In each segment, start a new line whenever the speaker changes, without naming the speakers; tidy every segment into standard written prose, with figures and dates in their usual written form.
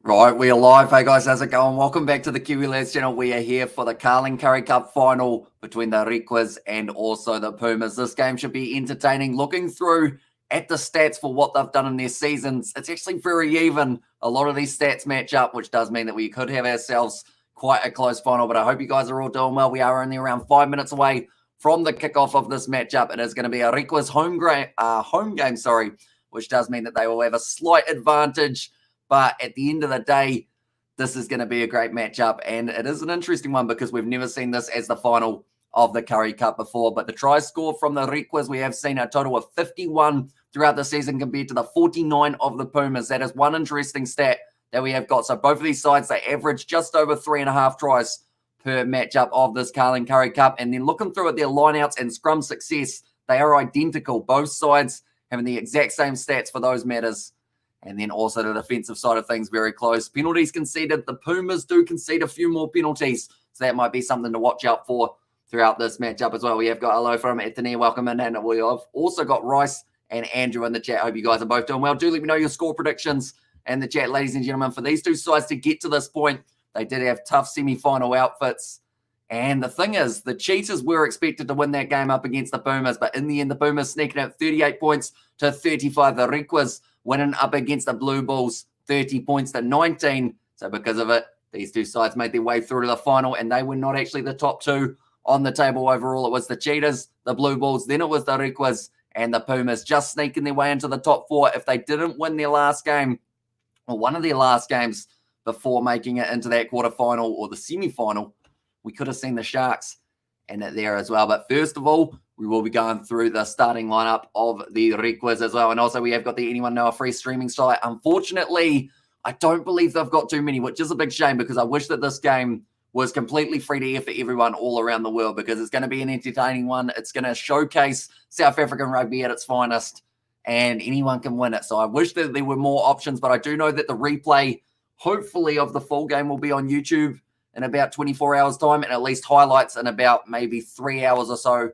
Right, we are live. Hey guys, how's it going? Welcome back to the Kiwi Lads channel. We are here for the Carling Curry Cup final between the Requas and also the Pumas. This game should be entertaining. Looking through at the stats for what they've done in their seasons, it's actually very even. A lot of these stats match up, which does mean that we could have ourselves quite a close final. But I hope you guys are all doing well. We are only around 5 minutes away from the kickoff of this matchup. It is going to be a Requas home game, which does mean that they will have a slight advantage. But at the end of the day, this is going to be a great matchup. And it is an interesting one because we've never seen this as the final of the Curry Cup before. But the try score from the Requas, we have seen a total of 51 throughout the season compared to the 49 of the Pumas. That is one interesting stat that we have got. So both of these sides, they average just over 3.5 tries per matchup of this Carling Curry Cup. And then looking through at their lineouts and scrum success, they are identical. Both sides having the exact same stats for those matters. And then also the defensive side of things, very close. Penalties conceded. The Pumas do concede a few more penalties. So that might be something to watch out for throughout this matchup as well. We have got hello from Anthony. Welcome in. And we have also got Rice and Andrew in the chat. Hope you guys are both doing well. Do let me know your score predictions in the chat, ladies and gentlemen. For these two sides to get to this point, they did have tough semi-final outfits. And the thing is, the Cheetahs were expected to win that game up against the Pumas. But in the end, the Pumas sneaking out 38 points to 35. The Requas winning up against the Blue Bulls, 30 points to 19. So because of it, these two sides made their way through to the final, and they were not actually the top two on the table overall. It was the Cheetahs, the Blue Bulls, then it was the Requas, and the Pumas just sneaking their way into the top four. If they didn't win their last game, or one of their last games before making it into that quarterfinal or the semi-final, we could have seen the Sharks in it there as well. But first of all, we will be going through the starting lineup of the Requas as well. And also we have got the Anyone Know a free streaming site. Unfortunately, I don't believe they've got too many, which is a big shame because I wish that this game was completely free to air for everyone all around the world because it's going to be an entertaining one. It's going to showcase South African rugby at its finest and anyone can win it. So I wish that there were more options, but I do know that the replay, hopefully, of the full game will be on YouTube in about 24 hours time and at least highlights in about maybe 3 hours or so,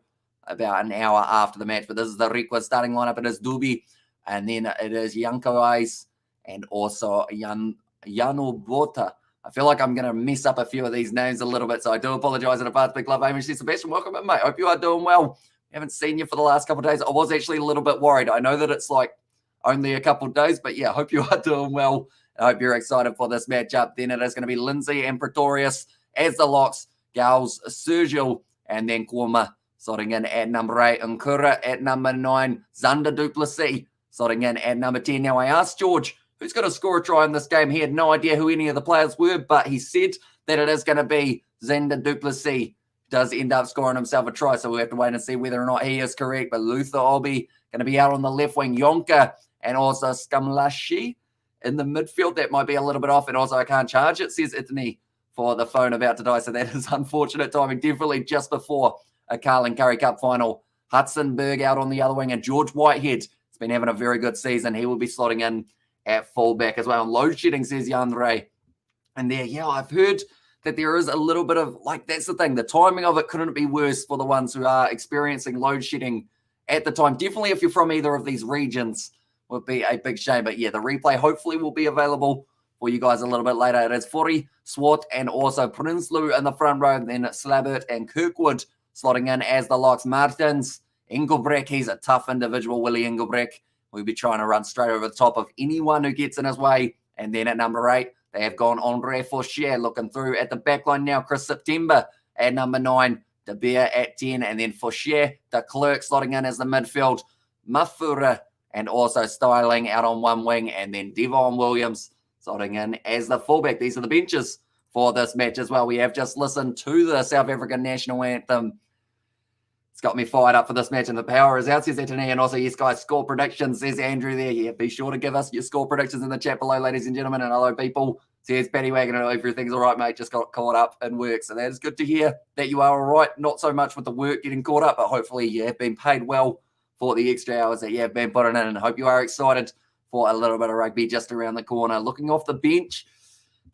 about an hour after the match. But this is the Requas starting lineup. It is Dubi, and then it is Yanko Ice, and also Yano Bota. I feel like I'm going to mess up a few of these names a little bit, so I do apologize in advance. Big love, Amish. Sebastian, welcome in, mate. Hope you are doing well. Haven't seen you for the last couple of days. I was actually a little bit worried. I know that it's like only a couple of days, but yeah, hope you are doing well. I hope you're excited for this matchup. Then it is going to be Lindsay and Pretorius as the locks, Gals, Sergio, and then Kuoma sorting in at number 8, Nkura at number 9, Zander Duplessis sorting in at number 10. Now, I asked George, who's going to score a try in this game? He had no idea who any of the players were, but he said that it is going to be Zander Duplessis. Does end up scoring himself a try, so we'll have to wait and see whether or not he is correct. But Luther Obi going to be out on the left wing, Yonka, and also Skamlashi in the midfield. That might be a little bit off, and also I can't charge it, says Italy, for the phone about to die. So that is unfortunate timing, definitely just before a Carling Curry Cup final. Hudson Berg out on the other wing, and George Whitehead has been having a very good season. He will be slotting in at fullback as well. And load shedding, says Jan Ray. And there, yeah, I've heard that there is a little bit of, like, that's the thing. The timing of it couldn't be worse for the ones who are experiencing load shedding at the time. Definitely if you're from either of these regions, would be a big shame. But yeah, the replay hopefully will be available for you guys a little bit later. It is Fori, Swart, and also Prinsloo in the front row. And then Slabbert and Kirkwood slotting in as the locks. Martins, Engelbrecht, he's a tough individual, Willie Engelbrecht. We'll be trying to run straight over the top of anyone who gets in his way. And then at number 8, they have gone Andre Faucher looking through at the back line now. Chris September at number 9. De Beer at 10. And then Faucher, the clerk, slotting in as the midfield. Mafura and also Styling out on one wing. And then Devon Williams slotting in as the fullback. These are the benches for this match as well. We have just listened to the South African national anthem. It's got me fired up for this match, and the power is out, says Anthony. And also, yes, guys, score predictions, says Andrew there. Yeah, be sure to give us your score predictions in the chat below, ladies and gentlemen. And hello, people. Says Paddy Wagon. I hope everything's all right, mate. Just got caught up in work. So that is good to hear that you are all right. Not so much with the work getting caught up, but hopefully you have been paid well for the extra hours that you have been putting in. And I hope you are excited for a little bit of rugby just around the corner. Looking off the bench,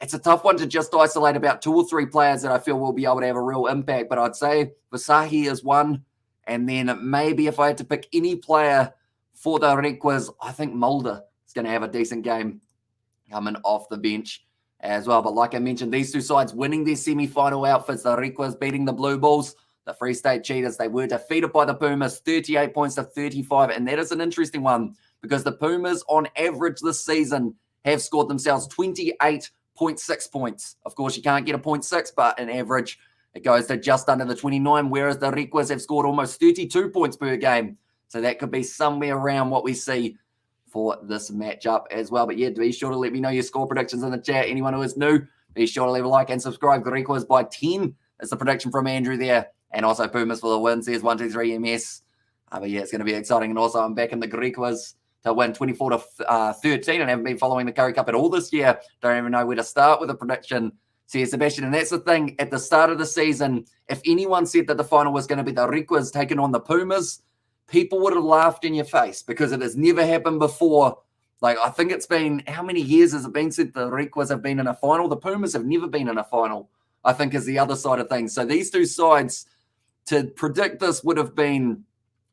it's a tough one to just isolate about 2 or 3 players that I feel will be able to have a real impact. But I'd say Vasahi is one. And then maybe if I had to pick any player for the Requas, I think Mulder is going to have a decent game coming off the bench. as well. But like I mentioned, these two sides winning their semi-final outfits, the Requas beating the Blue Bulls, the Free State Cheetahs, they were defeated by the Pumas, 38 points to 35. And that is an interesting one because the Pumas, on average this season, have scored themselves 28.6 points. Of course, you can't get a 0.6, but an average, it goes to just under the 29, whereas the Requas have scored almost 32 points per game. So that could be somewhere around what we see for this matchup as well. But yeah, be sure to let me know your score predictions in the chat. Anyone who is new, be sure to leave a like and subscribe. The Requas by 10 is the prediction from Andrew there. And also Pumas for the win, says 123 MS. But yeah, it's going to be exciting. And also I'm back in the Requas to win 24 to 13 and haven't been following the Curry Cup at all this year. Don't even know where to start with a prediction, says Sebastian. And that's the thing, at the start of the season, if anyone said that the final was going to be the Requas taking on the Pumas, people would have laughed in your face because it has never happened before. Like, I think it's been, how many years has it been since the Requas have been in a final? The Pumas have never been in a final, I think, is the other side of things. So these two sides, to predict this would have been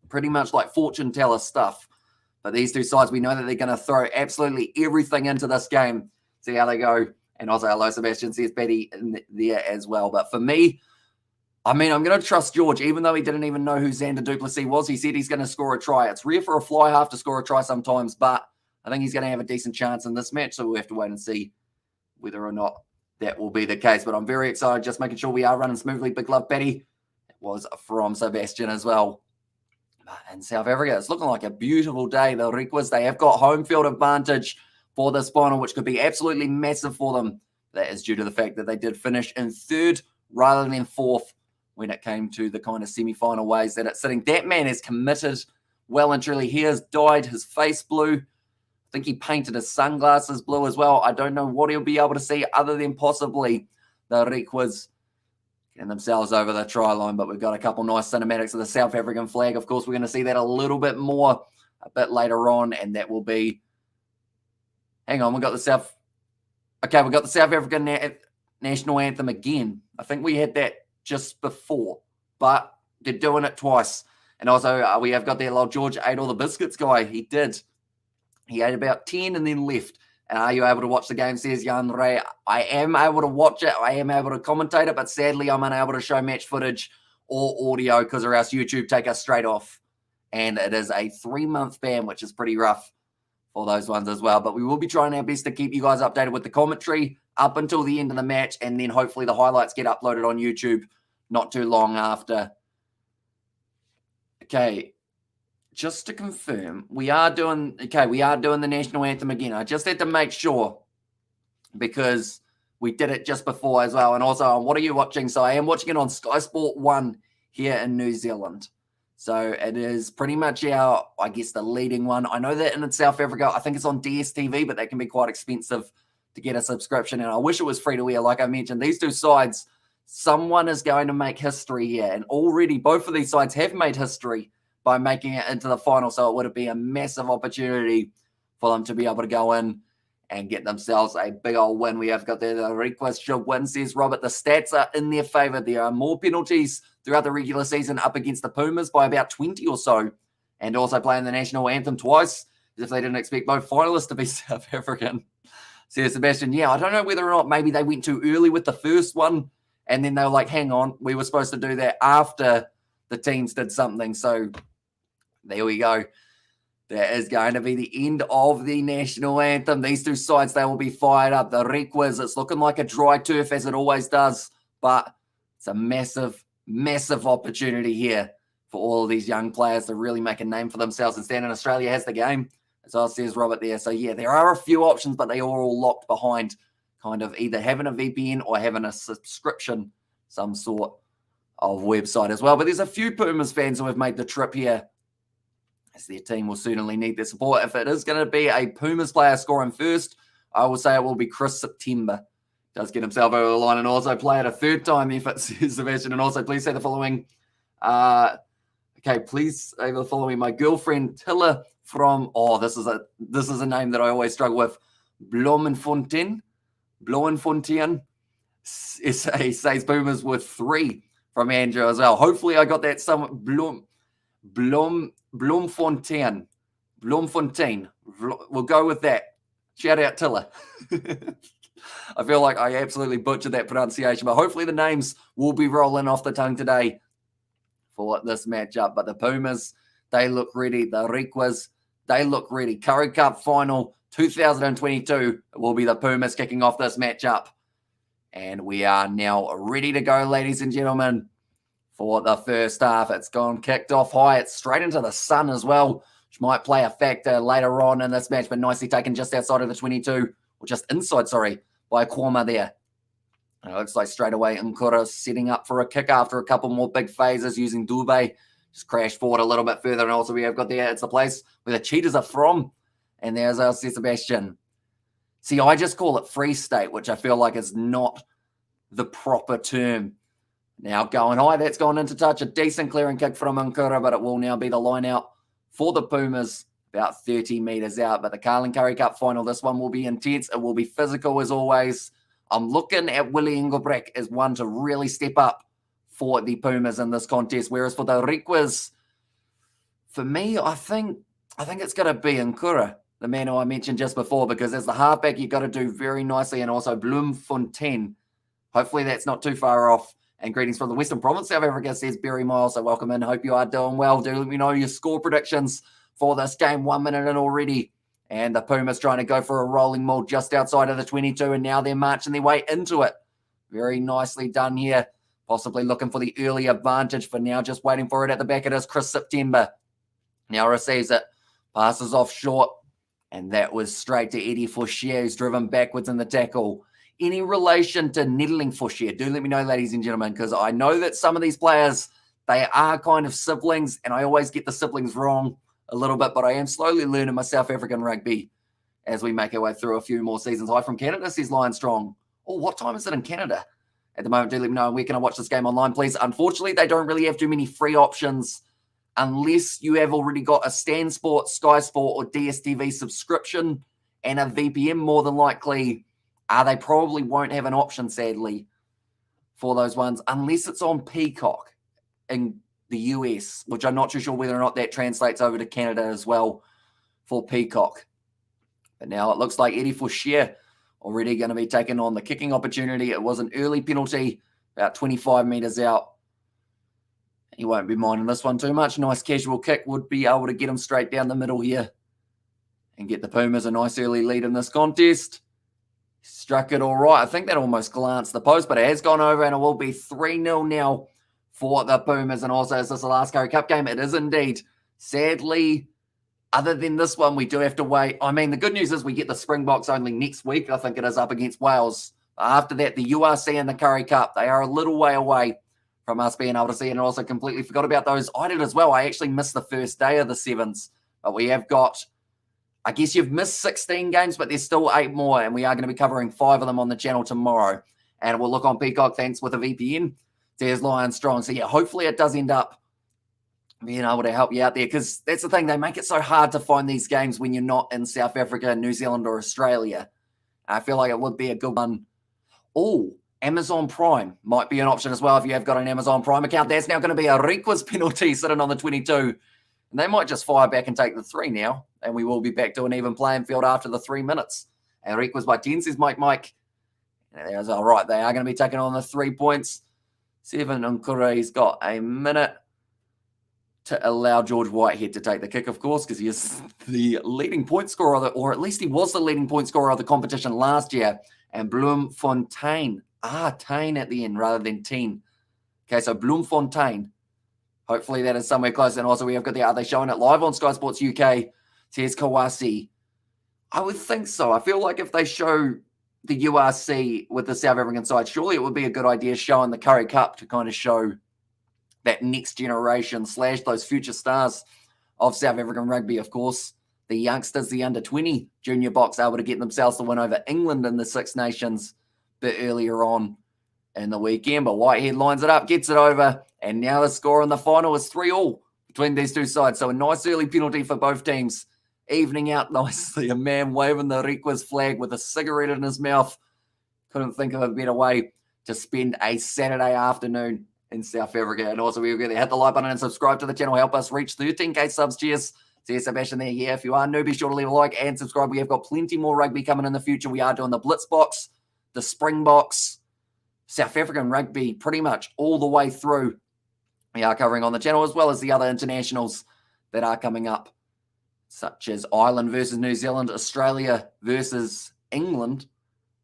pretty much like fortune teller stuff. But these two sides, we know that they're going to throw absolutely everything into this game. See how they go. And also, hello, Sebastian, says Betty in there as well. But for me, I mean, I'm going to trust George, even though he didn't even know who Xander Duplessis was. He said he's going to score a try. It's rare for a fly half to score a try sometimes, but I think he's going to have a decent chance in this match. So we'll have to wait and see whether or not that will be the case. But I'm very excited, just making sure we are running smoothly. Big love, Betty. It was from Sebastian as well. In South Africa, it's looking like a beautiful day. The Requas, they have got home field advantage for this final, which could be absolutely massive for them. That is due to the fact that they did finish in third rather than fourth when it came to the kind of semi-final ways that it's sitting. That man is committed well and truly. He has dyed his face blue. I think he painted his sunglasses blue as well. I don't know what he'll be able to see other than possibly the Requas getting themselves over the try line, but we've got a couple nice cinematics of the South African flag. Of course, we're going to see that a little bit more a bit later on, and that will be, hang on, we've got the South African national anthem again. I think we had that just before, but they're doing it twice. And also, we have got there, like George ate all the biscuits guy. He did. He ate about 10 and then left. And are you able to watch the game, says Jan Ray? I am able to watch it. I am able to commentate it, but sadly, I'm unable to show match footage or audio because or else YouTube take us straight off. And it is a 3-month ban, which is pretty rough for those ones as well. But we will be trying our best to keep you guys updated with the commentary up until the end of the match. And then hopefully the highlights get uploaded on YouTube not too long after. Okay. Just to confirm, we are doing the national anthem again. I just had to make sure because we did it just before as well. And also, what are you watching? So I am watching it on Sky Sport 1 here in New Zealand. So it is pretty much our, I guess, the leading one. I know that in South Africa, I think it's on DSTV, but that can be quite expensive to get a subscription. And I wish it was free to air. Like I mentioned, these two sides, someone is going to make history here. And already both of these sides have made history by making it into the final. So it would be a massive opportunity for them to be able to go in and get themselves a big old win. We have got there the request should win, says Robert. The stats are in their favor. There are more penalties throughout the regular season up against the Pumas by about 20 or so. And also playing the national anthem twice, as if they didn't expect both finalists to be South African. Says Sebastian, yeah, I don't know whether or not maybe they went too early with the first one. And then they were like, hang on, we were supposed to do that after the teams did something. So there we go. That is going to be the end of the national anthem. These two sides, they will be fired up. The Requas, it's looking like a dry turf as it always does, but it's a massive, massive opportunity here for all of these young players to really make a name for themselves. And Stand in Australia has the game, as well says Robert there. So yeah, there are a few options, but they are all locked behind kind of either having a VPN or having a subscription, some sort of website as well. But there's a few Pumas fans who have made the trip here, as their team will certainly need their support. If it is going to be a Pumas player scoring first, I will say it will be Chris September. Does get himself over the line and also play it a third time if it says Sebastian. And also please say the following. Please say the following. My girlfriend Tilla from, this is a name that I always struggle with. Bloemfontein. Says Pumas with 3 from Andrew as well. Hopefully I got that somewhat. Bloemfontein. We'll go with that. Shout out Tilla. I feel like I absolutely butchered that pronunciation, but hopefully the names will be rolling off the tongue today for this matchup. But the Pumas, they look ready. The Requas, they look ready. Currie Cup final 2022 will be the Pumas kicking off this matchup. And we are now ready to go, ladies and gentlemen, for the first half. It's gone kicked off high. It's straight into the sun as well, which might play a factor later on in this match, but nicely taken just outside of the 22, or just inside, sorry, by Kwama there. And it looks like straight away Nkura setting up for a kick after a couple more big phases using Dube. Just crashed forward a little bit further. And also we have got there, it's the place where the cheaters are from. And there's our Sebastian. See, I just call it Free State, which I feel like is not the proper term. Now going high, that's gone into touch. A decent clearing kick from Nkura, but it will now be the line out for the Pumas, about 30 metres out. But the Carling Currie Cup final, this one will be intense. It will be physical as always. I'm looking at Willie Engelbrecht as one to really step up for the Pumas in this contest. Whereas for the Requas, for me, I think it's going to be Nkura, the man who I mentioned just before, because as the halfback, you've got to do very nicely. And also Bloemfontein. Hopefully that's not too far off. And greetings from the Western Province, South Africa, says Barry Miles. So welcome in. Hope you are doing well. Do let me know your score predictions for this game. 1 minute in already. And the Pumas trying to go for a rolling maul just outside of the 22. And now they're marching their way into it. Very nicely done here. Possibly looking for the early advantage. For now, just waiting for it at the back. It is Chris September. Now receives it. Passes off short. And that was straight to Eddie Fouchier, who's driven backwards in the tackle. Any relation to Nettling Fouchier? Do let me know, ladies and gentlemen, because I know that some of these players, they are kind of siblings, and I always get the siblings wrong a little bit, but I am slowly learning my South African rugby as we make our way through a few more seasons. Hi from Canada, says Lion Strong. Oh, what time is it in Canada at the moment? Do let me know. Where can I watch this game online, please? Unfortunately, they don't really have too many free options unless you have already got a Stan Sport, Sky Sport, or DSTV subscription and a VPN, more than likely. They probably won't have an option, sadly, for those ones, unless it's on Peacock in the US, which I'm not too sure whether or not that translates over to Canada as well for Peacock. But now it looks like Eddie Fouchier already going to be taking on the kicking opportunity. It was an early penalty, about 25 metres out. He won't be minding this one too much. Nice casual kick would be able to get him straight down the middle here and get the Pumas a nice early lead in this contest. Struck it all right. I think that almost glanced the post, but it has gone over, and it will be 3-0 now for the Pumas. And also, is this the last Currie Cup game? It is indeed. Sadly, other than this one, we do have to wait. I mean, the good news is we get the Springboks only next week. I think it is up against Wales. After that, the URC and the Currie Cup, they are a little way away from us being able to see it. And also completely forgot about those. I did as well. I actually missed the first day of the sevens, but we have got, I guess you've missed 16 games, but there's still 8 more, and we are going to be covering 5 of them on the channel tomorrow. And we'll look on Peacock, thanks, with a VPN. There's Lion Strong. So, yeah, hopefully it does end up being able to help you out there, because that's the thing. They make it so hard to find these games when you're not in South Africa, New Zealand, or Australia. I feel like it would be a good one. Oh, Amazon Prime might be an option as well if you have got an Amazon Prime account. That's now going to be a Requas penalty sitting on the 22. And they might just fire back and take the 3 now, and we will be back to an even playing field after the 3 minutes. And Requas by 10, says Mike. There's all right. They are going to be taking on the 3 points. 7 Nkura's got a minute to allow George Whitehead to take the kick, of course, because he is the leading point scorer, or at least he was the leading point scorer of the competition last year. And Bloemfontein, Tain at the end rather than Teen. Okay, so Bloemfontein. Hopefully that is somewhere close. And also we have got are they showing it live on Sky Sports UK? Says Kawasi. I would think so. I feel like if they show the URC with the South African side, surely it would be a good idea showing the Currie Cup to kind of show that next generation / those future stars of South African rugby, of course. The youngsters, the under-20 junior box, able to get themselves the win over England in the Six Nations a bit earlier on in the weekend. But Whitehead lines it up, gets it over, and now the score in the final is 3-3 between these two sides. So a nice early penalty for both teams, evening out nicely. A man waving the Requas flag with a cigarette in his mouth. Couldn't think of a better way to spend a Saturday afternoon in South Africa. And also, we're going to hit the like button and subscribe to the channel. Help us reach 13k subs. Cheers. See Sebastian there. Yeah, if you are new, be sure to leave a like and subscribe. We have got plenty more rugby coming in the future. We are doing the Blitz box, the Springboks, South African rugby, pretty much all the way through. We are covering on the channel, as well as the other internationals that are coming up, such as Ireland versus New Zealand, Australia versus England.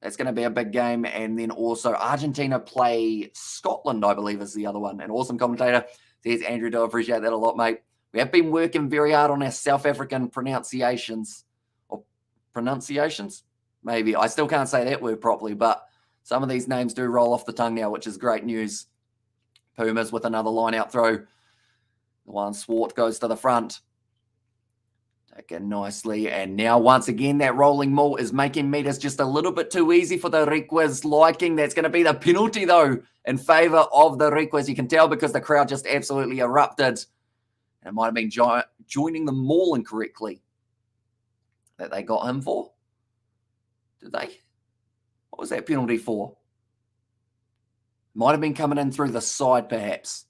That's going to be a big game. And then also Argentina play Scotland, I believe, is the other one. An awesome commentator. There's Andrew. Do appreciate that a lot, mate. We have been working very hard on our South African pronunciations. Or pronunciations? Maybe. I still can't say that word properly, but some of these names do roll off the tongue now, which is great news. Pumas with another line-out throw. The one Swart goes to the front. Taken nicely. And now, once again, that rolling maul is making meters just a little bit too easy for the Requas liking. That's going to be the penalty, though, in favour of the Requas. You can tell because the crowd just absolutely erupted. And it might have been joining the maul incorrectly that they got him for. Did they? What was that penalty for? Might have been coming in through the side, perhaps.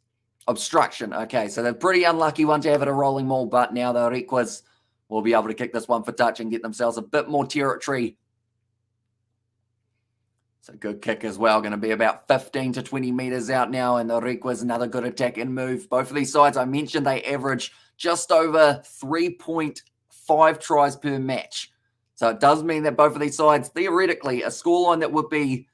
Obstruction. Okay, so they're pretty unlucky one to have it a rolling maul, but now the Requas will be able to kick this one for touch and get themselves a bit more territory. It's a good kick as well. Going to be about 15 to 20 meters out now, and the Requas another good attack and move. Both of these sides, I mentioned, they average just over 3.5 tries per match. So it does mean that both of these sides, theoretically, a scoreline that would be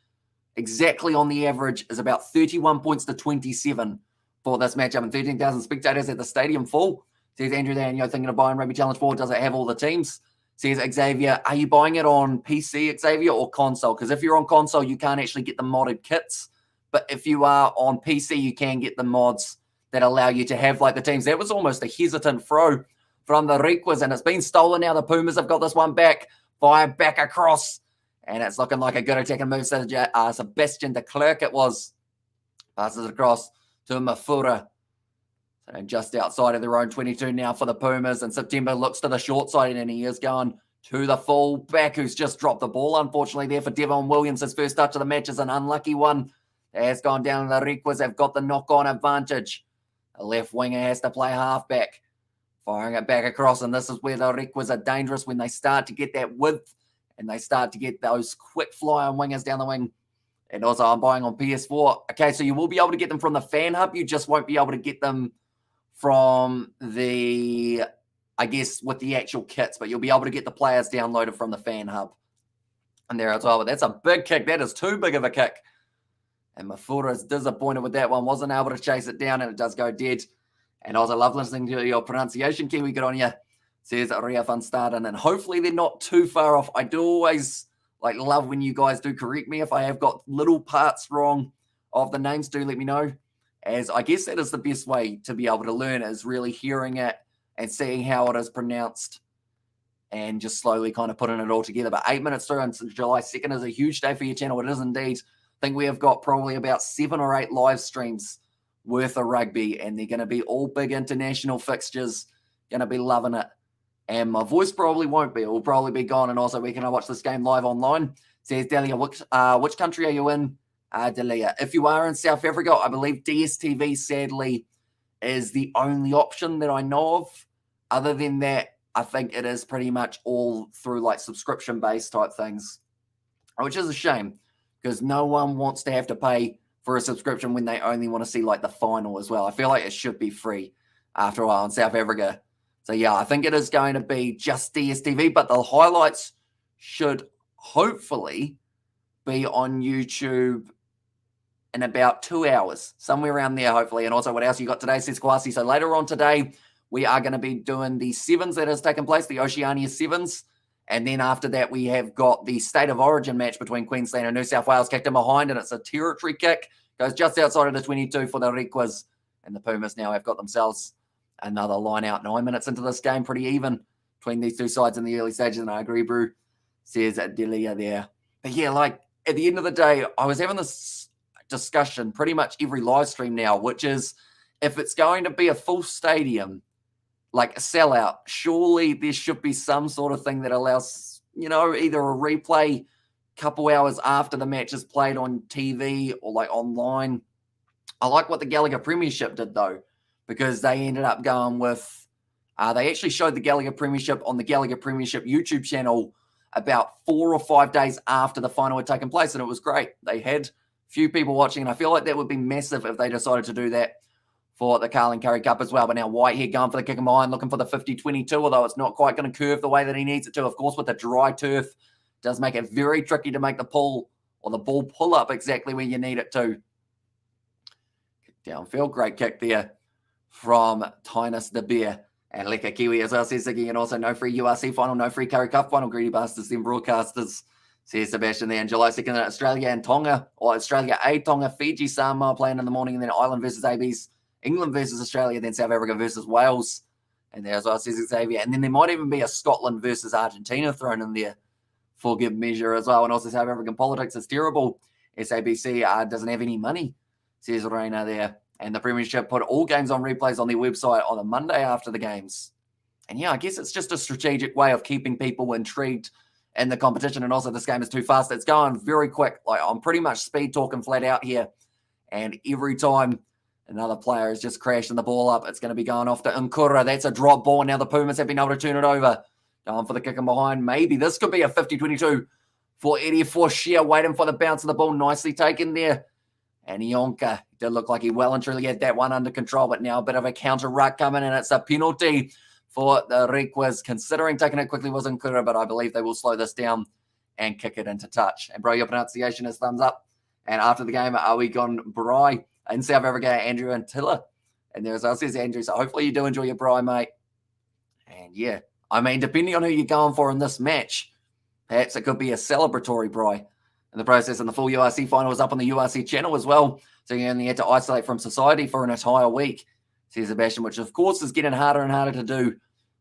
exactly on the average is about 31 points to 27 for this matchup, and 13,000 spectators at the stadium full. Says Andrew Daniel, thinking of buying Rugby Challenge 4. Does it have all the teams? Says Xavier, are you buying it on PC, Xavier, or console? Because if you're on console, you can't actually get the modded kits. But if you are on PC, you can get the mods that allow you to have like the teams. That was almost a hesitant throw from the Requas, and it's been stolen now. The Pumas have got this one back. Fire back across. And it's looking like a good attacking move. Sebastian de Klerk it was. Passes it across to Mafura. So just outside of their own 22 now for the Pumas. And September looks to the short side, and he is going to the full back, who's just dropped the ball, unfortunately, there for Devon Williams. His first touch of the match is an unlucky one. It has gone down. The Requas have got the knock-on advantage. The left winger has to play halfback. Firing it back across, and this is where the Requas are dangerous when they start to get that width and they start to get those quick fly-on wingers down the wing. And also, I'm buying on PS4. Okay, so you will be able to get them from the fan hub. You just won't be able to get them from the, I guess, with the actual kits. But you'll be able to get the players downloaded from the fan hub. And there as well. But that's a big kick. That is too big of a kick. And Mafura is disappointed with that one. Wasn't able to chase it down, and it does go dead. And I also love listening to your pronunciation, Kiwi. Good on you. Says Ria van Staden. And hopefully they're not too far off. I do always love when you guys do correct me. If I have got little parts wrong of the names, do let me know. As I guess that is the best way to be able to learn, is really hearing it and seeing how it is pronounced and just slowly kind of putting it all together. But 8 minutes through, and July 2nd is a huge day for your channel. It is indeed. I think we have got probably about 7 or 8 live streams worth of rugby, and they're going to be all big international fixtures. Going to be loving it. And my voice probably won't be. It will probably be gone. And also, we can watch this game live online. Says Delia, which country are you in? Delia. If you are in South Africa, I believe DSTV, sadly, is the only option that I know of. Other than that, I think it is pretty much all through subscription-based type things, which is a shame because no one wants to have to pay for a subscription when they only want to see the final as well. I feel like it should be free after a while in South Africa. So, yeah, I think it is going to be just DSTV, but the highlights should hopefully be on YouTube in about 2 hours, somewhere around there, hopefully. And also, what else you got today, says Kwasi? So later on today, we are going to be doing the sevens that has taken place, the Oceania Sevens. And then after that, we have got the State of Origin match between Queensland and New South Wales kicked in behind, and it's a territory kick. Goes just outside of the 22 for the Requas. And the Pumas now have got themselves another line out. 9 minutes into this game, pretty even between these two sides in the early stages. And I agree, Brew, says Delia there. But yeah, at the end of the day, I was having this discussion pretty much every live stream now, which is if it's going to be a full stadium, like a sellout, surely there should be some sort of thing that allows, either a replay a couple hours after the match is played on TV or online. I like what the Gallagher Premiership did though, because they ended up going with, they actually showed the Gallagher Premiership on the Gallagher Premiership YouTube channel about 4 or 5 days after the final had taken place, and it was great. They had few people watching, and I feel like that would be massive if they decided to do that for the Carling Currie Cup as well. But now Whitehead going for the kick in behind, looking for the 50-22, although it's not quite going to curve the way that he needs it to. Of course, with the dry turf, does make it very tricky to make the pull or the ball pull up exactly where you need it to. Downfield, great kick there from Tynus de Beer. And Leka Kiwi as well, says Ziggy, and also no free URC final, no free Currie Cup final. Greedy bastards, then broadcasters. Says Sebastian there in July 2nd, Australia and Tonga, or Australia A, Tonga, Fiji, Samoa playing in the morning, and then Ireland versus ABs, England versus Australia, then South Africa versus Wales. And there as well, says Xavier. And then there might even be a Scotland versus Argentina thrown in there for good measure as well. And also South African politics is terrible. SABC doesn't have any money, says Reina there. And the Premiership put all games on replays on their website on the Monday after the games. And yeah, I guess it's just a strategic way of keeping people intrigued in the competition. And also this game is too fast. It's going very quick. Like, I'm pretty much speed talking flat out here. And every time another player is just crashing the ball up, it's going to be going off to Nkura. That's a drop ball. Now the Pumas have been able to turn it over. Going for the kick in behind. Maybe this could be a 50-22 for Eddie Forshire, waiting for the bounce of the ball. Nicely taken there. And Ionka did look like he well and truly had that one under control, but now a bit of a counter ruck coming, and it's a penalty for the Requas. Considering taking it quickly was Nkura, but I believe they will slow this down and kick it into touch. And bro, your pronunciation is thumbs up. And after the game, are we gone Bry in South Africa, Andrew and Tiller? And there's us, says Andrew. So hopefully you do enjoy your Bry, mate. And yeah, I mean, depending on who you're going for in this match, perhaps it could be a celebratory Bry in the process. And the full URC final was up on the URC channel as well. So you only had to isolate from society for an entire week, says Sebastian, which of course is getting harder and harder to do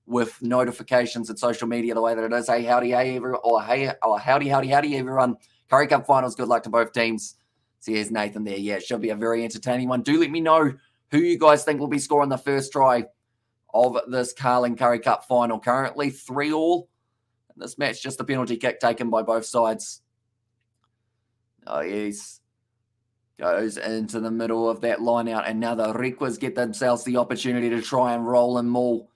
with notifications and social media the way that it is. Hey, howdy, hey, everyone. Or hey, oh, howdy, everyone. Currie Cup finals, good luck to both teams. So here's Nathan there. Yeah, it should be a very entertaining one. Do let me know who you guys think will be scoring the first try of this Carling Currie Cup final. Currently 3-3. In this match, just a penalty kick taken by both sides. Oh, yes. Goes into the middle of that line out, and now the Requas get themselves the opportunity to try and roll and maul.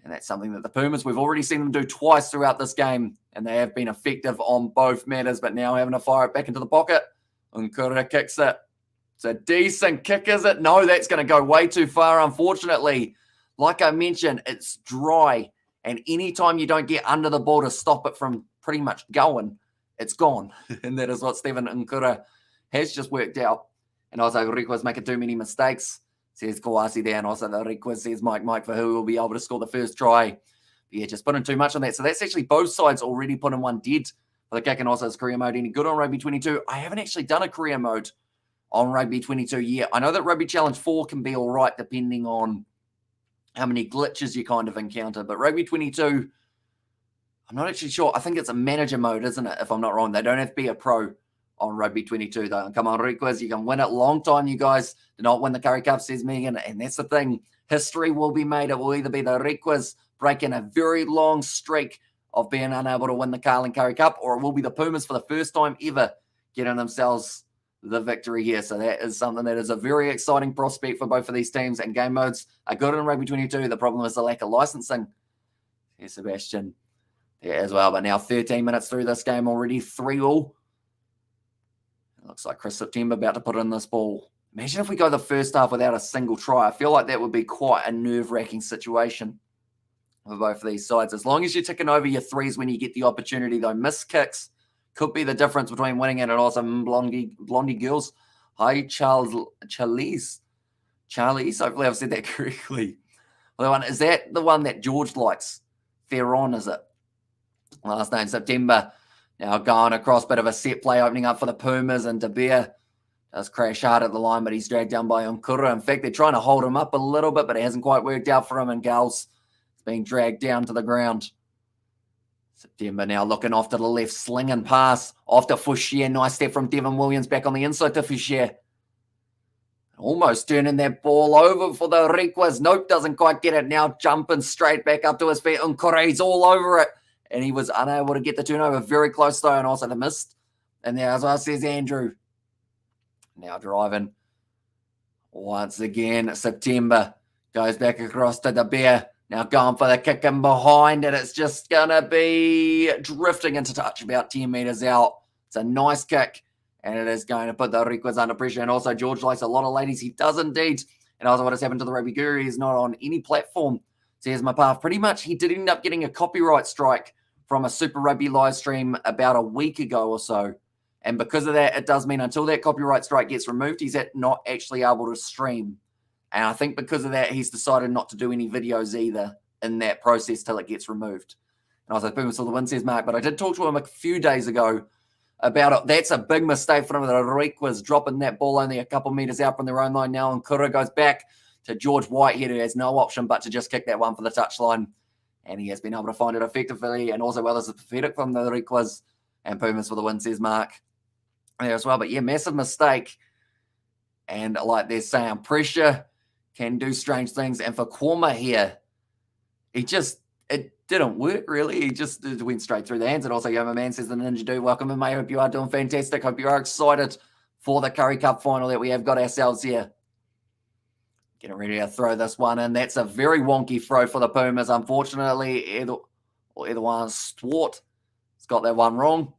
And that's something that the Pumas, we've already seen them do twice throughout this game, and they have been effective on both matters, but now having to fire it back into the pocket. Nkura kicks it. It's a decent kick, is it? No, that's going to go way too far, unfortunately. Like I mentioned, it's dry, and anytime you don't get under the ball to stop it from pretty much going, it's gone. And that is what Stephen Nkura has just worked out. And also Requas making too many mistakes, says Kawasi there. And also the Requas says Mike for who will be able to score the first try. But yeah, just putting too much on that. So that's actually both sides already putting one dead for the kick. And also is career mode any good on Rugby 22? I haven't actually done a career mode on Rugby 22 yet. I know that Rugby Challenge 4 can be all right depending on how many glitches you kind of encounter. But Rugby 22, I'm not actually sure. I think it's a manager mode, isn't it? If I'm not wrong. They don't have to be a pro on Rugby 22, though. And come on, Requas, you can win it. Long time you guys did not win the Currie Cup, says Megan. And that's the thing. History will be made. It will either be the Requas breaking a very long streak of being unable to win the Carling Currie Cup, or it will be the Pumas for the first time ever getting themselves the victory here. So that is something that is a very exciting prospect for both of these teams. And game modes are good in Rugby 22. The problem is the lack of licensing. Here's Sebastian there as well. But now 13 minutes through this game already, 3-3. It looks like Chris September about to put in this ball. Imagine if we go the first half without a single try. I feel like that would be quite a nerve-wracking situation for both of these sides. As long as you're ticking over your threes when you get the opportunity, though, missed kicks could be the difference between winning it and also Blondie Girls. Hi, Charlize. Hopefully I've said that correctly. Is that the one that George likes? Theron, is it? Last name, September. Now going across, bit of a set play opening up for the Pumas, and De Beer does crash hard at the line, but he's dragged down by Nkura. In fact, they're trying to hold him up a little bit, but it hasn't quite worked out for him, and Gals is being dragged down to the ground. September now looking off to the left, slinging pass off to Fouchier. Nice step from Devin Williams back on the inside to Fouchier. Almost turning that ball over for the Requas. Nope, doesn't quite get it. Now jumping straight back up to his feet. Nkura, he's all over it. And he was unable to get the turnover. Very close though, and also the missed. And there as well says Andrew. Now driving. Once again, September goes back across to De Beer. Now going for the kick in behind, and it's just going to be drifting into touch about 10 metres out. It's a nice kick, and it is going to put the Requas under pressure. And also, George likes a lot of ladies. He does indeed. And also, what has happened to the Rugby Guru is not on any platform. So here's my path. Pretty much, he did end up getting a copyright strike from a Super Rugby live stream about a week ago or so. And because of that, it does mean until that copyright strike gets removed, he's not actually able to stream. And I think because of that, he's decided not to do any videos either in that process till it gets removed. And I was like, boom, so the win, says Mark. But I did talk to him a few days ago about it. That's a big mistake for him. The Requas dropping that ball only a couple meters out from their own line now. And Kura goes back to George Whitehead, who has no option but to just kick that one for the touchline. And he has been able to find it effectively. And also, well, there's a pathetic from the Requas. And Pumas for the win, says Mark there as well. But yeah, massive mistake. And like they're saying, pressure can do strange things. And for Kwama here, it didn't work really. He just went straight through the hands. And also, Yoma Man says, the Ninja Dude, welcome in, mate. Hope you are doing fantastic. Hope you are excited for the Curry Cup final that we have got ourselves here. Getting ready to throw this one in. That's a very wonky throw for the Pumas. Unfortunately, either one, Swart has got that one wrong.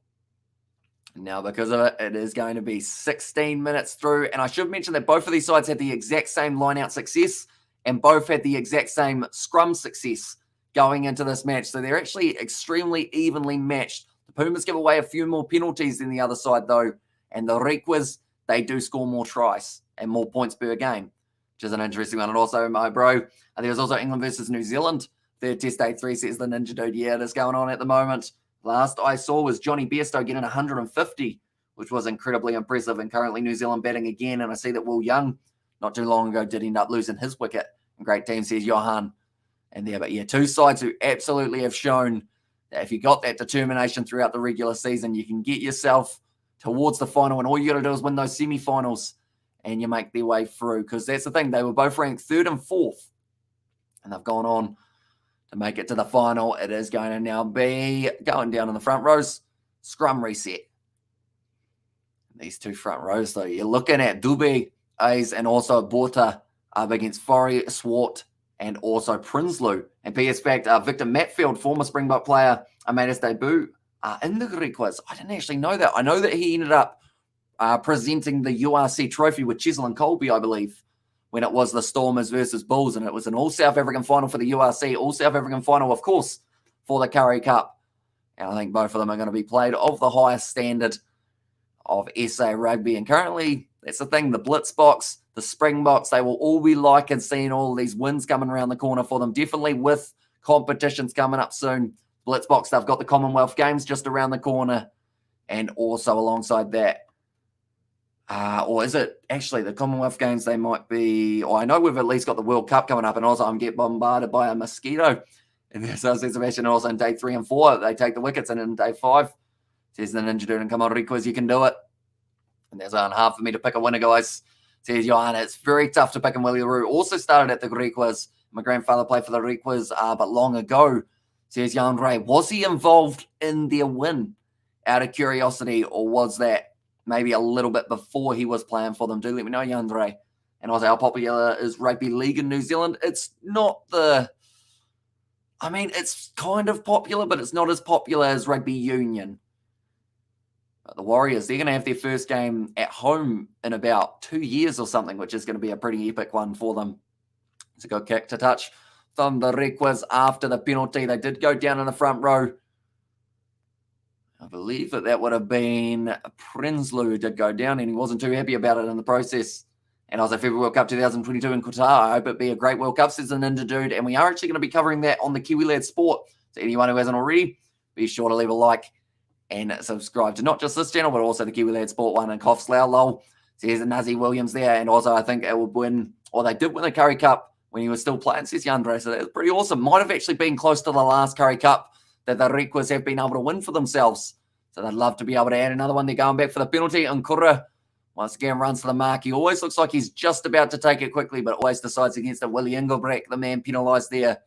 Now, because of it, it is going to be 16 minutes through. And I should mention that both of these sides had the exact same line-out success and both had the exact same scrum success going into this match. So they're actually extremely evenly matched. The Pumas give away a few more penalties than the other side, though. And the Requas, they do score more tries and more points per game, which is an interesting one. And also, my bro, there was also England versus New Zealand. Third test day 3 says the Ninja Dude. Yeah, it is going on at the moment. Last I saw was Johnny Bairstow getting 150, which was incredibly impressive. And currently New Zealand batting again. And I see that Will Young, not too long ago, did end up losing his wicket. And great team, says Johan. And there, but yeah, two sides who absolutely have shown that if you got that determination throughout the regular season, you can get yourself towards the final. And all you got to do is win those semi-finals and you make their way through. Because that's the thing. They were both ranked 3rd and 4th. And they've gone on to make it to the final. It is going to now be going down in the front rows. Scrum reset. These two front rows, though, you're looking at Dube, A's, and also Bota up against Forey, Swart, and also Prinsloo. And PS Fact, Victor Matfield, former Springbok player, made his debut in the Requas. I didn't actually know that. I know that he ended up presenting the URC trophy with Cheslin Colby, I believe, when it was the Stormers versus Bulls, and it was an all-South African final for the URC, all-South African final, of course, for the Curry Cup. And I think both of them are going to be played of the highest standard of SA rugby. And currently, that's the thing, the Blitz box, the Springboks, they will all be liking seeing all these wins coming around the corner for them, definitely with competitions coming up soon. Blitz box, they've got the Commonwealth Games just around the corner, and also alongside that, or is it actually the Commonwealth Games? They might be, or I know we've at least got the World Cup coming up, and also I'm getting bombarded by a mosquito. And there's Sebastian also in day 3 and 4, they take the wickets, and in day 5, says the Ninja Dude, and come on, Requas, you can do it. And there's hard for me to pick a winner, guys. Says Johanna, it's very tough to pick, and Willie LaRue also started at the Requas. My grandfather played for the Requas, but long ago. Says Jan Ray, was he involved in their win out of curiosity, or was that maybe a little bit before he was playing for them? Do let me know, Jan Ray. And also, how popular is rugby league in New Zealand? It's not it's kind of popular, but it's not as popular as rugby union. But the Warriors, they're going to have their first game at home in about 2 years or something, which is going to be a pretty epic one for them. It's a good kick to touch from the Requas after the penalty. They did go down in the front row. I believe that would have been Prinsloo who did go down, and he wasn't too happy about it in the process. And also, FIFA World Cup 2022 in Qatar. I hope it be a great World Cup, says the Ninja Dude. And we are actually going to be covering that on the Kiwi Lad Sport. So anyone who hasn't already, be sure to leave a like and subscribe to not just this channel, but also the Kiwi Lad Sport one. And Cough Slough Lol says Nazi Williams there. And also, I think it would win, or they did win the Curry Cup when he was still playing, says Yandre. So that's pretty awesome. Might have actually been close to the last Curry Cup that the Requas have been able to win for themselves. So they'd love to be able to add another one. They're going back for the penalty. And Kura, once again, runs to the mark. He always looks like he's just about to take it quickly, but always decides against it. Willie Engelbrecht, the man penalised there.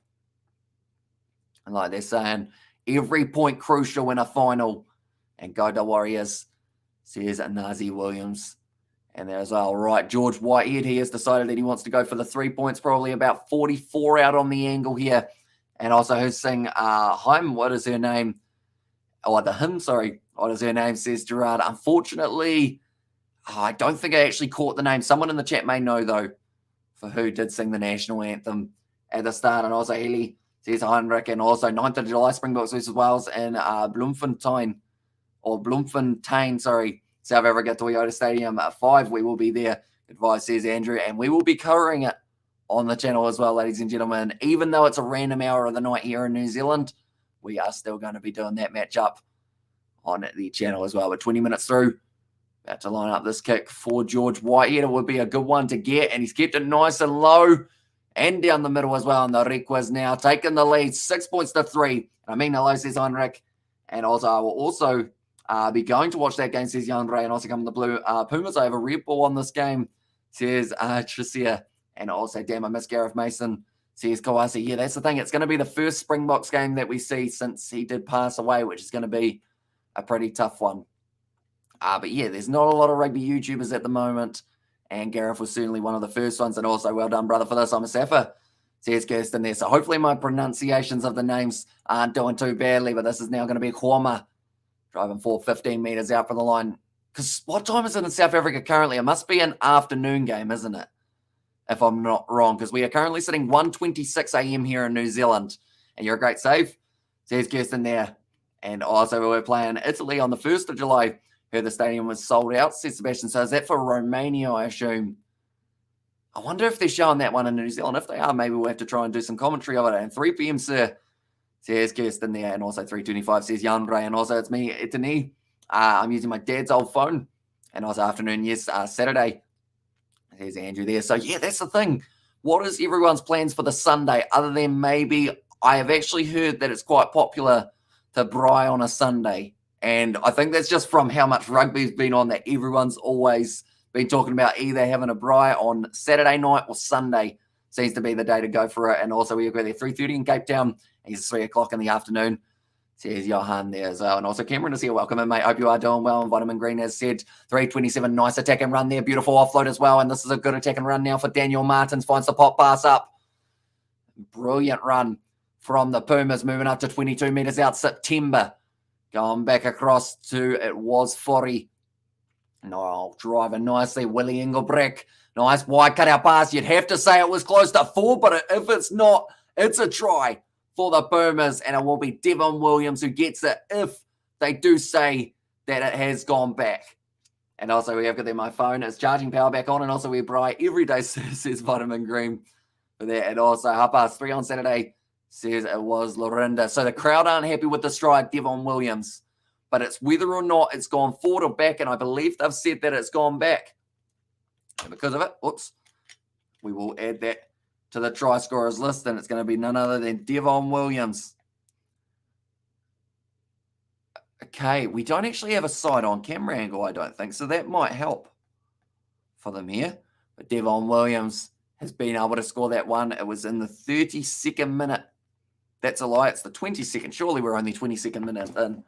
And like they're saying, every point crucial in a final. And go the Warriors, says Nazi Williams. And there's all right, George Whitehead, he has decided that he wants to go for the 3 points, probably about 44 out on the angle here. And also hosting Haim, what is her name? Sorry. What is her name, says Gerard. Unfortunately, I don't think I actually caught the name. Someone in the chat may know, though, for who did sing the national anthem at the start. And also Healy says Heinrich. And also 9th of July, Springboks versus Wales in Bloemfontein, sorry. South Africa, Toyota Stadium at 5. We will be there, advice says Andrew, and we will be covering it on the channel as well, ladies and gentlemen. Even though it's a random hour of the night here in New Zealand, we are still going to be doing that matchup on the channel as well. But 20 minutes through, about to line up this kick for George Whitehead. It would be a good one to get, and he's kept it nice and low and down the middle as well. And the Requas now taking the lead, 6 points to 3. I mean, hello, says Heinrich. And also, I will also be going to watch that game, says Jan Ray, and also coming the Blue Pumas. I have a red ball on this game, says Tricia. And also, damn, I miss Gareth Mason, says Kawasi. Yeah, that's the thing. It's going to be the first Springboks game that we see since he did pass away, which is going to be a pretty tough one. But yeah, there's not a lot of rugby YouTubers at the moment, and Gareth was certainly one of the first ones. And also, well done, brother, for this. I'm a Safa, says Kirsten there. So hopefully my pronunciations of the names aren't doing too badly, but this is now going to be Kwama. Driving 15 meters out from the line. Because what time is it in South Africa currently? It must be an afternoon game, isn't it? If I'm not wrong. Because we are currently sitting 1:26 a.m. here in New Zealand. And you're a great save, says Kirsten there. And also we're playing Italy on the 1st of July. Heard the stadium was sold out, says Sebastian. So is that for Romania, I assume? I wonder if they're showing that one in New Zealand. If they are, maybe we'll have to try and do some commentary of it. And 3 p.m, sir, says Kirsten there, and also 3:25 says Jan Ray, and also it's me, Etany. I'm using my dad's old phone, and also afternoon, yes, Saturday. There's Andrew there. So yeah, that's the thing. What is everyone's plans for the Sunday? Other than maybe I have actually heard that it's quite popular to braai on a Sunday, and I think that's just from how much rugby's been on that everyone's always been talking about either having a braai on Saturday night or Sunday. Seems to be the day to go for it. And also we agree there 3:30 in Cape Town. It's 3 o'clock in the afternoon. Says Johan there as well. And also Cameron is here. Welcome in, mate. Hope you are doing well. And Vitamin Green has said 3:27. Nice attack and run there. Beautiful offload as well. And this is a good attack and run now for Daniel Martins. Finds the pop pass up. Brilliant run from the Pumas. Moving up to 22 meters out. September. Going back across to, it was Forry. No, driving nicely. Willie Engelbrecht. Nice wide cutout pass. You'd have to say it was close to 4, but if it's not, it's a try for the Pumas, and it will be Devon Williams who gets it if they do say that it has gone back. And also, we have got there, my phone is charging power back on, and also we bright every day, says Vitamin Green for that. And also, 3:30 on Saturday says it was Lorinda. So the crowd aren't happy with the strike, Devon Williams, but it's whether or not it's gone forward or back, and I believe they've said that it's gone back. And because of it, we will add that to the try scorers list, and it's going to be none other than Devon Williams. Okay, we don't actually have a side-on camera angle, I don't think, so that might help for them here. But Devon Williams has been able to score that one. It was in the 32nd minute. That's a lie. It's the 22nd. Surely we're only 22nd minute in.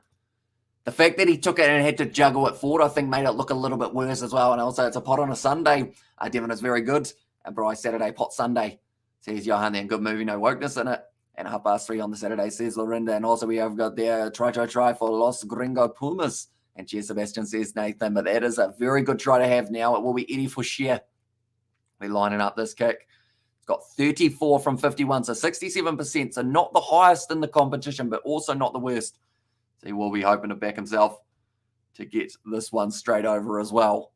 The fact that he took it and had to juggle it forward, I think, made it look a little bit worse as well. And also, it's a pot on a Sunday. Devon is very good. And Bryce Saturday, pot Sunday. Says Johan there, good movie, no wokeness in it. And 3:30 on the Saturday, says Lorinda. And also, we have got there try for Los Gringo Pumas. And cheers, Sebastian, says Nathan. But that is a very good try to have now. It will be Eddie Fouchier. We're lining up this kick. It's got 34 from 51, so 67%. So not the highest in the competition, but also not the worst. So he will be hoping to back himself to get this one straight over as well.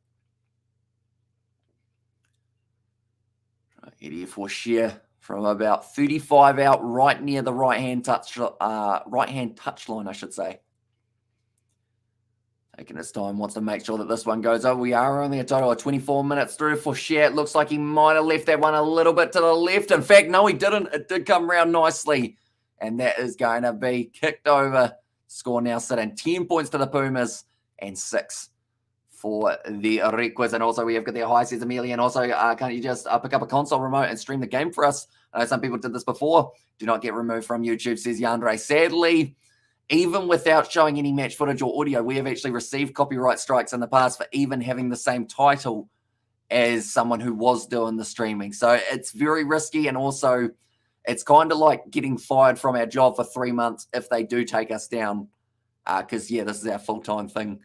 Eddie Fouchier from about 35 out, right near the right-hand touch line, I should say. Taking his time, wants to make sure that this one goes over. We are only a total of 24 minutes through. Fouchier, it looks like he might have left that one a little bit to the left. In fact, no, he didn't. It did come around nicely. And that is going to be kicked over. Score now sitting 10 points to the Pumas and 6 for the Requas. And also we have got their high, says Amelia. And also, can't you just pick up a console remote and stream the game for us? I know some people did this before. Do not get removed from YouTube, says Yandre. Sadly, even without showing any match footage or audio, we have actually received copyright strikes in the past for even having the same title as someone who was doing the streaming. So it's very risky, and also it's kind of like getting fired from our job for 3 months if they do take us down. Because, this is our full-time thing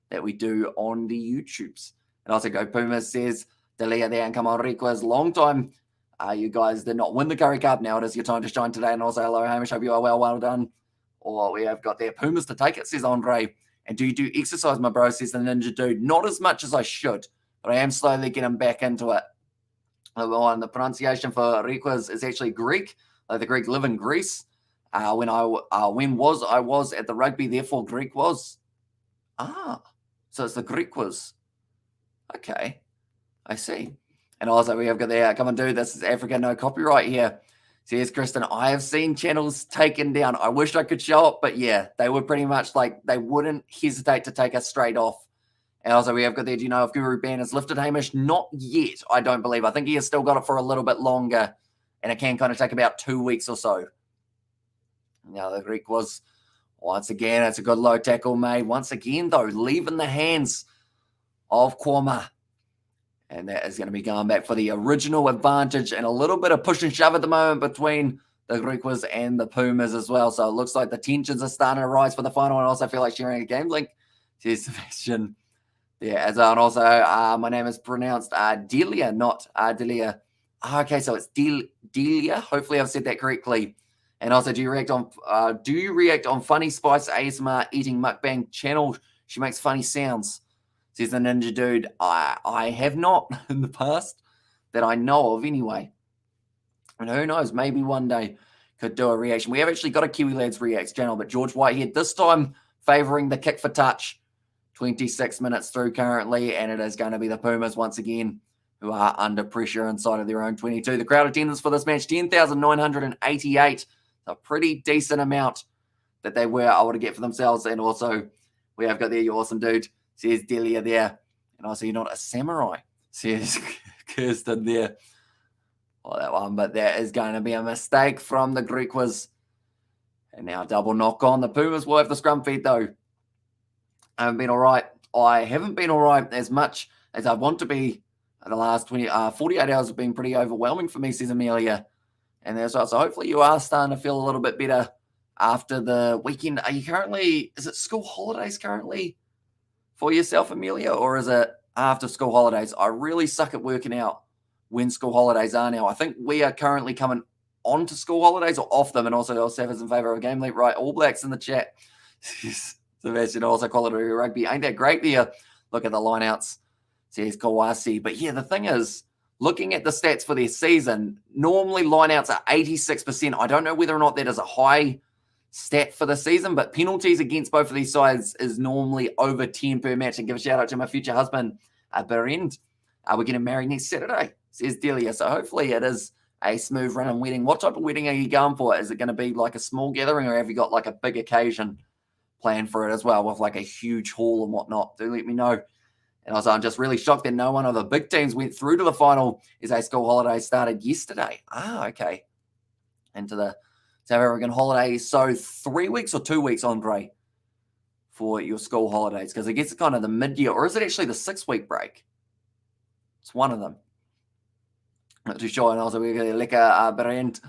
that we do on the YouTubes. And also Go Pumas says, Delia there and come on, Requas, long time. You guys did not win the Curry Cup. Now it is your time to shine today. And also, hello, Hamish. Hope you are well done. Or we have got there Pumas to take it, says Andre. And do you do exercise, my bro, says the Ninja Dude. Not as much as I should, but I am slowly getting back into it. And the pronunciation for Requas is actually Greek. Like the Greek live in Greece. When I was at the rugby, therefore Greek was. So it's the Greek was. Okay, I see. And also we have got there, come on, dude, this is Africa, no copyright here. Says Kristen, I have seen channels taken down. I wish I could show it, but yeah, they were pretty much like, they wouldn't hesitate to take us straight off. And also we have got there, do you know if Guru Ban has lifted, Hamish? Not yet, I don't believe. I think he has still got it for a little bit longer, and it can kind of take about 2 weeks or so. Now, the Greek was, once again, it's a good low tackle made. Once again, though, leaving the hands of Kwama. And that is going to be going back for the original advantage, and a little bit of push and shove at the moment between the Griquas and the Pumas as well. So it looks like the tensions are starting to rise for the final, and also feel like sharing a game link. Here's Sebastian. Yeah, as well. And also, my name is pronounced Delia, not Delia. Okay, so it's Delia. Hopefully I've said that correctly. And also, do you react on Funny Spice ASMR eating mukbang channel? She makes funny sounds. Says the Ninja Dude. I have not in the past that I know of anyway. And who knows, maybe one day could do a reaction. We have actually got a Kiwi Lads Reacts channel, but George Whitehead this time favouring the kick for touch. 26 minutes through currently, and it is going to be the Pumas once again who are under pressure inside of their own 22. The crowd attendance for this match, 10,988. A pretty decent amount that they were able to get for themselves. And also, we have got there, you awesome dude, says Delia there. And also, you're not a samurai, says Kirsten there. Well, that one, but that is going to be a mistake from the Griquas. And now double knock on. The Pumas will have the scrum feed, though. I haven't been all right. I haven't been all right as much as I want to be. The last 48 hours have been pretty overwhelming for me, says Amelia. And there's also, hopefully you are starting to feel a little bit better after the weekend. Are you currently, is it school holidays currently for yourself, Amelia, or is it after school holidays? I really suck at working out when school holidays are now. I think we are currently coming onto school holidays or off them, and also El Savas in favour of a game leap, right? All Blacks in the chat. Sebastian also quality rugby. Ain't that great there? Look at the lineouts, says Kawasi. But yeah, the thing is, looking at the stats for their season, normally lineouts are 86%. I don't know whether or not that is a high stat for the season, but penalties against both of these sides is normally over 10 per match. And give a shout out to my future husband, Berend. We're getting married next Saturday, says Delia. So hopefully it is a smooth running wedding. What type of wedding are you going for? Is it going to be like a small gathering, or have you got like a big occasion planned for it as well with like a huge hall and whatnot? Do let me know. And also, I'm just really shocked that no one of the big teams went through to the final as a school holiday started yesterday. Okay. Into the South African holidays. So 3 weeks or 2 weeks, Andre, for your school holidays? Because it gets kind of the mid-year, or is it actually the 6-week break? It's one of them. Not too sure. And also, we're going to lekker Brent.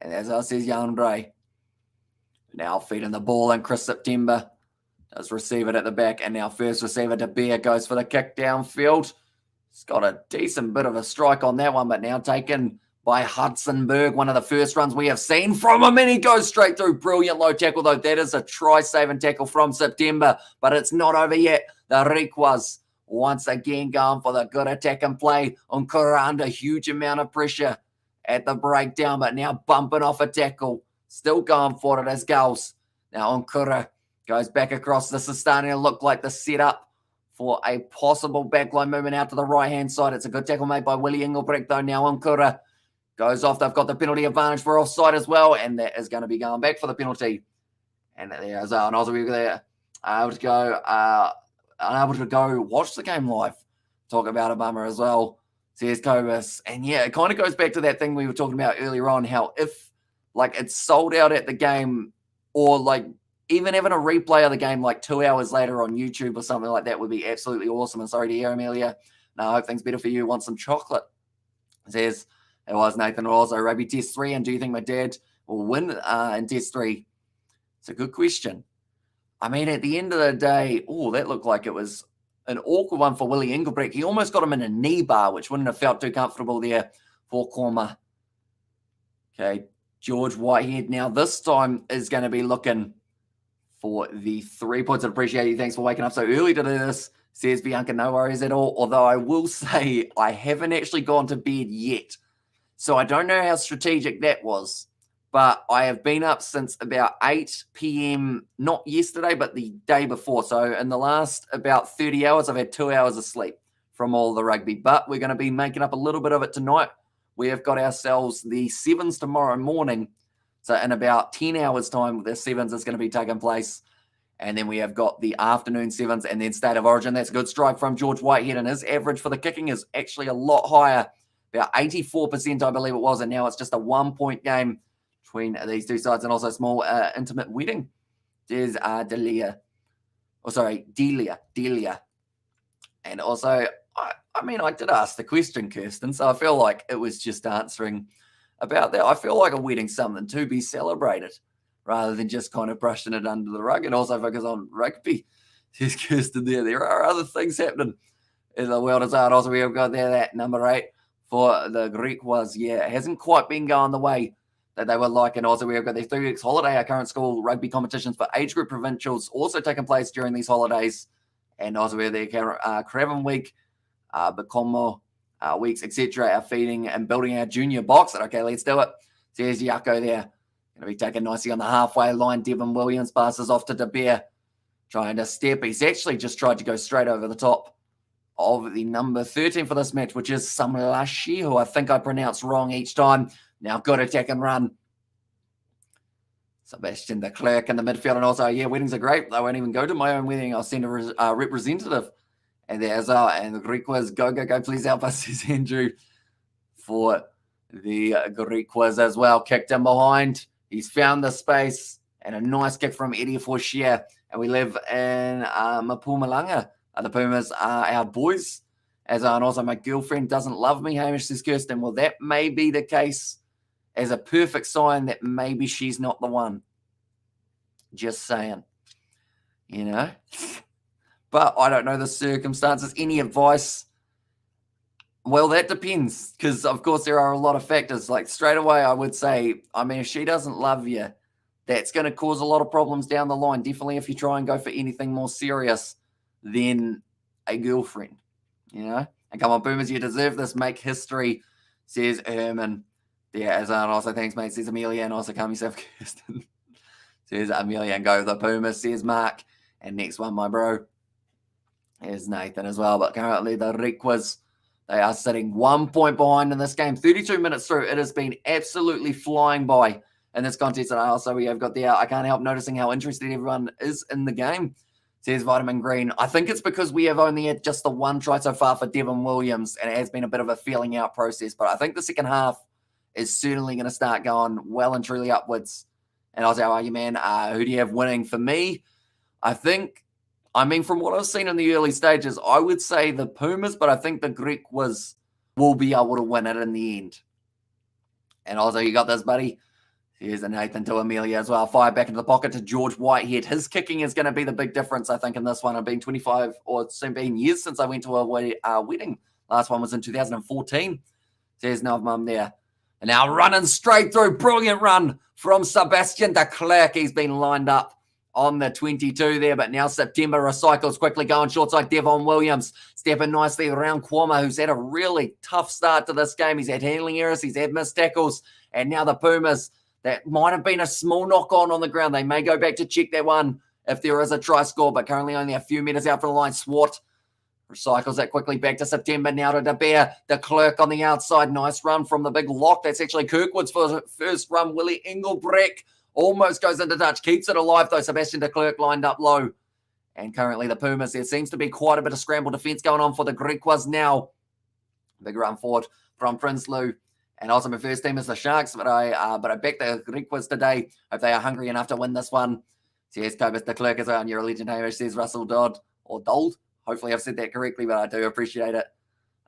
And as I says, Andre. Now feeding the ball, and Chris September does receive it at the back, and now first receiver De Beer goes for the kick downfield. He's got a decent bit of a strike on that one, but now taken by Hudsonberg, one of the first runs we have seen from him, and he goes straight through. Brilliant low tackle, though. That is a try-saving tackle from September, but it's not over yet. The Requas once again going for the good attack and play. Unkura under huge amount of pressure at the breakdown, but now bumping off a tackle. Still going for it as goals. Now Unkura goes back across. This is starting to look like the setup for a possible backline movement out to the right-hand side. It's a good tackle made by Willie Engelbrecht, though. Now Unkura goes off. They've got the penalty advantage for offside as well, and that is going to be going back for the penalty. And there's and also we were there unable to go watch the game live. Talk about a bummer as well, says Cobus. And yeah, it kind of goes back to that thing we were talking about earlier on, how if like it's sold out at the game, or like even having a replay of the game like 2 hours later on YouTube or something like that would be absolutely awesome. And sorry to hear, Amelia, No, I hope things better for you. Want some chocolate? Says, it was Nathan also rugby test 3. And do you think my dad will win in test 3? It's a good question. I mean, at the end of the day, that looked like it was an awkward one for Willie Engelbrecht. He almost got him in a knee bar, which wouldn't have felt too comfortable there for Korma. Okay, George Whitehead now this time is going to be looking for the 3 points. I appreciate you. Thanks for waking up so early to do this. Says Bianca, no worries at all. Although I will say I haven't actually gone to bed yet. So I don't know how strategic that was. But I have been up since about 8 p.m., not yesterday, but the day before. So in the last about 30 hours, I've had 2 hours of sleep from all the rugby. But we're going to be making up a little bit of it tonight. We have got ourselves the Sevens tomorrow morning. So in about 10 hours' time, the Sevens is going to be taking place. And then we have got the afternoon Sevens and then State of Origin. That's a good strike from George Whitehead. And his average for the kicking is actually a lot higher, about 84%, I believe it was. And now it's just a 1-point game between these two sides, and also a small intimate wedding. There's Delia. And also, I mean, I did ask the question, Kirsten, so I feel like it was just answering about that. I feel like a wedding's something to be celebrated rather than just kind of brushing it under the rug and also focus on rugby. There's Kirsten there. There are other things happening in the world as well. Also, we have got there that number 8 for the Greek was, it hasn't quite been going the way that they were like. And also, we've got their 3 weeks holiday. Our current school rugby competitions for age group provincials also taking place during these holidays. And also, we have their Craven week, Bakomo weeks, etc. Our feeding and building our junior box. Okay, let's do it. There's Yako there. Going to be taken nicely on the halfway line. Devon Williams passes off to De Beer, trying to step. He's actually just tried to go straight over the top of the number 13 for this match, which is Samlashi, who I think I pronounced wrong each time. Now good attack and run. Sebastian de Klerk in the midfield. And also, weddings are great. I won't even go to my own wedding. I'll send a representative. And there's and the Griquas, go, please help us, says Andrew, for the Griquas as well. Kicked in behind. He's found the space. And a nice kick from Eddie Forshare. And we live in Mapumalanga. The Pumas are our boys. And also, my girlfriend doesn't love me, Hamish, says Kirsten. Well, that may be the case as a perfect sign that maybe she's not the one. Just saying. But I don't know the circumstances. Any advice? Well, that depends. Because, of course, there are a lot of factors. Like, straight away, I would say, if she doesn't love you, that's going to cause a lot of problems down the line. Definitely if you try and go for anything more serious than a girlfriend. And come on, Boomers, you deserve this. Make history, says Herman. As also thanks, mate, says Amelia, and also calm yourself, Kirsten. Says Amelia, and go with the Pumas, says Mark. And next one, my bro, is Nathan as well. But currently the Requas, they are sitting 1 point behind in this game. 32 minutes through, it has been absolutely flying by in this contest. And also we have got I can't help noticing how interested everyone is in the game, says Vitamin Green. I think it's because we have only had just the one try so far for Devon Williams, and it has been a bit of a feeling out process. But I think the second half is certainly going to start going well and truly upwards. And I was like, how are you, man? Who do you have winning? For me, from what I've seen in the early stages, I would say the Pumas, but I think the Greek will be able to win it in the end. And also, you got this, buddy. Here's a Nathan to Amelia as well. Fire back into the pocket to George Whitehead. His kicking is going to be the big difference, I think, in this one. I've been 25 or soon been years since I went to a wedding. Last one was in 2014. There's no mum there. And now running straight through. Brilliant run from Sebastian de Klerk. He's been lined up on the 22 there, but now September recycles quickly, going short side. Devon Williams stepping nicely around Kwama, who's had a really tough start to this game. He's had handling errors, he's had missed tackles, and now the Pumas, that might have been a small knock-on the ground. They may go back to check that one if there is a try score, but currently only a few meters out from the line. Swart recycles that quickly back to September. Now to De Beer. De Klerk on the outside. Nice run from the big lock. That's actually Kirkwood's first run. Willie Engelbrecht almost goes into touch. Keeps it alive, though. Sebastian de Klerk lined up low. And currently the Pumas, there seems to be quite a bit of scramble defense going on for the Griquas now. Big run forward from Prinsloo. And also my first team is the Sharks, but I back the Griquas today. Hope they are hungry enough to win this one. Says Cobus de Klerk is on. You're a legend, Hamish, says Russell Dodd. Or Dold. Hopefully I've said that correctly, but I do appreciate it.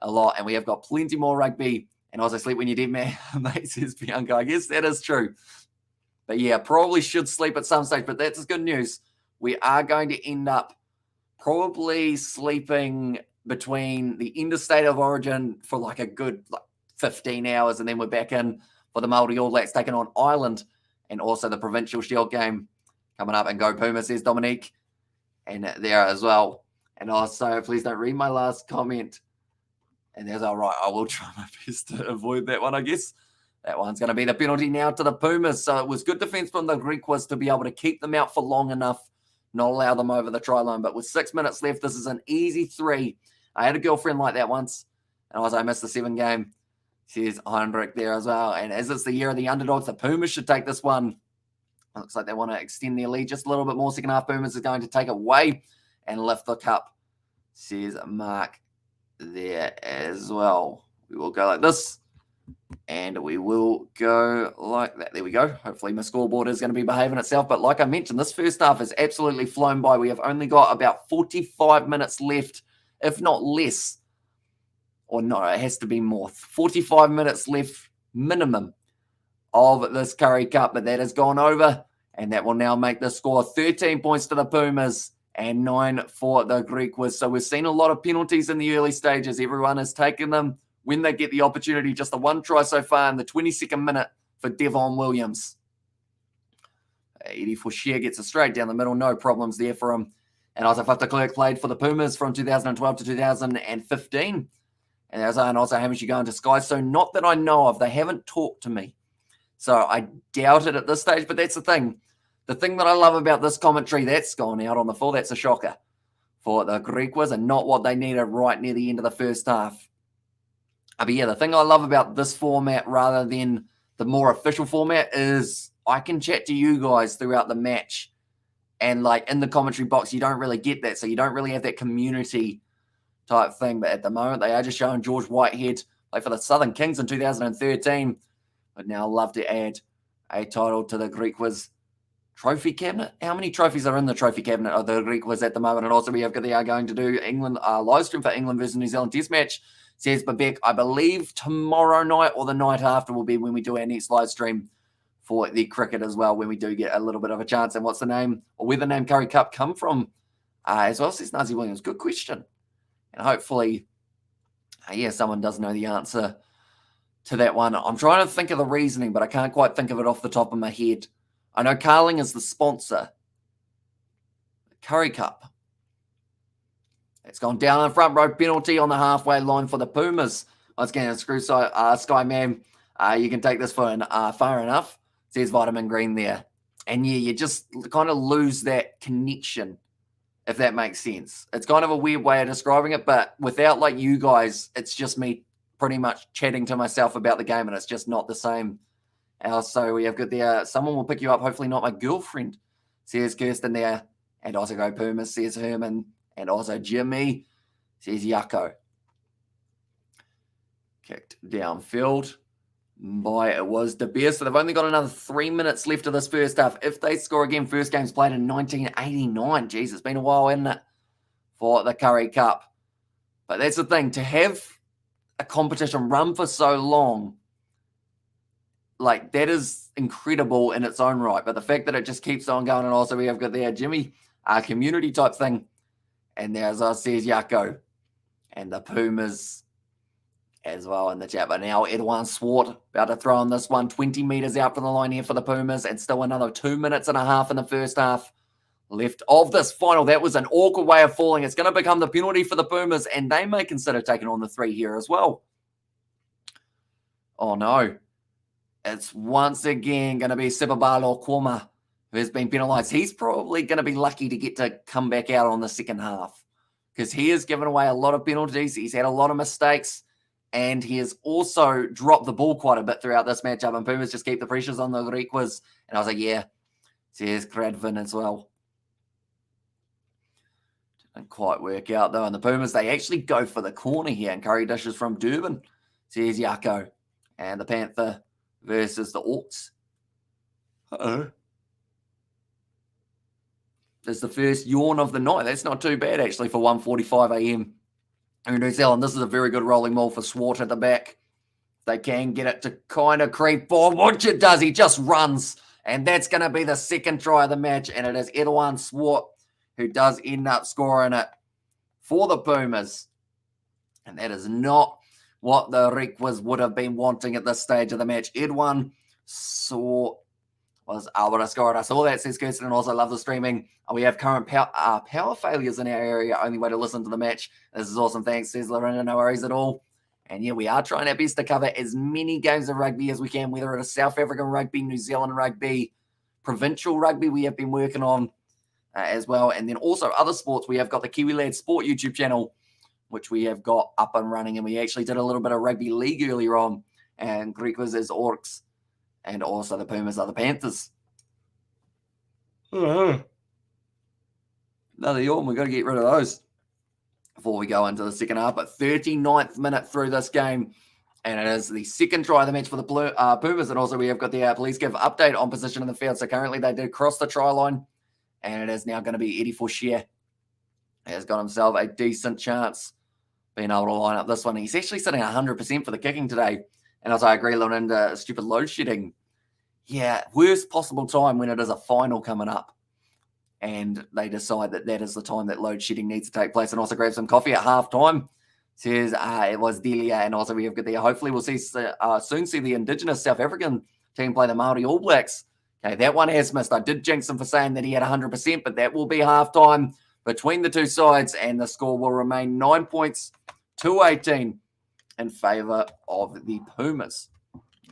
a lot. And we have got plenty more rugby. And also sleep when you're dead, man. Mate, says Bianca. I guess that is true. But yeah, probably should sleep at some stage. But that's good news. We are going to end up probably sleeping between the interstate of origin for like a good 15 hours. And then we're back in for the Māori All Blacks taking on Ireland. And also the Provincial Shield game coming up. And go Puma, says Dominique. And there as well. And also, please don't read my last comment. And there's all right. I will try my best to avoid that one, I guess. That one's going to be the penalty now to the Pumas. So it was good defense from the Griquas to be able to keep them out for long enough, not allow them over the try line. But with 6 minutes left, this is an easy 3. I had a girlfriend like that once, and I missed the 7 game. Says Heinrich there as well. And as it's the year of the underdogs, the Pumas should take this one. It looks like they want to extend their lead just a little bit more. Second half, Pumas is going to take it away and lift the cup, says Mark there as well. We will go like this, and we will go like that. There we go. Hopefully my scoreboard is going to be behaving itself. But like I mentioned, this first half has absolutely flown by. We have only got about 45 minutes left, if not less. Or no, it has to be more. 45 minutes left minimum of this Currie Cup, but that has gone over, and that will now make the score 13 points to the Pumas and 9 for the Griquas. So we've seen a lot of penalties in the early stages. Everyone has taken them when they get the opportunity. Just the one try so far in the 22nd minute for Devon Williams. Eddie Fouchier gets it straight down the middle. No problems there for him. And Isaiah de Klerk played for the Pumas from 2012 to 2015. And also Hamish, you going to Sky. So not that I know of. They haven't talked to me. So I doubt it at this stage. But that's the thing. The thing that I love about this commentary, that's gone out on the full. That's a shocker for the Griquas and not what they needed right near the end of the first half. But yeah, the thing I love about this format rather than the more official format is I can chat to you guys throughout the match. And like in the commentary box, you don't really get that. So you don't really have that community type thing. But at the moment, they are just showing George Whitehead play for the Southern Kings in 2013. But now love to add a title to the Griquas trophy cabinet. How many trophies are in the trophy cabinet of the Griquas at the moment? And also they are going to do England live stream for England versus New Zealand Test match, says Babek. I believe tomorrow night or the night after will be when we do our next live stream for the cricket as well, when we do get a little bit of a chance. And what's the name, or where the name Currie Cup come from as well, says Nazi Williams. Good question. And hopefully, someone does know the answer to that one. I'm trying to think of the reasoning, but I can't quite think of it off the top of my head. I know Carling is the sponsor. Currie Cup. It's gone down in front row penalty on the halfway line for the Pumas. Once again, screw Sky Man. You can take this for far enough. Says Vitamin Green there. And yeah, you just kind of lose that connection, if that makes sense. It's kind of a weird way of describing it, but without like you guys, it's just me pretty much chatting to myself about the game, and it's just not the same. So we have got there, someone will pick you up, hopefully not my girlfriend, says Kirsten there. And also go Pumas, says Herman. And also Jimmy, says Yucko. Kicked downfield by it was De Beers. So they've only got another 3 minutes left of this first half. If they score again, first game's played in 1989. Jeez, it's been a while, hasn't it, for the Currie Cup. But that's the thing, to have a competition run for so long, like, that is incredible in its own right. But the fact that it just keeps on going, and also we have got there Jimmy, community type thing. And there's says Yako. And the Pumas as well in the chat. But now Edouard Swart about to throw on this one. 20 metres out from the line here for the Pumas. And still another 2 minutes and a half in the first half left of this final. That was an awkward way of falling. It's going to become the penalty for the Pumas. And they may consider taking on the 3 here as well. Oh, no. It's once again going to be Sibabalo Kwoma who has been penalised. He's probably going to be lucky to get to come back out on the second half because he has given away a lot of penalties. He's had a lot of mistakes, and he has also dropped the ball quite a bit throughout this matchup. And Pumas just keep the pressures on the Griquas. And I was like, yeah, there's Gradvin as well. Didn't quite work out, though. And the Pumas, they actually go for the corner here. And Curry dishes from Durban. There's Yako. And the Panther versus the Orcs. Uh-oh. There's the first yawn of the night. That's not too bad, actually, for 1:45 a.m. in New Zealand. This is a very good rolling ball for Swart at the back. They can get it to kind of creep forward, which it does. He just runs. And that's going to be the second try of the match. And it is Edouard Swart who does end up scoring it for the Pumas. And that is not what the Requas would have been wanting at this stage of the match. Edouard Swart was able to score it. I saw that, says Kirsten, and also love the streaming. We have current power failures in our area. Only way to listen to the match. This is awesome. Thanks, says Lorena. No worries at all. And yeah, we are trying our best to cover as many games of rugby as we can, whether it is South African rugby, New Zealand rugby, provincial rugby we have been working on as well. And then also other sports. We have got the Kiwi Lad Sport YouTube channel, which we have got up and running. And we actually did a little bit of rugby league earlier on. And Griquas is Orcs. And also the Pumas are the Panthers. Another yawn. We've got to get rid of those before we go into the second half. But 39th minute through this game, and it is the second try of the match for the Pumas. And also we have got the Police Give update on position in the field. So currently they did cross the try line, and it is now going to be Eddie Fauchier. He has got himself a decent chance being able to line up this one. He's actually sitting 100% for the kicking today. And as I agree, Linda, stupid load shedding. Yeah, worst possible time when it is a final coming up. And they decide that that is the time that load shedding needs to take place. And also grab some coffee at halftime. Says it was Delia. And also we have got there. Hopefully we'll see soon see the Indigenous South African team play the Māori All Blacks. Okay, that one has missed. I did jinx him for saying that he had 100%, but that will be halftime between the two sides. And the score will remain 9 points to 18 in favour of the Pumas.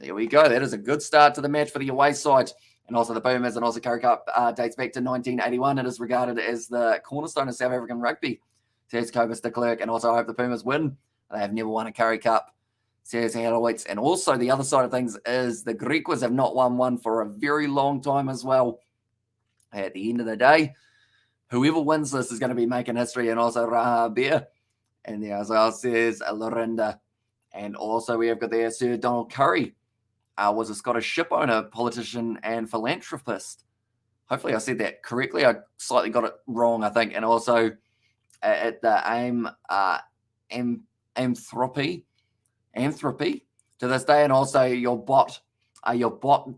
There we go. That is a good start to the match for the away side. And also the Pumas and also Currie Cup dates back to 1981. It is regarded as the cornerstone of South African rugby, says Cobus de Klerk. And also I hope the Pumas win. They have never won a Currie Cup, says Halowitz. And also the other side of things is the Griquas have not won one for a very long time as well. At the end of the day, whoever wins this is going to be making history. And also Raha Bear. And there as well says Lorinda. And also we have got there Sir Donald Curry. Was a Scottish ship owner, politician, and philanthropist. Hopefully I said that correctly. I slightly got it wrong, I think. And also at the Anthropy to this day. And also your bot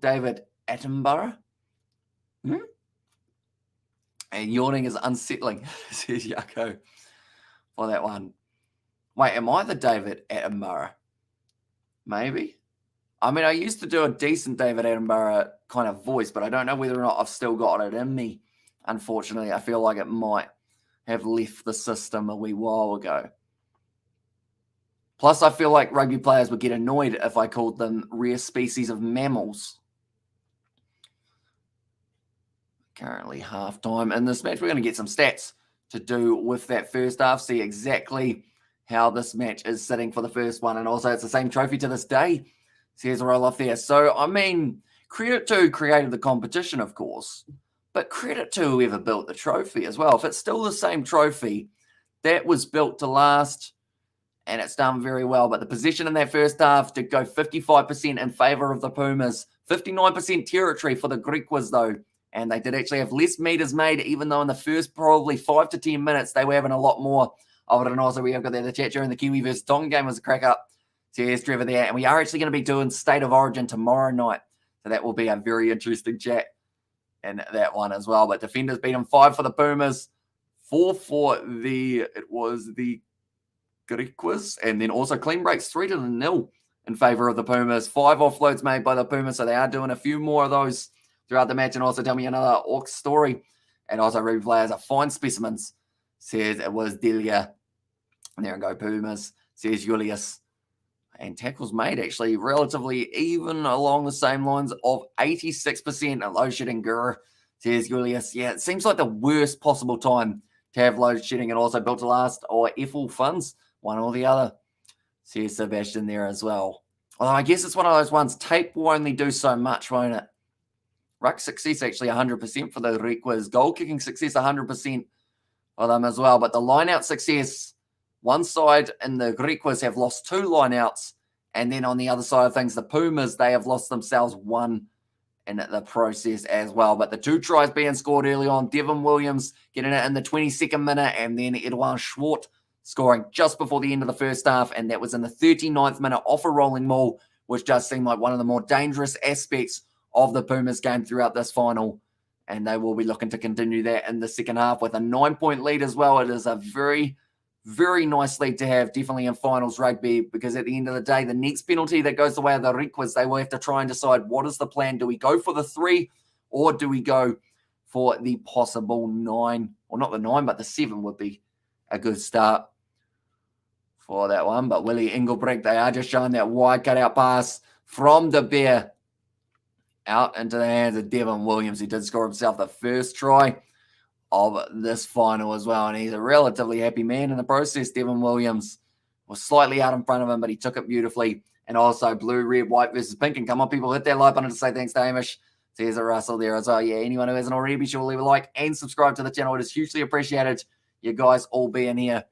David Attenborough. And yawning is unsettling, says Yako for that one. Wait, am I the David Attenborough? Maybe. I mean, I used to do a decent David Attenborough kind of voice, but I don't know whether or not I've still got it in me. Unfortunately, I feel like it might have left the system a wee while ago. Plus, I feel like rugby players would get annoyed if I called them rare species of mammals. Currently halftime in this match. We're going to get some stats to do with that first half, see exactly how this match is sitting for the first one. And also, it's the same trophy to this day. So here's a roll off there. So, I mean, credit to who created the competition, of course, but credit to whoever built the trophy as well. If it's still the same trophy, that was built to last, and it's done very well. But the position in that first half did go 55% in favour of the Pumas, 59% territory for the Griquas, though. And they did actually have less meters made, even though in the first probably 5 to 10 minutes, they were having a lot more of it. And also, we have got there the chat during the Kiwi versus Tonga game was a crack up. So yes, Trevor there. And we are actually going to be doing State of Origin tomorrow night. So that will be a very interesting chat in that one as well. But defenders beat them 5 for the Pumas, 4 for the Griquas. And then also clean breaks 3-0 in favour of the Pumas. 5 offloads made by the Pumas. So they are doing a few more of those throughout the match. And also tell me another Orcs story. And also rugby players are fine specimens, says it was Delia. And there we go, Pumas, says Julius. And tackles made actually relatively even along the same lines of 86%. And load shedding Guru, says Julius. Yeah, it seems like the worst possible time to have load shedding and also built to last or Eiffel funds, one or the other, says Sebastian there as well. Although I guess it's one of those ones, tape will only do so much, won't it? Ruck success actually 100% for the Requas. Goal kicking success 100% for them as well. But the line-out success, one side and the Griquas have lost 2 lineouts, and then on the other side of things, the Pumas, they have lost themselves 1 in the process as well. But the 2 tries being scored early on, Devin Williams getting it in the 22nd minute, and then Edouard Swart scoring just before the end of the first half, and that was in the 39th minute off a rolling maul, which does seem like one of the more dangerous aspects of the Pumas game throughout this final. And they will be looking to continue that in the second half with a 9-point lead as well. It is a very, very nice lead to have, definitely in finals rugby, because at the end of the day, the next penalty that goes the way of the Requas, they will have to try and decide what is the plan. Do we go for the 3 or do we go for the possible 9? Or not the 9, but the 7 would be a good start for that one. But Willie Engelbrecht, they are just showing that wide cutout pass from the Bear out into the hands of Devon Williams. He did score himself the first try of this final as well, and he's a relatively happy man in the process. Devon Williams was slightly out in front of him, but he took it beautifully. And also blue, red, white versus pink. And come on, people, hit that like button to say thanks to Hamish. There's a Russell there as well. Yeah, anyone who hasn't already, be sure to leave a like and subscribe to the channel. It is hugely appreciated, you guys all being here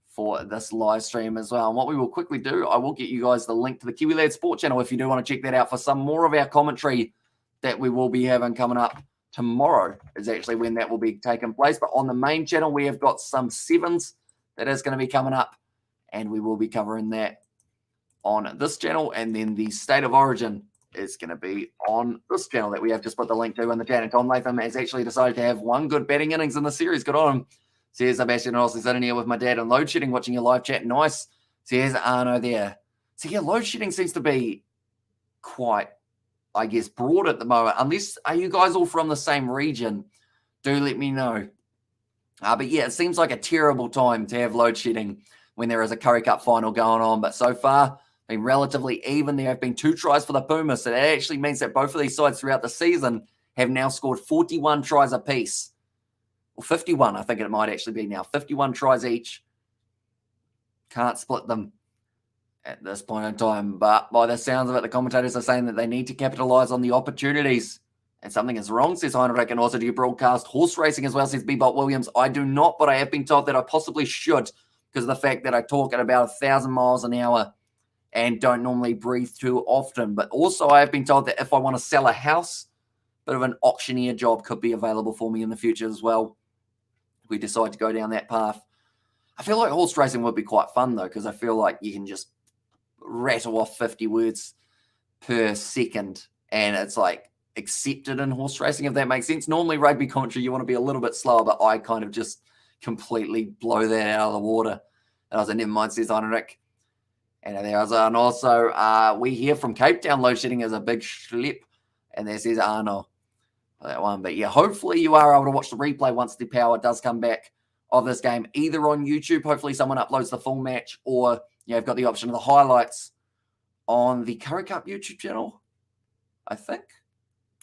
for this live stream as well. And what we will quickly do, I will get you guys the link to the Kiwi Lad Sport channel if you do want to check that out for some more of our commentary that we will be having coming up. Tomorrow is actually when that will be taking place. But on the main channel, we have got some 7s that is going to be coming up, and we will be covering that on this channel. And then the State of Origin is going to be on this channel that we have just put the link to in the chat. And Tom Latham has actually decided to have one good batting innings in the series. Good on him. Says Sebastian Ross is sitting here with my dad on load shedding, watching your live chat. Nice. Says Arno there. So yeah, load shedding seems to be quite, I guess, broad at the moment. Unless, are you guys all from the same region? Do let me know. But yeah, it seems like a terrible time to have load shedding when there is a Currie Cup final going on. But so far, been relatively even. There have been 2 tries for the Pumas. So that actually means that both of these sides throughout the season have now scored 41 tries apiece. Or 51, I think it might actually be now. 51 tries each. Can't split them at this point in time. But by the sounds of it, the commentators are saying that they need to capitalize on the opportunities. And something is wrong, says Heinrich. And also, do you broadcast horse racing as well, says Bebop Williams. I do not, but I have been told that I possibly should because of the fact that I talk at about 1,000 miles an hour and don't normally breathe too often. But also, I have been told that if I want to sell a house, a bit of an auctioneer job could be available for me in the future as well, if we decide to go down that path. I feel like horse racing would be quite fun, though, because I feel like you can just rattle off 50 words per second, and it's like accepted in horse racing, if that makes sense. Normally, rugby commentary, you want to be a little bit slower, but I kind of just completely blow that out of the water. And I was like, never mind, says Heinrich. And there was, and also, we hear from Cape Town load shedding is a big schlep, and there says Arno. That one. But yeah, hopefully you are able to watch the replay once the power does come back of this game, either on YouTube. Hopefully someone uploads the full match, or you've got the option of the highlights on the Currie Cup YouTube channel, I think.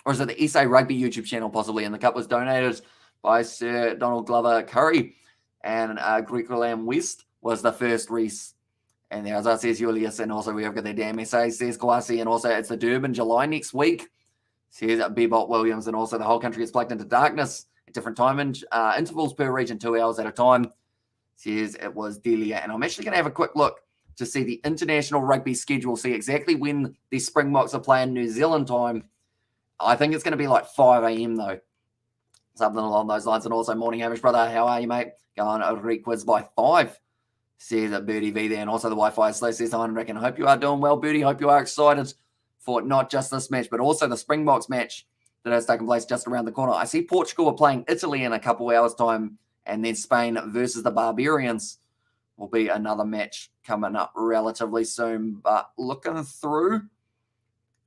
Or is it the SA Rugby YouTube channel, possibly? And the cup was donated by Sir Donald Glover Curry, and Greco-Lam West was the first Reese. And there, as I says, Julius, and also we have got the damn SA, says Kwasi, and also it's the Durban, July next week. Says Bebop Williams, and also the whole country is plugged into darkness at different time intervals per region, 2 hours at a time. Says it was Delia. And I'm actually going to have a quick look to see the international rugby schedule, see exactly when the Springboks are playing New Zealand time. I think it's going to be like 5 a.m. though. Something along those lines. And also, morning, Hamish, brother. How are you, mate? Going a requiz by 5. Says Birdie V there. And also the Wi-Fi is slow, says Heinrich. And I hope you are doing well, Birdie. Hope you are excited for not just this match, but also the Springboks match that has taken place just around the corner. I see Portugal are playing Italy in a couple hours' time, and then Spain versus the Barbarians will be another match coming up relatively soon. But looking through,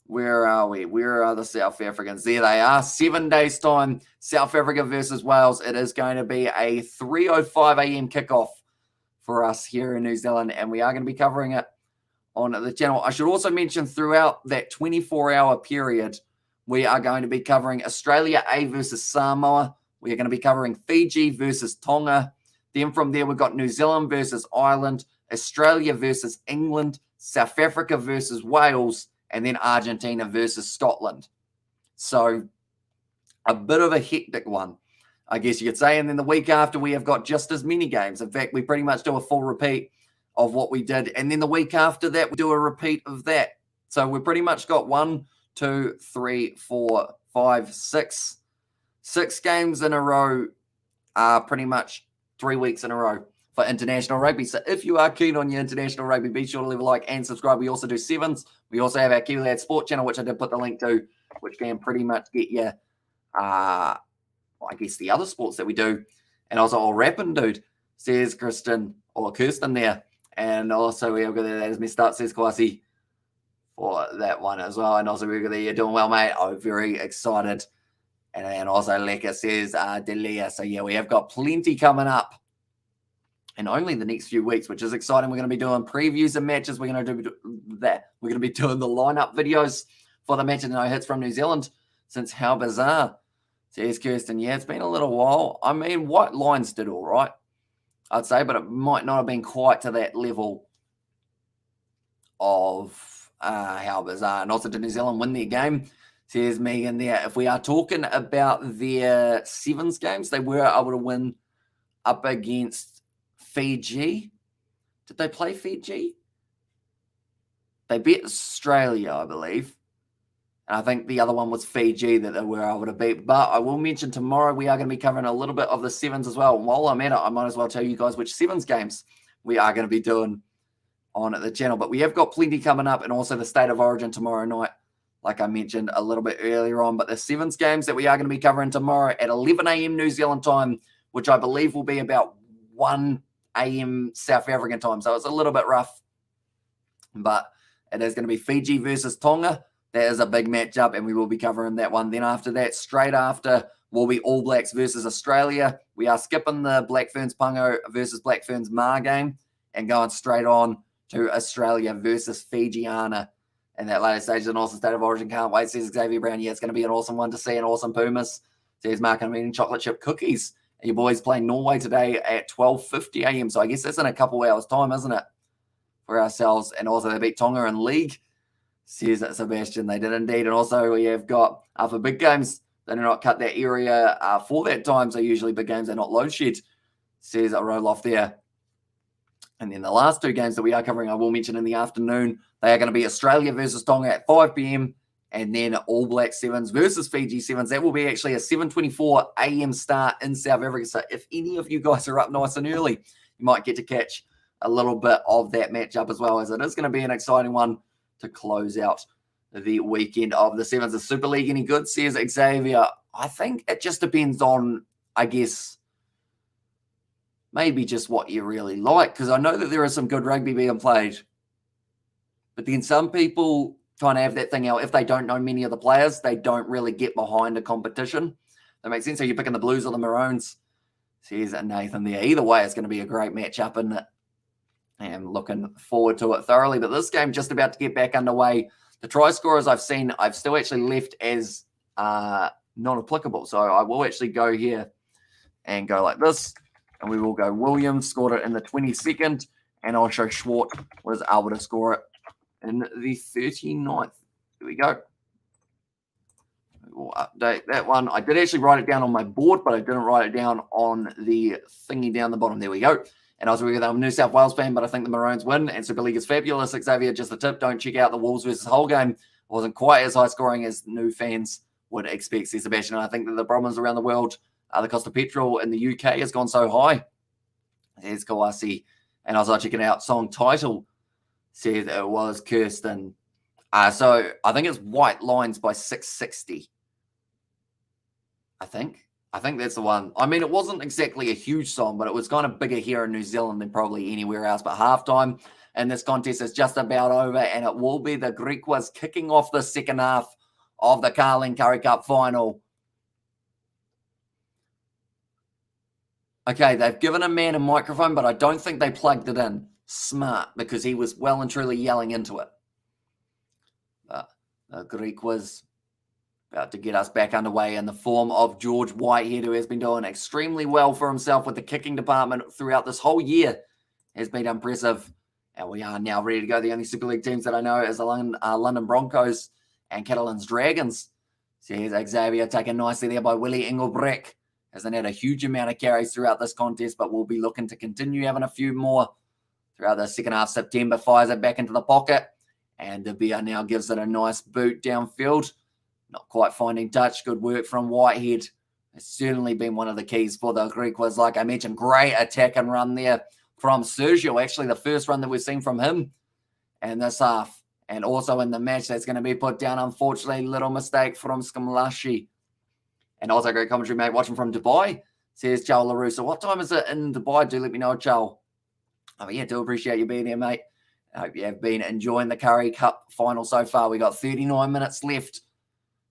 where are we? Where are the South Africans? There they are. 7 days' time, South Africa versus Wales. It is going to be a 3:05 a.m. kickoff for us here in New Zealand, and we are going to be covering it on the channel. I should also mention throughout that 24-hour period, we are going to be covering Australia A versus Samoa. We are going to be covering Fiji versus Tonga. Then from there, we've got New Zealand versus Ireland, Australia versus England, South Africa versus Wales, and then Argentina versus Scotland. So a bit of a hectic one, I guess you could say. And then the week after, we have got just as many games. In fact, we pretty much do a full repeat of what we did. And then the week after that, we do a repeat of that. So we pretty much got 1, 2, 3, 4, 5, 6 games in a row, pretty much 3 weeks in a row for international rugby. So if you are keen on your international rugby, be sure to leave a like and subscribe. We also do sevens. We also have our Kiwi Lad Sport channel, which I did put the link to, which can pretty much get you, I guess, the other sports that we do. And also, I'll rapping, dude, says Kirsten there. And also, we've got that as messed up, says Kwasi, for that one as well. And also, we've got you're doing well, mate. I'm very excited. And then also, Leka says Delia. So, yeah, we have got plenty coming up in only the next few weeks, which is exciting. We're going to be doing previews of matches. We're going to do that. We're going to be doing the lineup videos for the match and no hits from New Zealand. Since how bizarre, says Kirsten. Yeah, it's been a little while. I mean, White Lions did all right, I'd say, but it might not have been quite to that level of how bizarre. And also, did New Zealand win their game? Says Megan there. If we are talking about their sevens games, they were able to win up against Fiji. Did they play Fiji? They beat Australia, I believe. And I think the other one was Fiji that they were able to beat. But I will mention tomorrow we are going to be covering a little bit of the sevens as well. And while I'm at it, I might as well tell you guys which sevens games we are going to be doing on the channel. But we have got plenty coming up, and also the State of Origin tomorrow night, like I mentioned a little bit earlier on. But the sevens games that we are going to be covering tomorrow at 11 a.m. New Zealand time, which I believe will be about 1 a.m. South African time. So it's a little bit rough. But it is going to be Fiji versus Tonga. That is a big matchup, and we will be covering that one. Then after that, straight after, will be All Blacks versus Australia. We are skipping the Black Ferns Pungo versus Black Ferns Ma game and going straight on to Australia versus Fijiana in that later stage. And also State of Origin, can't wait, says Xavier Brown. Yeah, it's going to be an awesome one to see, an awesome Pumas. Says Mark, I'm eating chocolate chip cookies. And your boys playing Norway today at 12:50 a.m. So I guess that's in a couple hours' time, isn't it, for ourselves? And also they beat Tonga in league, says Sebastian. They did indeed. And also we have got, for big games, they do not cut that area for that time. So usually big games are not load shed, says Roloff there. And then the last two games that we are covering, I will mention in the afternoon, they are going to be Australia versus Tonga at 5 p.m. and then All Black Sevens versus Fiji Sevens. That will be actually a 7:24 a.m. start in South Africa. So if any of you guys are up nice and early, you might get to catch a little bit of that matchup as well, as it is going to be an exciting one to close out the weekend of the Sevens. The Super League any good, says Xavier? I think it just depends on, I guess, maybe just what you really like, because I know that there is some good rugby being played. But then some people kind of have that thing out. If they don't know many of the players, they don't really get behind a competition. That makes sense. So you're picking the Blues or the Maroons, says Nathan there. Either way, it's going to be a great matchup, and I'm looking forward to it thoroughly. But this game just about to get back underway. The try scorers I've seen, I've still actually left as non-applicable. So I will actually go here and go like this. And we will go Williams scored it in the 22nd. And also Schwartz was able to score it in the 39th. Here we go. We'll update that one. I did actually write it down on my board, but I didn't write it down on the thingy down the bottom. There we go. And I was with a New South Wales fan, but I think the Maroons win. And Super League is fabulous. Xavier, just a tip, don't check out the Wolves versus Hull game. It wasn't quite as high scoring as new fans would expect, says Sebastian. I think that the problems around the world, the cost of petrol in the UK has gone so high. There's Kawasi. And I was checking out song title, said it was Kirsten. So I think it's White Lines by 660. I think that's the one. I mean, it wasn't exactly a huge song, but it was kind of bigger here in New Zealand than probably anywhere else. But halftime in this contest is just about over, and it will be the Griquas kicking off the second half of the Carling Currie Cup final. Okay, they've given a man a microphone, but I don't think they plugged it in. Smart, because he was well and truly yelling into it. But the Griquas about to get us back underway in the form of George Whitehead, who has been doing extremely well for himself with the kicking department throughout this whole year. Has been impressive. And we are now ready to go. The only Super League teams that I know is the London Broncos and Catalan's Dragons. Says Xavier, taken nicely there by Willie Engelbrecht. Hasn't had a huge amount of carries throughout this contest, but we'll be looking to continue having a few more throughout the second half. September fires it back into the pocket. And De Beer now gives it a nice boot downfield. Not quite finding touch. Good work from Whitehead. It's certainly been one of the keys for the Griquas. Like I mentioned, great attack and run there from Sergio, actually the first run that we've seen from him in this half. And also in the match, that's going to be put down, unfortunately. Little mistake from Skamlashi. And also great commentary, mate, watching from Dubai, says Joel LaRussa. What time is it in Dubai? Do let me know, Joel. Oh, yeah, do appreciate you being here, mate. I hope you have been enjoying the Currie Cup final so far. We got 39 minutes left,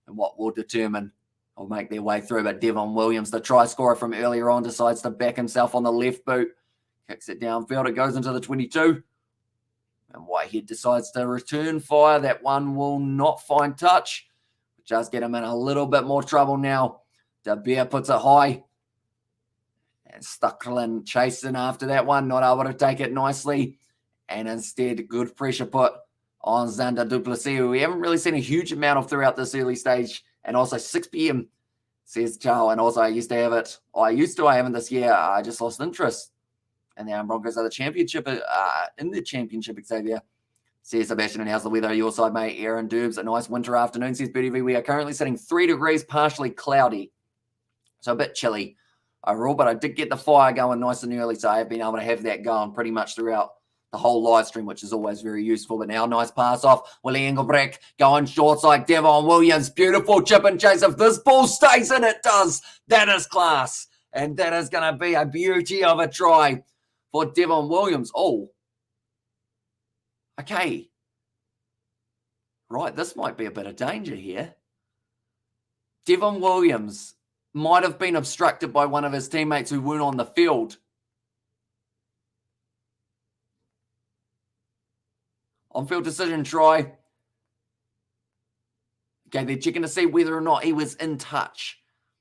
and what will determine or make their way through. But Devon Williams, the try scorer from earlier on, decides to back himself on the left boot. Kicks it downfield. It goes into the 22. And Whitehead decides to return fire. That one will not find touch. Just get him in a little bit more trouble now. De Beer puts it high. And Stucklin chasing after that one. Not able to take it nicely. And instead, good pressure put on Xander Duplessis, who we haven't really seen a huge amount of throughout this early stage. And also 6 p.m, says Charles. And also I used to have it. I haven't this year. I just lost interest. And the Broncos are the championship, in the championship, Xavier. Says Sebastian, and how's the weather? Your side, mate. Aaron Dubs, a nice winter afternoon, says BTV. We are currently sitting 3 degrees, partially cloudy. So a bit chilly overall, but I did get the fire going nice and early, so I have been able to have that going pretty much throughout the whole live stream, which is always very useful. But now, nice pass off. Willie Engelbrecht going short side. Devon Williams, beautiful chip and chase. If this ball stays in, it does. That is class. And that is going to be a beauty of a try for Devon Williams. Oh. Okay. Right, this might be a bit of danger here. Devon Williams might have been obstructed by one of his teammates who weren't on the field. On-field decision try. Okay, they're checking to see whether or not he was in touch.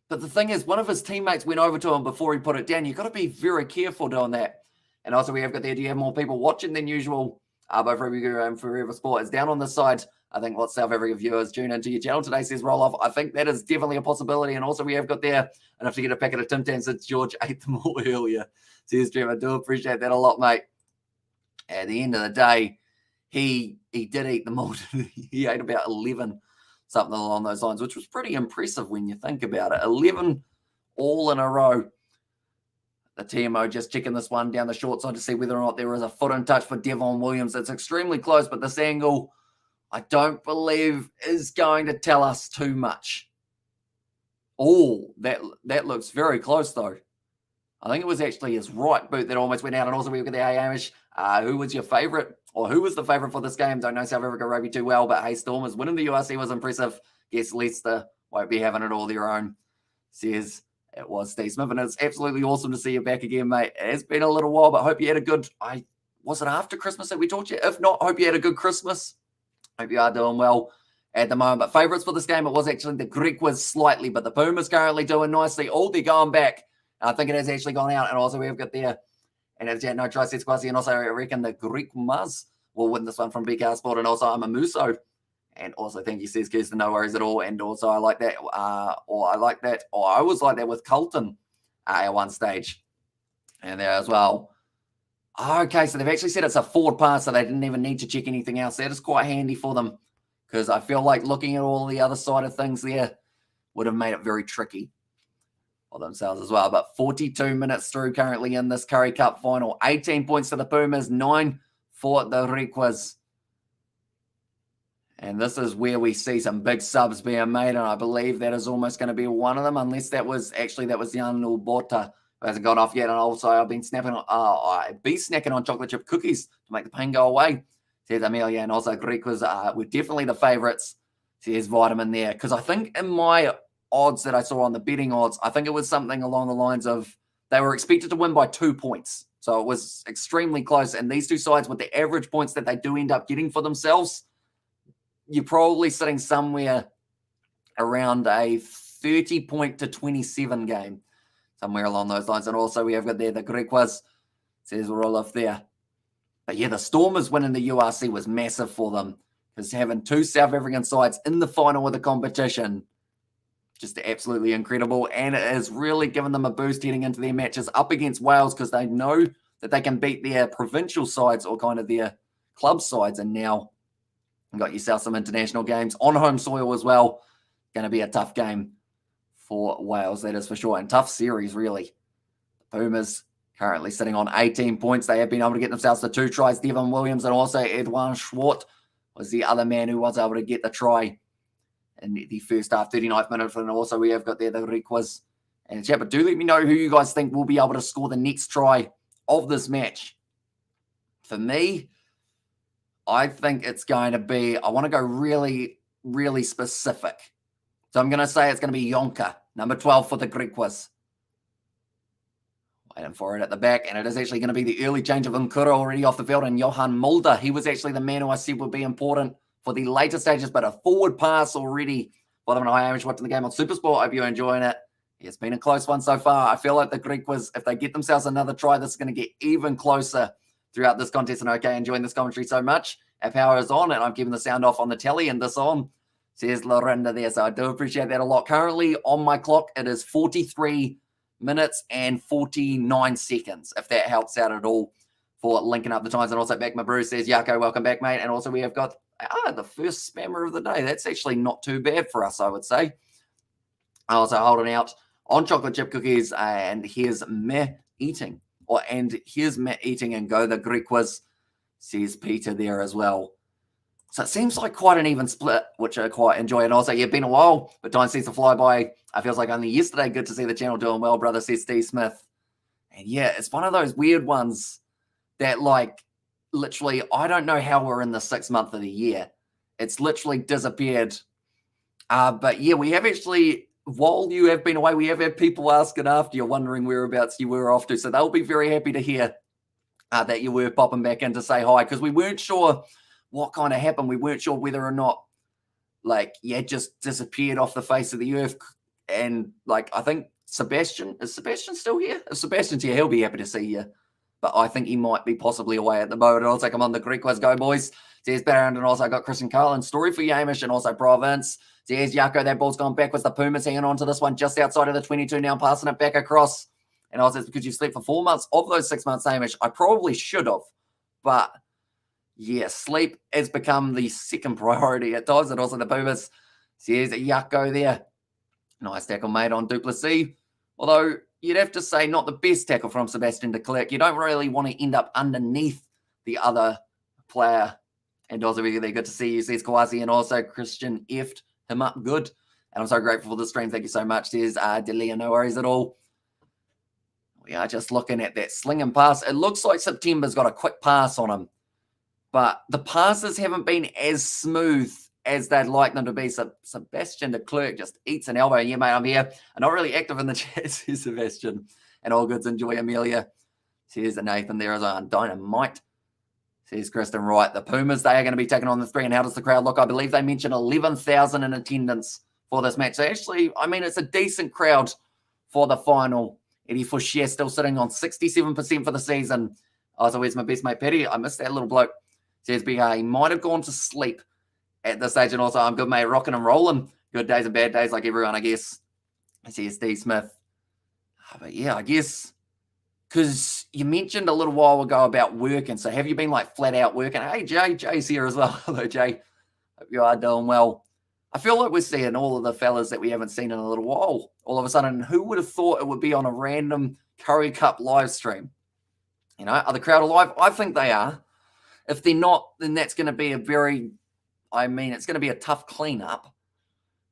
But the thing is, one of his teammates went over to him before he put it down. You've got to be very careful doing that. And also we have got the idea of more people watching than usual. Both Rugby and Forever Sport is down on this side. I think lots of South African viewers tune into your channel today, says Roll Off. I think that is definitely a possibility. And also we have got there enough to get a packet of Tim Tams since George ate them all earlier. Says Trevor, I do appreciate that a lot, mate. At the end of the day, he did eat them all. He ate about 11, something along those lines, which was pretty impressive when you think about it. 11 all in a row. The TMO just checking this one down the short side to see whether or not there is a foot in touch for Devon Williams. It's extremely close, but this angle, I don't believe, is going to tell us too much. Oh, that looks very close, though. I think it was actually his right boot that almost went out. And also we look at the Hamish. Who was your favourite, or who was the favourite for this game? Don't know South Africa rugby too well, but hey, Stormers winning the URC was impressive. Guess Leicester won't be having it all their own, says it was Steve Smith. And it's absolutely awesome to see you back again, mate. It has been a little while, but hope you had a good, was it after Christmas that we talked to you? If not, hope you had a good Christmas. Hope you are doing well at the moment. But favourites for this game, it was actually the Griquas slightly, but the Pumas currently doing nicely. All they're going back. I think it has actually gone out. And also we've got there, and it's no try sets Kwasi, and also I reckon the Griquas will win this one from BK Sport, and also I'm a Muso. And also, thank you, says Kirsten, no worries at all. And also, I like that, or I always like that with Colton at one stage. And there as well. Okay, so they've actually said it's a forward pass, so they didn't even need to check anything else. That is quite handy for them, because I feel like looking at all the other side of things there would have made it very tricky for themselves as well. But 42 minutes through currently in this Currie Cup final. 18 points to the Pumas, 9 for the Griquas. And this is where we see some big subs being made, and I believe that is almost going to be one of them, unless that was Jan Ulbota, who hasn't gone off yet. And also, I've been snacking on chocolate chip cookies to make the pain go away, says Amelia. And also, Griquas were definitely the favourites, says Vitamin there. Because I think in my odds that I saw on the betting odds, I think it was something along the lines of they were expected to win by 2 points. So it was extremely close. And these two sides, with the average points that they do end up getting for themselves, you're probably sitting somewhere around a 30-point to 27 game, somewhere along those lines. And also we have got there the Griquas, says we're all off there. But yeah, the Stormers winning the URC was massive for them, because having two South African sides in the final of the competition, just absolutely incredible. And it has really given them a boost heading into their matches up against Wales, because they know that they can beat their provincial sides or kind of their club sides. And now you got yourself some international games on home soil as well. Going to be a tough game for Wales, that is for sure. And tough series, really. The Pumas currently sitting on 18 points. They have been able to get themselves to 2 tries. Devon Williams and also Edouard Schwartz was the other man who was able to get the try in the first half, 39th minute. And also we have got there the Requas and the chat. But do let me know who you guys think will be able to score the next try of this match. For me, I think it's going to be, I want to go really, really specific. So I'm going to say it's going to be Jonker, number 12 for the Griquas. Waiting for it at the back, and it is actually going to be the early change of Nkura already off the field, and Johan Mulder. He was actually the man who I said would be important for the later stages, but a forward pass already for them. And I am watching the game on Supersport. I hope you're enjoying it. It's been a close one so far. I feel like the Griquas, if they get themselves another try, this is going to get even closer throughout this contest. And okay, enjoying this commentary so much. Our power is on, and I'm keeping the sound off on the telly and this on. Says Lorinda there, so I do appreciate that a lot. Currently on my clock, it is 43 minutes and 49 seconds, if that helps out at all for linking up the times. And also back, my Bruce says, Yako, welcome back, mate. And also we have got the first spammer of the day. That's actually not too bad for us, I would say. Also holding out on chocolate chip cookies, and here's Meh eating. And here's Meh eating and go the Griquas, says Peter there as well. So it seems like quite an even split, which I quite enjoy. And also, yeah, been a while, but Time sees the flyby. I feels like only yesterday. Good to see the channel doing well, brother, says Steve Smith. And yeah, it's one of those weird ones that, like, literally, I don't know how we're in the 6th month of the year. It's literally disappeared. But yeah, we have actually, while you have been away, we have had people asking after you, wondering whereabouts you were off to. So they'll be very happy to hear that you were popping back in to say hi, because we weren't sure what kind of happened. We weren't sure whether or not, like, just disappeared off the face of the earth. And, like, I think Sebastian, is Sebastian still here? If Sebastian's here, he'll be happy to see you. But I think he might be possibly away at the moment. Also, come on, the Griquas go, boys. There's Barron, and also I got Christian Carlin. Story for Yamish and also Province. There's Yako. That ball's gone backwards. The Pumas hanging on to this one just outside of the 22 now, passing it back across. And also, it's because you slept for 4 months of those 6 months, Hamish. I probably should have, but yeah, sleep has become the second priority at times. And also the Pumas. There's Yako there. Nice tackle made on Duplessis. Although you'd have to say not the best tackle from Sebastian de Klerk. You don't really want to end up underneath the other player. And also really good to see you, says Kawasi, and also Christian effed him up good. And I'm so grateful for the stream. Thank you so much. There's Delia, no worries at all. We are just looking at that sling and pass. It looks like September's got a quick pass on him, but the passes haven't been as smooth as they'd like them to be. So Sebastian de Klerk just eats an elbow. Yeah, mate, I'm here. I'm not really active in the chat, says Sebastian. And all goods, enjoy Amelia. Says Nathan there as on Dynamite. Says Kristen Wright. The Pumas, they are going to be taking on the 3. And how does the crowd look? I believe they mentioned 11,000 in attendance for this match. So actually, I mean, it's a decent crowd for the final. Eddie Fouchier still sitting on 67% for the season. Oh, so where's my best mate, Petty? I missed that little bloke. Says BH, he might have gone to sleep at this stage. And also, I'm good, mate, rocking and rolling. Good days and bad days like everyone, I guess. Says Steve Smith. But yeah, I guess, because you mentioned a little while ago about working. So have you been, like, flat out working? Hey, Jay's here as well. Hello, Jay. Hope you are doing well. I feel like we're seeing all of the fellas that we haven't seen in a little while. All of a sudden, who would have thought it would be on a random Curry Cup live stream? You know, are the crowd alive? I think they are. If they're not, then that's going to be it's going to be a tough cleanup.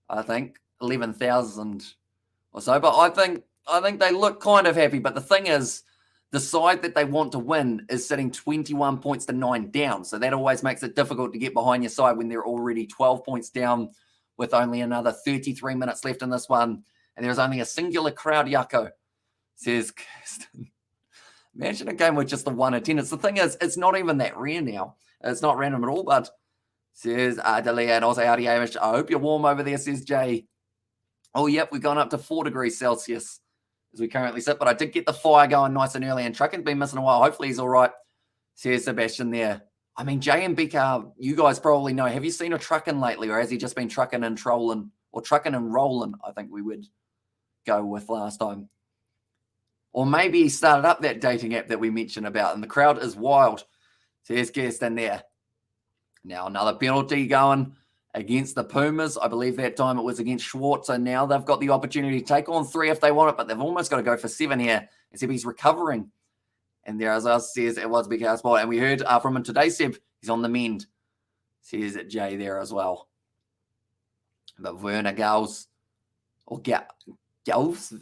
I think 11,000 or so. But I think they look kind of happy. But the thing is, the side that they want to win is sitting 21 points to 9 down. So that always makes it difficult to get behind your side when they're already 12 points down with only another 33 minutes left in this one. And there's only a singular crowd, Yako, says Kirsten. Imagine a game with just the one attendance. The thing is, it's not even that rare now. It's not random at all, but says Delia, and also howdy, Hamish. I hope you're warm over there, says Jay. Oh, yep, we've gone up to 4 degrees Celsius as we currently sit, but I did get the fire going nice and early, and Trucken's been missing a while. Hopefully he's all right, says Sebastian there. I mean, Jay and BK, you guys probably know. Have you seen a Trucken lately, or has he just been trucking and trolling, or trucking and rolling, I think we would go with last time. Or maybe he started up that dating app that we mentioned about, and the crowd is wild. So here's Kirsten there. Now another penalty going against the Pumas. I believe that time it was against Schwartz. So now they've got the opportunity to take on 3 if they want it, but they've almost got to go for 7 here. As if he's recovering And there as well says it was Big House Sport. And we heard from him today, Seb, he's on the mend. Says Jay there as well. But Werner Gals, or Gals,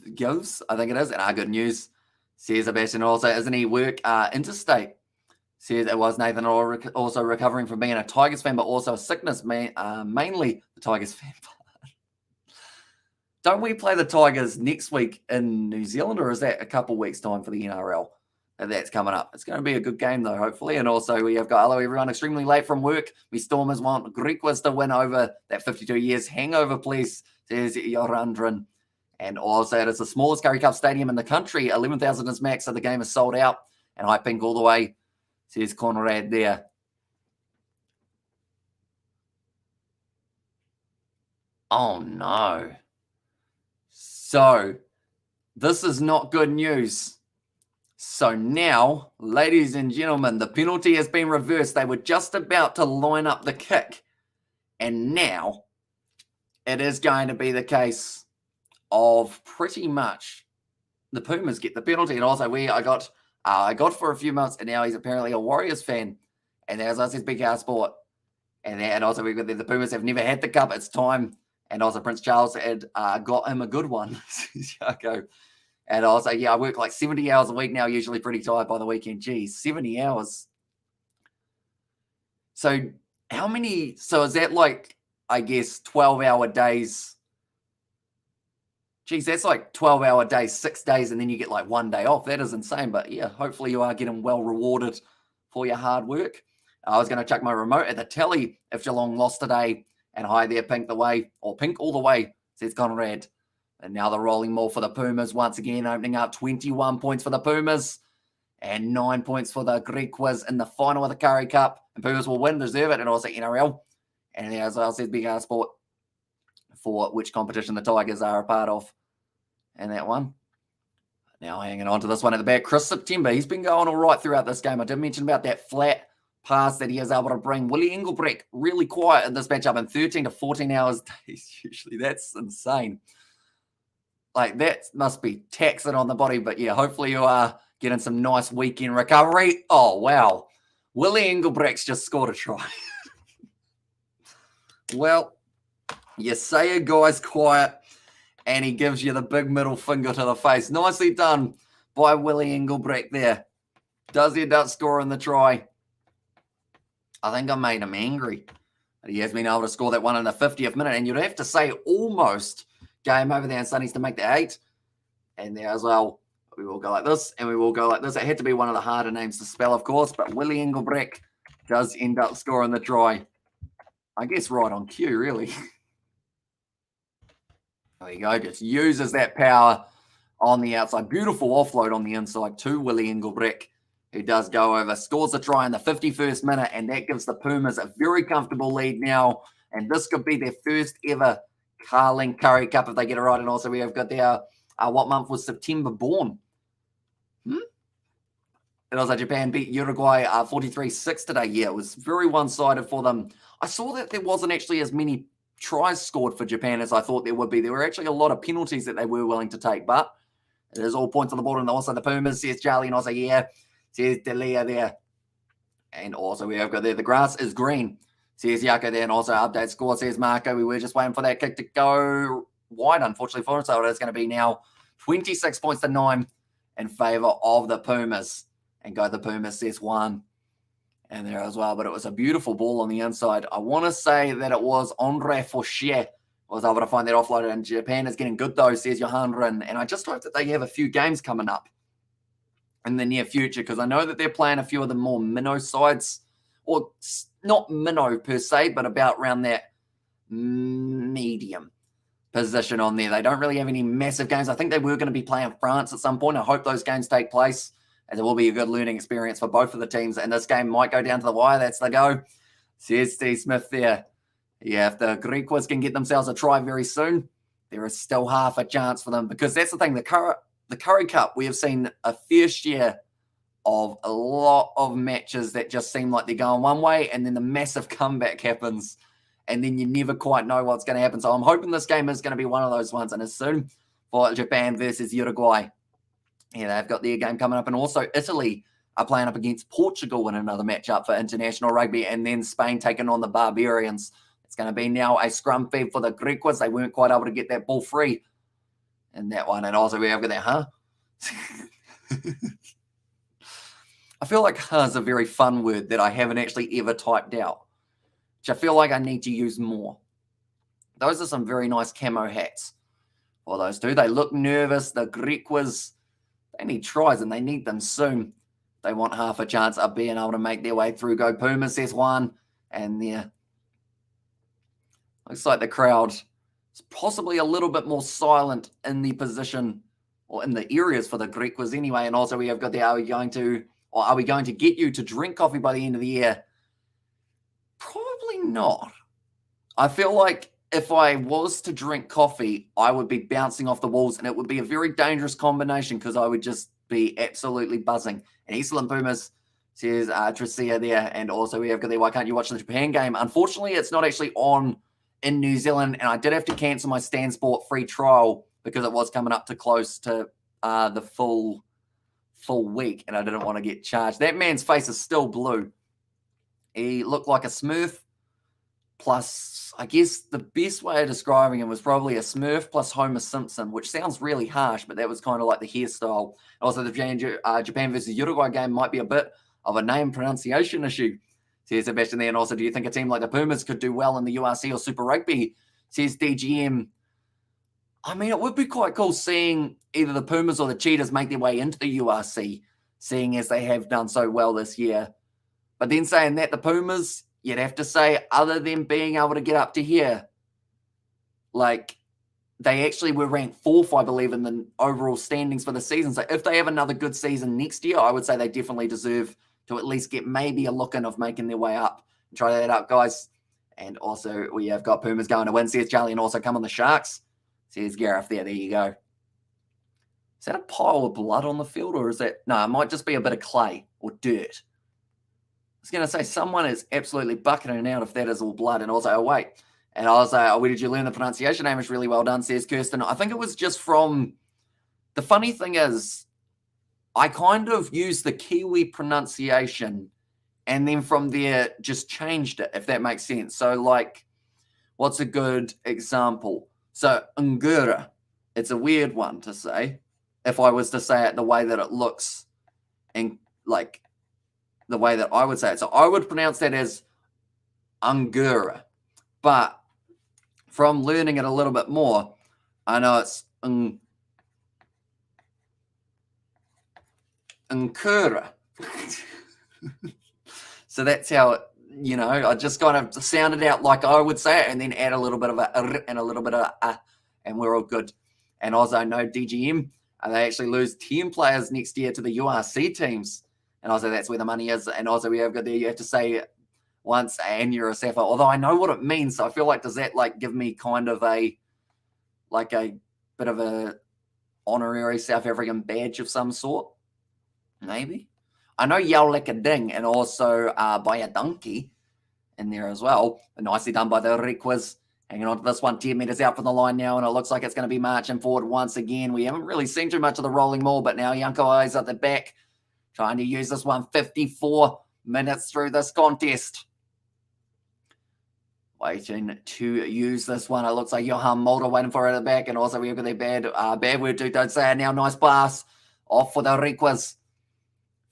I think it is, and good news. Says Sebastian also, isn't he work interstate? Says it was Nathan also recovering from being a Tigers fan, but also a sickness, mainly the Tigers fan. Don't we play the Tigers next week in New Zealand, or is that a couple weeks' time for the NRL? That's coming up. It's going to be a good game, though, hopefully. And also, we have got, hello, everyone, extremely late from work. We Stormers want Griquas to win over that 52 years hangover, please, says Yorandran. And also, it is the smallest Curry Cup stadium in the country. 11,000 is max, so the game is sold out. And high pink all the way, says Conrad there. Oh, no. So, this is not good news. So now, ladies and gentlemen, the penalty has been reversed. They were just about to line up the kick. And now, it is going to be the case of pretty much the Pumas get the penalty. And also, I got for a few months, and now he's apparently a Warriors fan. And as I said, Big House Sport. And also, we've got the Pumas have never had the cup. It's time. And also, Prince Charles had got him a good one. And also, I work like 70 hours a week now, usually pretty tired by the weekend. Geez, 70 hours. So how many, so is that like, I guess, 12-hour days? Geez, that's like 12-hour days, 6 days, and then you get like 1 day off. That is insane. But yeah, hopefully you are getting well rewarded for your hard work. I was going to chuck my remote at the telly if Geelong lost today. And hi there, Pink the way, or Pink all the way, says Conrad. And now the rolling maul for the Pumas once again, opening up 21 points for the Pumas and 9 points for the Griquas in the final of the Curry Cup. And Pumas will win, deserve it, and also NRL. And as I said, Big House Sport for which competition the Tigers are a part of. And that one. Now hanging on to this one at the back. Chris September, he's been going all right throughout this game. I did mention about that flat pass that he is able to bring. Willie Engelbrecht really quiet in this matchup in 13 to 14 hours days. Usually that's insane. Like, that must be taxing on the body. But, yeah, hopefully you are getting some nice weekend recovery. Oh, wow. Willie Engelbrecht's just scored a try. Well, you say a guy's quiet, and he gives you the big middle finger to the face. Nicely done by Willie Engelbrecht there. Does end up scoring the try. I think I made him angry. He has been able to score that one in the 50th minute, and you'd have to say almost game over there and Sunnies to make the 8. And there as well, we will go like this, and we will go like this. It had to be one of the harder names to spell, of course, but Willie Engelbrecht does end up scoring the try. I guess right on cue, really. There you go, just uses that power on the outside. Beautiful offload on the inside to Willie Engelbrecht, who does go over, scores a try in the 51st minute, and that gives the Pumas a very comfortable lead now. And this could be their first ever Carling Curry Cup if they get it right. And also we have got their, what month was September born? And also Japan beat Uruguay 43-6 today. Yeah, it was very one-sided for them. I saw that there wasn't actually as many tries scored for Japan as I thought there would be. There were actually a lot of penalties that they were willing to take, but it is all points on the board. And also the Pumas, says Charlie, and also, yeah, says Delia there. And also we have got there, the grass is green. Says Yako there, and also update score, says Marco. We were just waiting for that kick to go wide, unfortunately for us. So it's going to be now 26 points to 9 in favour of the Pumas. And go the Pumas, says 1. And there as well. But it was a beautiful ball on the inside. I want to say that it was Andre Fauché was able to find that offload. And Japan is getting good, though, says Johan Rin. And I just hope that they have a few games coming up in the near future, because I know that they're playing a few of the more minnow sides, or not minnow per se, but about around that medium position on there. They don't really have any massive games. I think they were going to be playing France at some point. I hope those games take place, as it will be a good learning experience for both of the teams. And this game might go down to the wire. That's the go. Says Steve Smith there. Yeah, if the Griquas can get themselves a try very soon, there is still half a chance for them, because that's the thing. The Curry Cup, we have seen a fair share of a lot of matches that just seem like they're going one way, and then the massive comeback happens, and then you never quite know what's going to happen. So I'm hoping this game is going to be one of those ones, and as soon for Japan versus Uruguay. Yeah, they've got their game coming up, and also Italy are playing up against Portugal in another matchup for international rugby, and then Spain taking on the Barbarians. It's going to be now a scrum feed for the Griquas. They weren't quite able to get that ball free in that one. And also we have got that, I feel like is a very fun word that I haven't actually ever typed out, which I feel like I need to use more. Those are some very nice camo hats for those two. They look nervous. The Griquas, they need tries and they need them soon. They want half a chance of being able to make their way through. Go Pumas, there's one. And there. Looks like the crowd is possibly a little bit more silent in the position or in the areas for the Griquas anyway. And also we have got the, are we going to get you to drink coffee by the end of the year? Probably not. I feel like if I was to drink coffee, I would be bouncing off the walls, and it would be a very dangerous combination because I would just be absolutely buzzing. And excellent Pumas, says Tricia there. And also we have got the, why can't you watch the Japan game? Unfortunately, it's not actually on in New Zealand, and I did have to cancel my Stan Sport free trial because it was coming up to close to the full week, and I didn't want to get charged. That man's face is still blue. He looked like a Smurf. Plus, I guess the best way of describing him was probably a Smurf plus Homer Simpson, which sounds really harsh, but that was kind of like the hairstyle. Also, the Japan versus Uruguay game might be a bit of a name pronunciation issue, says Sebastian there. And also, do you think a team like the Pumas could do well in the URC or Super Rugby, says DGM. I mean, it would be quite cool seeing either the Pumas or the Cheetahs make their way into the URC, seeing as they have done so well this year. But then saying that, the Pumas, you'd have to say, other than being able to get up to here, like, they actually were ranked 4th, I believe, in the overall standings for the season. So if they have another good season next year, I would say they definitely deserve to at least get maybe a look in of making their way up. Try that out, guys. And also, we have got Pumas going to win, says Charlie, and also come on the Sharks, says Gareth there. There you go. Is that a pile of blood on the field, or is that... No, it might just be a bit of clay or dirt. I was going to say, someone is absolutely bucketing out if that is all blood. And also, oh, wait. And I was like, oh, where did you learn the pronunciation? Name is really well done, says Kirsten. I think it was just from... The funny thing is, I kind of used the Kiwi pronunciation and then from there just changed it, if that makes sense. So, like, what's a good example? So, Ngura. It's a weird one to say. If I was to say it the way that it looks and, like... the way that I would say it. So I would pronounce that as Angura. But from learning it a little bit more, I know it's Nkura. So that's how it, you know, I just kind of sounded out like I would say it and then add a little bit of a and a little bit of a, and we're all good. And also I know DGM, they actually lose 10 players next year to the URC teams. And also that's where the money is. And also we have got there, you have to say once, and you're a Sapphire. Although I know what it means. So I feel like, does that like give me kind of a, like a bit of a honorary South African badge of some sort? Maybe. I know Yauleka Ding and also Baya Donkey in there as well. But nicely done by the Griquas. Hanging on to this one, 10 metres out from the line now, and it looks like it's going to be marching forward once again. We haven't really seen too much of the rolling maul, but now Yanko Eyes at the back. Trying to use this one, 54 minutes through this contest. Waiting to use this one. It looks like Johan Mulder waiting for it at the back. And also we've got the bad word too, don't say it now. Nice pass off for the Griquas.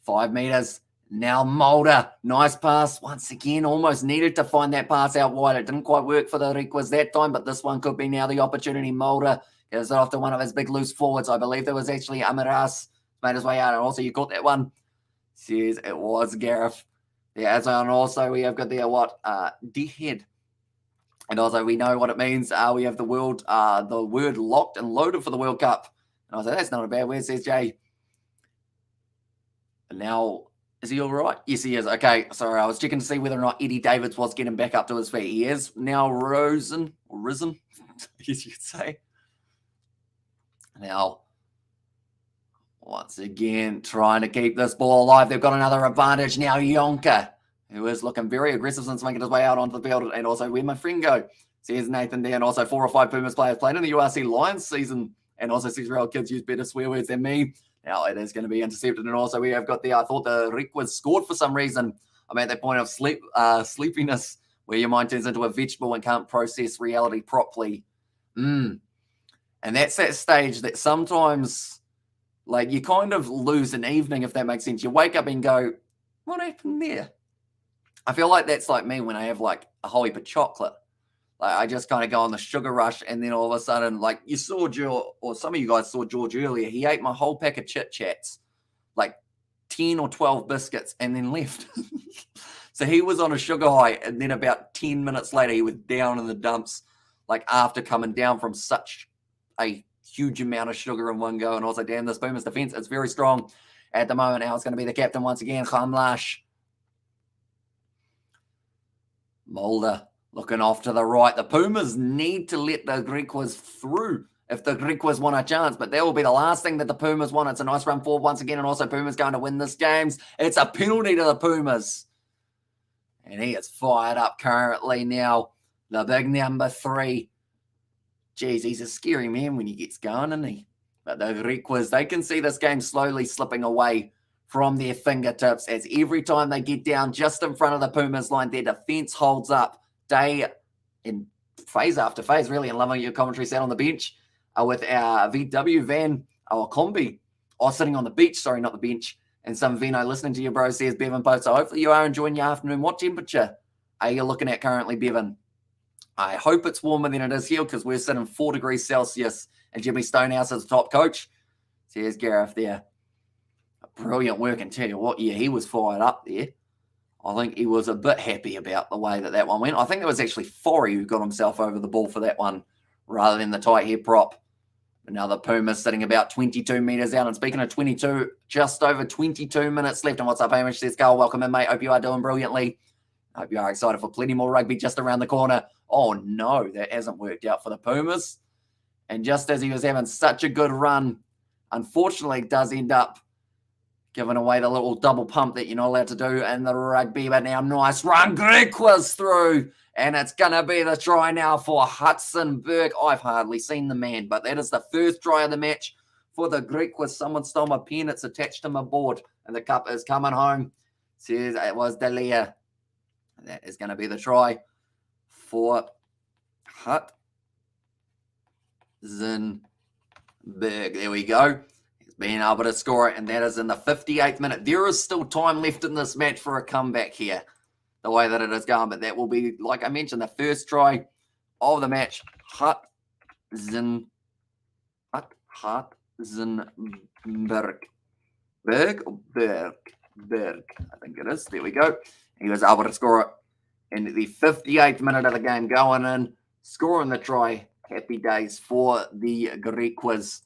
5 metres. Now Mulder. Nice pass. Once again, almost needed to find that pass out wide. It didn't quite work for the Griquas that time, but this one could be now the opportunity. Mulder gives it off to one of his big loose forwards. I believe there was actually Amiras. Made his way out, and also you caught that one. Says it was Gareth. Yeah, and also we have got there D-head. And also we know what it means. We have the word locked and loaded for the World Cup. And I was like, that's not a bad word, says Jay. And now, is he all right? Yes, he is. Okay, sorry, I was checking to see whether or not Eddie Davids was getting back up to his feet. He is now risen, I guess you could say. Now, once again, trying to keep this ball alive. They've got another advantage now. Yonka, who is looking very aggressive since making his way out onto the field. And also, where'd my friend go? Says Nathan there. And also, 4 or 5 Pumas players played in the URC Lions season. And also, 6-year-old kids use better swear words than me. Now it is going to be intercepted. And also we have got I thought the Requas scored for some reason. I'm at that point of sleepiness where your mind turns into a vegetable and can't process reality properly. And that's that stage that sometimes, like, you kind of lose an evening, if that makes sense. You wake up and go, what happened there? I feel like that's like me when I have like a whole heap of chocolate. Like, I just kind of go on the sugar rush, and then all of a sudden, like, you saw George, or some of you guys saw George earlier, he ate my whole pack of Chit Chats, like 10 or 12 biscuits, and then left. So he was on a sugar high, and then about 10 minutes later, he was down in the dumps, like after coming down from such a huge amount of sugar in one go. And also, damn, this Pumas defense, it's very strong at the moment. Now it's going to be the captain once again, Khamlash. Mulder looking off to the right. The Pumas need to let the Griquas through if the Griquas want a chance, but that will be the last thing that the Pumas want. It's a nice run forward once again, and also Pumas going to win this game. It's a penalty to the Pumas. And he is fired up currently now. The big number 3. Jeez, he's a scary man when he gets going, isn't he? But the Griquas, they can see this game slowly slipping away from their fingertips as every time they get down just in front of the Pumas line, their defense holds up day in phase after phase, really. And loving your commentary sat on the bench with our VW van, our combi, sitting on the beach, sorry, not the bench. And some Vino listening to you, bro, says Bevan Post. So hopefully you are enjoying your afternoon. What temperature are you looking at currently, Bevan? I hope it's warmer than it is here because we're sitting 4 degrees Celsius and Jimmy Stonehouse is the top coach. So here's Gareth there. Brilliant work, and tell you what, yeah, he was fired up there. I think he was a bit happy about the way that one went. I think it was actually Forey who got himself over the ball for that one rather than the tight head prop. Another Puma sitting about 22 metres out. And speaking of 22, just over 22 minutes left. And what's up, Hamish? Says, Carl, welcome in, mate. Hope you are doing brilliantly. Hope you are excited for plenty more rugby just around the corner. Oh, no, that hasn't worked out for the Pumas. And just as he was having such a good run, unfortunately, does end up giving away the little double pump that you're not allowed to do in the rugby. But now, nice run. Griquas through. And it's going to be the try now for Hudson Burke. I've hardly seen the man, but that is the first try of the match for the Griquas. Someone stole my pen. It's attached to my board. And the cup is coming home. Says it was Dalia. That is going to be the try for Hudson Burke. There we go. Being able to score it, and that is in the 58th minute. There is still time left in this match for a comeback here, the way that it is going, but that will be, like I mentioned, the first try of the match. Hudson Burke. Berg, I think it is. There we go. He was able to score it in the 58th minute of the game, going in, scoring the try. Happy days for the Griquas.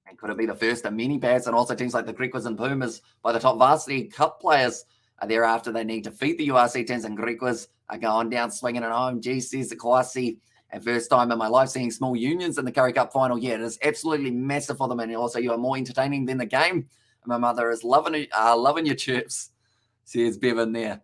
And could it be the first of many bats? And also teams like the Griquas and Pumas by the top varsity cup players are thereafter they need to defeat the URC teams, and Griquas are going down swinging at home. G says the Kwasi. And first time in my life seeing small unions in the Curry Cup final. Yeah, it is absolutely massive for them. And also you are more entertaining than the game. And my mother is loving your chirps, says Bevan there.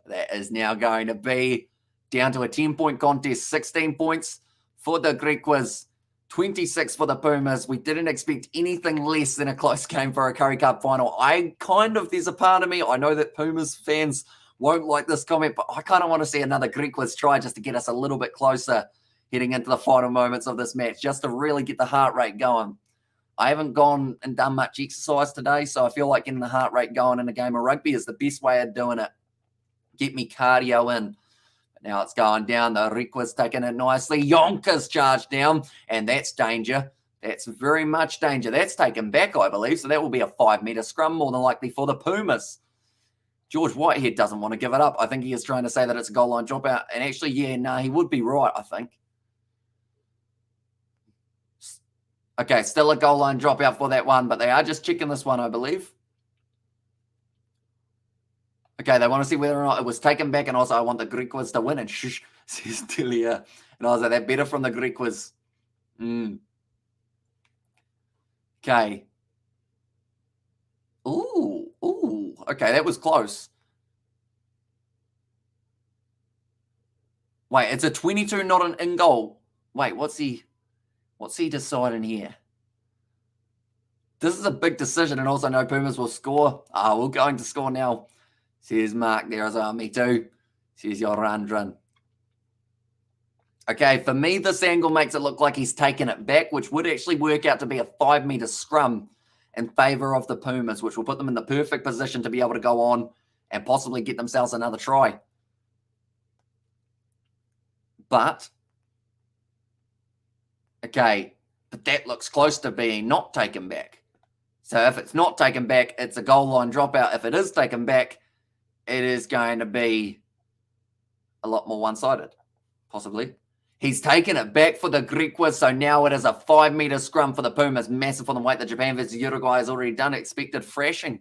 That is now going to be down to a 10-point contest. 16 points for the Griquas. 26 for the Pumas. We didn't expect anything less than a close game for a Curry Cup final. There's a part of me, I know that Pumas fans won't like this comment, but I kind of want to see another Griquas try just to get us a little bit closer heading into the final moments of this match, just to really get the heart rate going. I haven't gone and done much exercise today, so I feel like getting the heart rate going in a game of rugby is the best way of doing it. Get me cardio in. Now it's going down. The Griquas taking it nicely. Yonkers charged down, and that's danger. That's very much danger. That's taken back, I believe. So that will be a 5-metre scrum, more than likely, for the Pumas. George Whitehead doesn't want to give it up. I think he is trying to say that it's a goal line dropout. And actually, he would be right, I think. Okay, still a goal line dropout for that one, but they are just checking this one, I believe. Okay, they want to see whether or not it was taken back, and also I want the Griquas to win. And shush, says Delia. And I was like, that better from the Griquas. Okay. Ooh. Okay, that was close. Wait, it's a 22, not an in goal. Wait, what's he deciding here? This is a big decision, and also no Pumas will score. We're going to score now. Says Mark there as well. Me too. Says Yorandran. Okay, for me, this angle makes it look like he's taken it back, which would actually work out to be a 5-meter scrum in favour of the Pumas, which will put them in the perfect position to be able to go on and possibly get themselves another try. But, okay, but that looks close to being not taken back. So if it's not taken back, it's a goal line dropout. If it is taken back, it is going to be a lot more one-sided, possibly. He's taken it back for the Griquas, so now it is a 5-meter scrum for the Pumas. Massive for them. Wait, the Japan versus Uruguay has already done expected thrashing.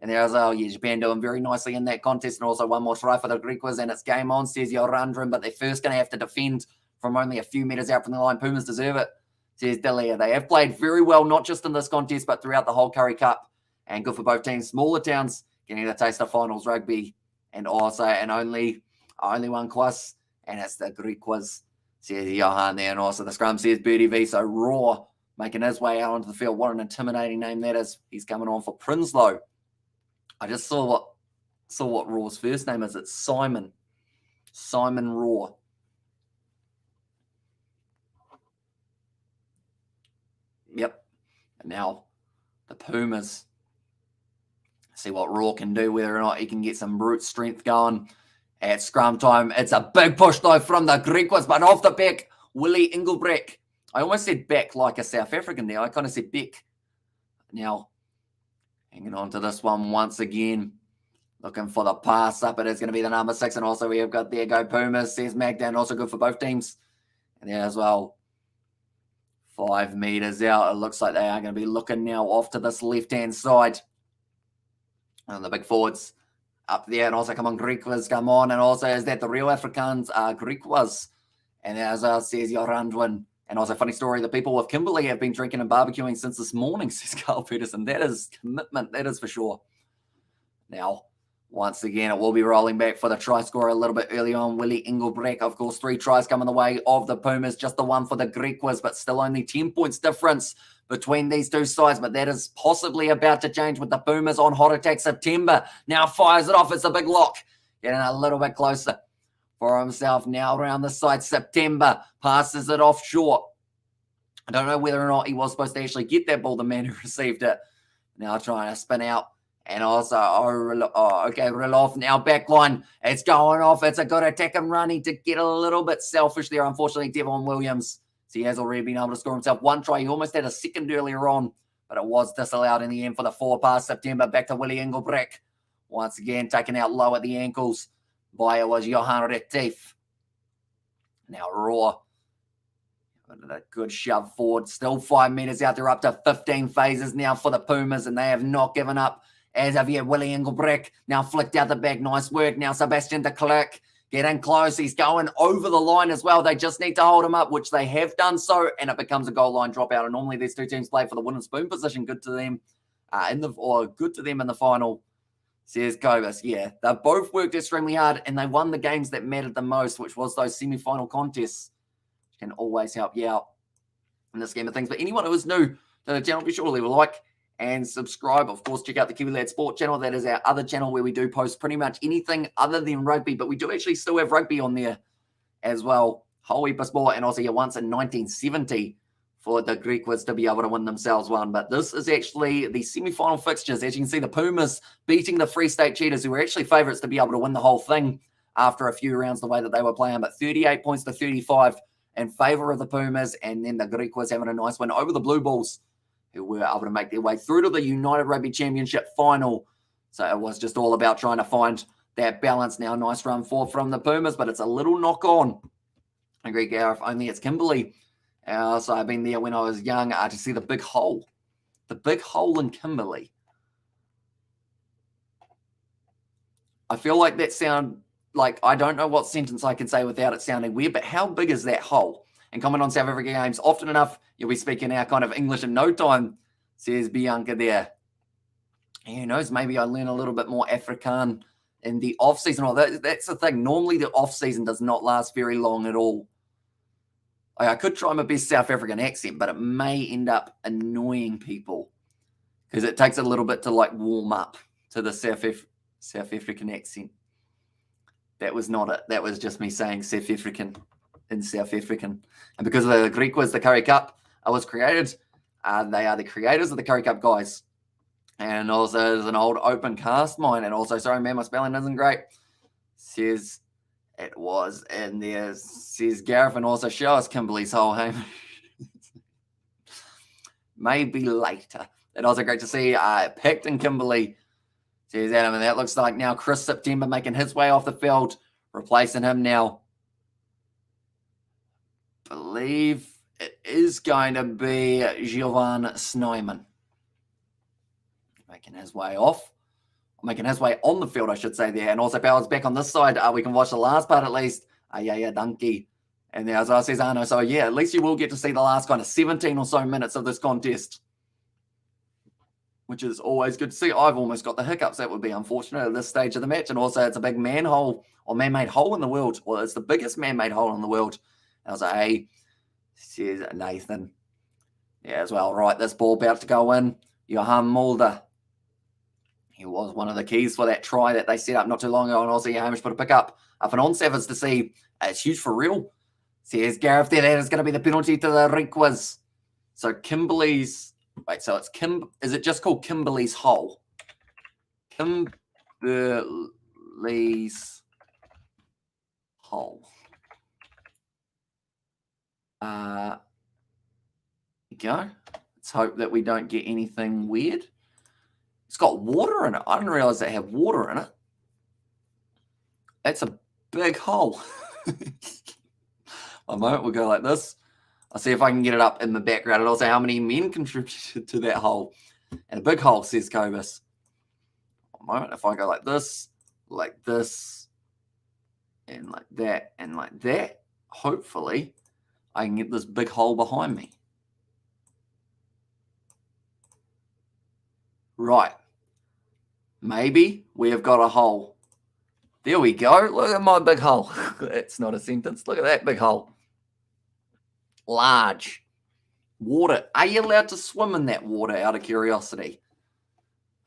And there's, Japan doing very nicely in that contest. And also one more try for the Griquas, and it's game on, says Yorandran. But they're first going to have to defend from only a few meters out from the line. Pumas deserve it, says Delia. They have played very well, not just in this contest, but throughout the whole Currie Cup. And good for both teams. Smaller towns getting a taste of finals rugby. And also, and only one quas, and it's the Griquas, says Johan there. And also the scrum, says Birdie V. So Raw making his way out onto the field. What an intimidating name that is. He's coming on for Prinsloo. I just saw what Raw's first name is. It's Simon. Simon Raw. Yep. And now the Pumas. See what Raw can do, whether or not he can get some brute strength going at scrum time. It's a big push, though, from the Griquas, but off the back, Willie Engelbrecht. I almost said back like a South African there. I kind of said Beck. Now, hanging on to this one once again. Looking for the pass up. It is going to be the number 6. And also we have got there go Pumas, says Magdan. Also good for both teams. And there as well. 5 meters out. It looks like they are going to be looking now off to this left-hand side. And the big forwards up there. And also come on, Griquas, come on. And also is that the real Afrikaans are Griquas. And as well says Yorandwin. And also, funny story, the people of Kimberley have been drinking and barbecuing since this morning, says Carl Peterson. That is commitment, that is for sure. Now, once again, it will be rolling back for the try scorer a little bit early on. Willie Engelbrecht, of course, 3 tries coming the way of the Pumas, just the one for the Griquas, but still only 10 points difference between these two sides. But that is possibly about to change with the Pumas on Hot Attack September. Now fires it off. It's a big lock. Getting a little bit closer for himself now around the side. September passes it off short. I don't know whether or not he was supposed to actually get that ball, the man who received it. Now trying to spin out. And also, Riloff now backline. It's going off. It's a good attack and running to get a little bit selfish there. Unfortunately, Devon Williams. So he has already been able to score himself 1 try. He almost had a second earlier on, but it was disallowed in the end for the 4 pass. September back to Willie Engelbrecht. Once again, taken out low at the ankles by it was Johan Retief. Now Raw. A good shove forward. Still 5 meters out. They're up to 15 phases now for the Pumas, and they have not given up. As of yet, Willie Engelbrecht now flicked out the back. Nice work. Now Sebastian de Klerk getting close. He's going over the line as well. They just need to hold him up, which they have done so, and it becomes a goal line dropout. And normally these two teams play for the wooden spoon position. Good to them good to them in the final, says Cobus. Yeah, they both worked extremely hard, and they won the games that mattered the most, which was those semi-final contests. Which can always help you out in this game of things. But anyone who is new to the channel, be sure to leave a like and subscribe. Of course, check out the Kiwi Lad Sport channel. That is our other channel where we do post pretty much anything other than rugby, but we do actually still have rugby on there as well. Whole heap of sport, and also once in 1970 for the Griquas to be able to win themselves one. But this is actually the semi-final fixtures. As you can see, the Pumas beating the Free State Cheetahs, who were actually favourites to be able to win the whole thing after a few rounds the way that they were playing. But 38 points to 35 in favour of the Pumas, and then the Griquas having a nice win over the Blue Bulls, who were able to make their way through to the United Rugby Championship final. So it was just all about trying to find that balance. Now, nice run forward from the Pumas, but it's a little knock on. I agree, Gareth, only it's Kimberley. So I've been there when I was young to see the big hole. The big hole in Kimberley. I feel like that sound like, I don't know what sentence I can say without it sounding weird, but how big is that hole? And comment on South Africa games often enough, you'll be speaking our kind of English in no time, says Bianca there. And who knows, maybe I learn a little bit more Afrikaan in the off-season. Oh, that's the thing. Normally the off-season does not last very long at all. I could try my best South African accent, but it may end up annoying people. because it takes a little bit to like warm up to the South African accent. That was not it. That was just me saying South African in South African. And because the Griquas, the Currie Cup was created, they are the creators of the Currie Cup, guys. And also, there's an old open cast mine. And also, sorry, man, my spelling isn't great. Says it was in there. Says Gareth, and also show us Kimberley's hole, hey? Maybe later. And also great to see Picton Kimberley. Says Adam, and that looks like now Chris September making his way off the field, replacing him now. Believe it is going to be Jovan Snyman making his way off, making his way on the field, I should say there. And also Powers back on this side. We can watch the last part at least. Yeah, Donkey. And there, as I says, Arno. So yeah, at least you will get to see the last kind of 17 or so minutes of this contest, which is always good to see. I've almost got the hiccups. That would be unfortunate at this stage of the match. And also, it's a big manhole or man-made hole in the world. Well, it's the biggest man-made hole in the world. And I was like, hey, says Nathan. Yeah, as well. Right, this ball about to go in. Johan Mulder. He was one of the keys for that try that they set up not too long ago. And also, Hamish put a pick up for non-sevens to see. It's huge for real. Says Gareth there. That is going to be the penalty to the Requas. So Kimberley's... Wait, so it's is it just called Kimberley's hole? Kimberley's hole. There you go. Let's hope that we don't get anything weird. It's got water in it. I didn't realize they have water in it. That's a big hole. A moment, we'll go like this. I'll see if I can get it up in the background and also how many men contributed to that hole. And a big hole, says Cobus. One moment, if I go like this, and like that, hopefully I can get this big hole behind me. Right. Maybe we have got a hole. There we go. Look at my big hole. That's not a sentence. Look at that big hole. Large. Water. Are you allowed to swim in that water out of curiosity?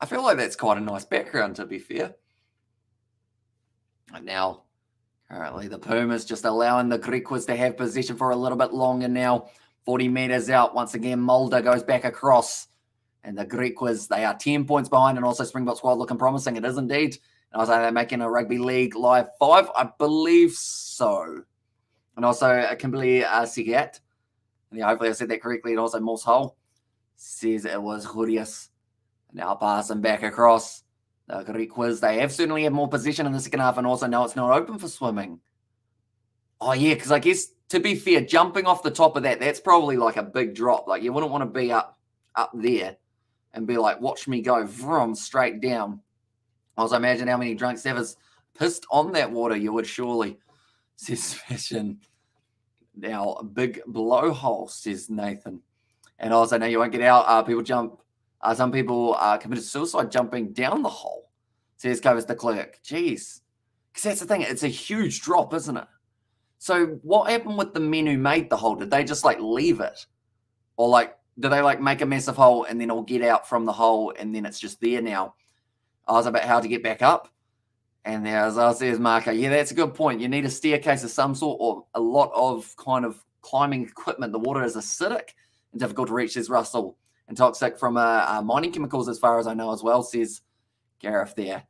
I feel like that's quite a nice background, to be fair. And now, currently the Pumas just allowing the Griquas to have possession for a little bit longer now. 40 metres out. Once again, Mulder goes back across. And the Griquas, they are 10 points behind. And also Springbok squad looking promising. It is indeed. And I was like, they're making a Rugby League Live 5. I believe so. And also Kimberley Sigat. And yeah, hopefully I said that correctly. And also Morse Hole says it was Hurius. Now passing back across. The Griquas, they have certainly had more position in the second half. And also now it's not open for swimming. Oh, yeah, because I guess, to be fair, jumping off the top of that, that's probably like a big drop. Like, you wouldn't want to be up there and be like, watch me go from straight down. I was imagine how many drunk Savers pissed on that water. You would surely, says Sebastian. Now, a big blowhole, says Nathan. And also, no, you won't get out. People jump. Some people committed suicide jumping down the hole, says Covers the clerk. Jeez. Because that's the thing. It's a huge drop, isn't it? So what happened with the men who made the hole? Did they just, like, leave it? Or, like, do they, like, make a massive hole and then all get out from the hole and then it's just there now? I was about how to get back up. And there, as I says, Marco, yeah, that's a good point. You need a staircase of some sort or a lot of kind of climbing equipment. The water is acidic and difficult to reach, says Russell. And toxic from mining chemicals, as far as I know as well, says Gareth there.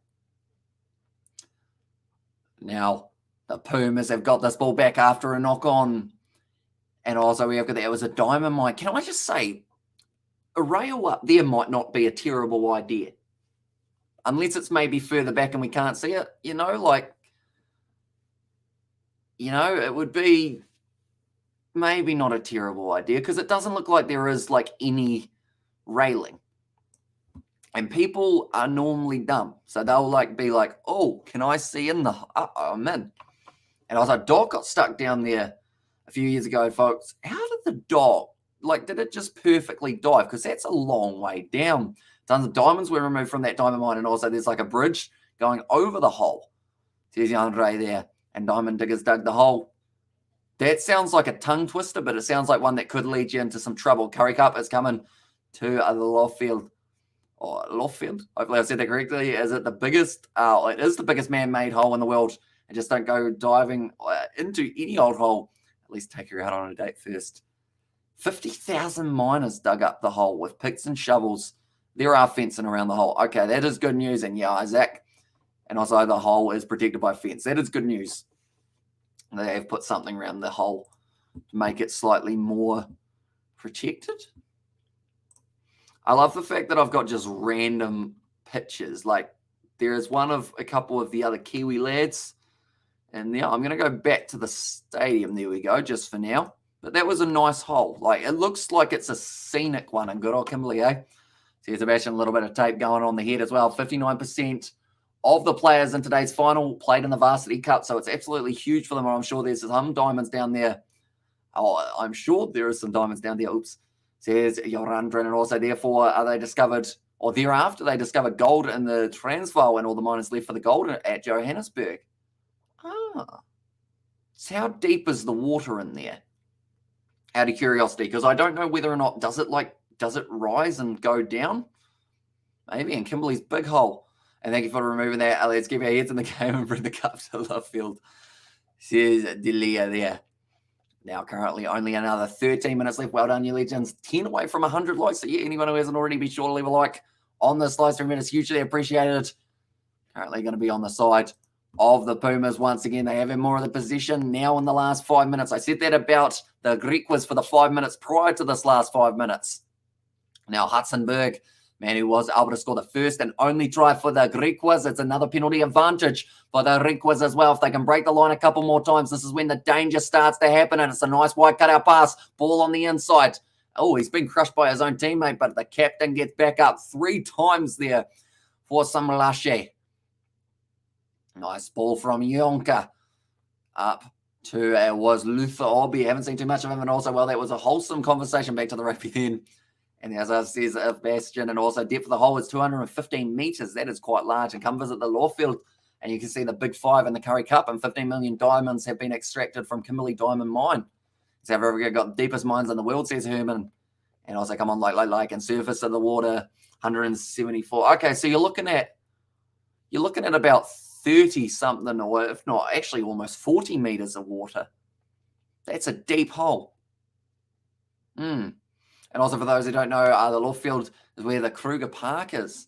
Now, the Pumas have got this ball back after a knock-on. And also, we have got that. It was a diamond mine. Can I just say, a rail up there might not be a terrible idea. Unless it's maybe further back and we can't see it, it would be maybe not a terrible idea because it doesn't look like there is like any railing. And people are normally dumb. So they'll like be like, oh, can I see in the, I'm in. And I was like, dog got stuck down there a few years ago, folks. How did the dog, did it just perfectly dive? Because that's a long way down. Tons of diamonds were removed from that diamond mine, and also there's like a bridge going over the hole. There's Andre there, and diamond diggers dug the hole. That sounds like a tongue twister, but it sounds like one that could lead you into some trouble. Currie Cup is coming to the loft field. or Loffield. Hopefully I said that correctly. Is it the biggest? It is the biggest man-made hole in the world. And just don't go diving into any old hole. At least take her out on a date first. 50,000 miners dug up the hole with picks and shovels. There are fencing around the hole. Okay, that is good news. And yeah, Isaac. And also the hole is protected by fence. That is good news. They have put something around the hole to make it slightly more protected. I love the fact that I've got just random pictures. Like there is one of a couple of the other Kiwi lads. And yeah, I'm going to go back to the stadium. There we go, just for now. But that was a nice hole. Like it looks like it's a scenic one. And good old Kimberley, eh? See, Sebastian, a little bit of tape going on the head as well. 59% of the players in today's final played in the Varsity Cup. So it's absolutely huge for them. I'm sure there's some diamonds down there. Oh, I'm sure there are some diamonds down there. Oops. Says Jorandrin. And also, therefore, they discovered, or thereafter, they discovered gold in the Transvaal and all the miners left for the gold at Johannesburg. Ah. So how deep is the water in there? Out of curiosity, because I don't know whether or not, does it rise and go down? Maybe in Kimberley's big hole. And thank you for removing that. Let's keep our heads in the game and bring the cup to Lovefield. Says Delia there. Now, currently, only another 13 minutes left. Well done, you legends. 10 away from 100 likes. So, yeah, anyone who hasn't already, be sure to leave a like on this live stream. It's hugely appreciated. Currently going to be on the side of the Pumas once again. They have more of the position now in the last 5 minutes. I said that about the Griquas for the 5 minutes prior to this last 5 minutes. Now, Hudsonberg, man, who was able to score the first and only try for the Griquas. It's another penalty advantage for the Griquas as well. If they can break the line a couple more times, this is when the danger starts to happen. And it's a nice wide cutout pass. Ball on the inside. Oh, he's been crushed by his own teammate, but the captain gets back up 3 times there for Samlashe. Nice ball from Yonka. Up to was Luther Obi. Haven't seen too much of him. And also, well, that was a wholesome conversation back to the rugby then. And as I says, Bastion, and also depth of the hole is 215 metres. That is quite large. And come visit the Lawfield, and you can see the big 5 in the Curry Cup, and 15 million diamonds have been extracted from Kimberley Diamond Mine. South Africa got the deepest mines in the world, says Herman. And also, come on, like, and surface of the water, 174. Okay, so you're looking at about 30 something, or if not, actually almost 40 metres of water. That's a deep hole. And also, for those who don't know, the Lawfield is where the Kruger Park is,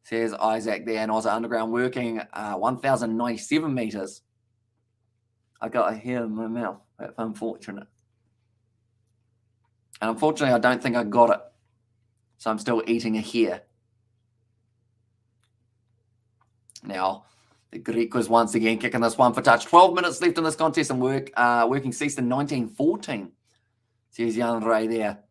says Isaac there. And also underground working, 1,097 metres. I got a hair in my mouth. That's unfortunate. And unfortunately, I don't think I got it. So I'm still eating a hair. Now, the Greek was once again kicking this one for touch. 12 minutes left in this contest, and working ceased in 1914. Says Jan Ray there.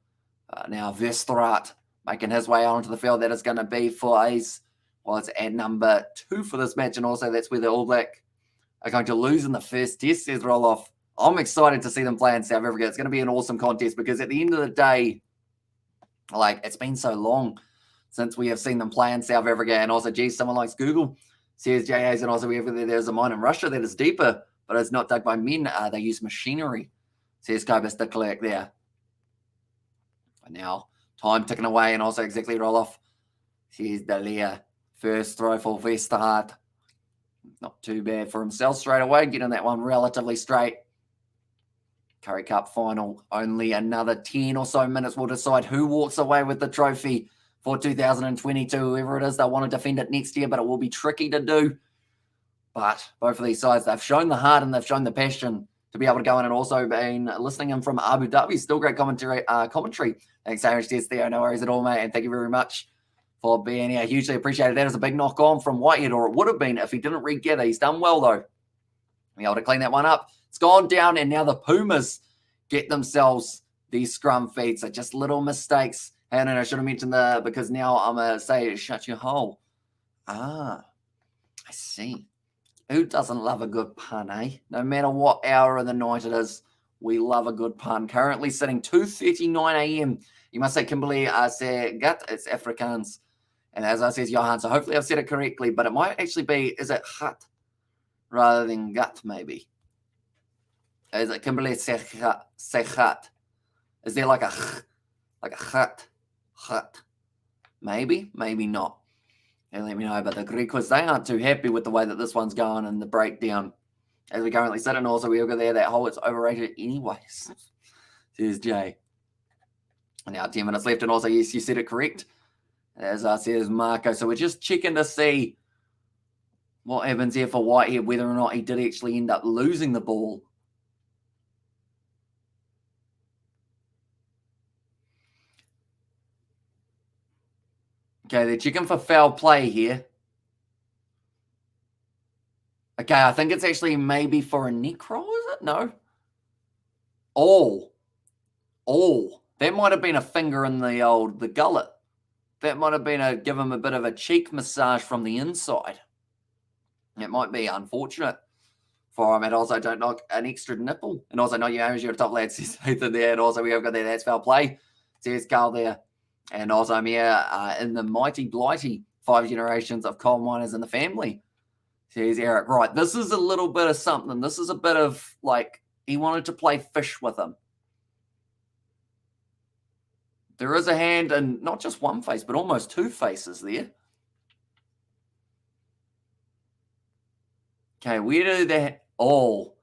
Now, Verstraat making his way onto the field. That is going to be for Ace. Well, it's at number 2 for this match. And also, that's where the All Black are going to lose in the first test, says Roloff. I'm excited to see them play in South Africa. It's going to be an awesome contest because at the end of the day, like, it's been so long since we have seen them play in South Africa. And also, geez, someone likes Google, says JAs. And also, there's a mine in Russia that is deeper, but it's not dug by men. They use machinery, says Kobus de Klerk there. Now, time ticking away, and also exactly Roloff. Here's Dalia. First throw for Verstraat. Not too bad for himself straight away. Getting that one relatively straight. Curry Cup final. Only another 10 or so minutes will decide who walks away with the trophy for 2022. Whoever it is, they'll want to defend it next year, but it will be tricky to do. But both of these sides, they've shown the heart and they've shown the passion to be able to go in, and also been listening in from Abu Dhabi. Still great commentary. Thanks, Irish Test there. No worries at all, mate. And thank you very much for being here. Hugely appreciated. That is a big knock on from Whitehead, or it would have been if he didn't regather. He's done well, though. Be able to clean that one up. It's gone down, and now the Pumas get themselves these scrum feeds. So just little mistakes. And I should have mentioned because now I'm going to say shut your hole. I see. Who doesn't love a good pun, eh? No matter what hour of the night it is, we love a good pun. Currently sitting 2:39 a.m. You must say Kimberley Gat. It's Afrikaans. And as I says Johan, so hopefully I've said it correctly, but it might actually be, is it hut rather than gut maybe? Is it Kimberley Sechat? Is there like a hut? Hut. Maybe, maybe not. And let me know. But the Griquas, they aren't too happy with the way that this one's going and the breakdown as we currently sit. And also, we'll go there. That hole, it's overrated anyways. Says Jay. And now 10 minutes left. And also, yes, you said it correct. As says Marco. So we're just checking to see what happens here for Whitehead, whether or not he did actually end up losing the ball. Okay, they're checking for foul play here. Okay, I think it's actually maybe for a neck roll, is it? No. Oh. That might have been a finger in the gullet. That might have been give him a bit of a cheek massage from the inside. It might be unfortunate for him. And also, don't knock an extra nipple. And also, not you, Amish, you're a top lad, says Nathan there. And also, we have got there, that's foul play. Says Carl there. And also, I'm here in the mighty blighty 5 generations of coal miners in the family. Says Eric. Right, this is a little bit of something. This is a bit of, like, he wanted to play fish with him. There is a hand and not just one face, but almost two faces there. Okay, where do they... Oh.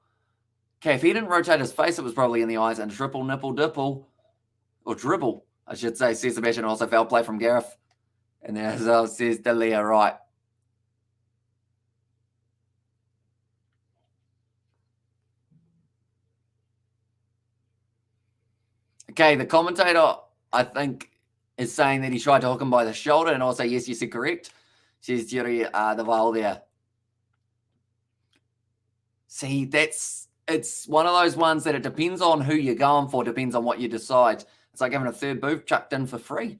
Okay, if he didn't rotate his face, it was probably in the eyes. And triple nipple dipple. Or dribble, I should say. Says Sebastian. Also foul play from Gareth. And then as well says Delia, right. Okay, the commentator, I think, is saying that he tried to hook him by the shoulder. And also, yes, you said correct. Says Jerry Deval there. See, it's one of those ones that it depends on who you're going for, depends on what you decide. It's like having a third booth chucked in for free,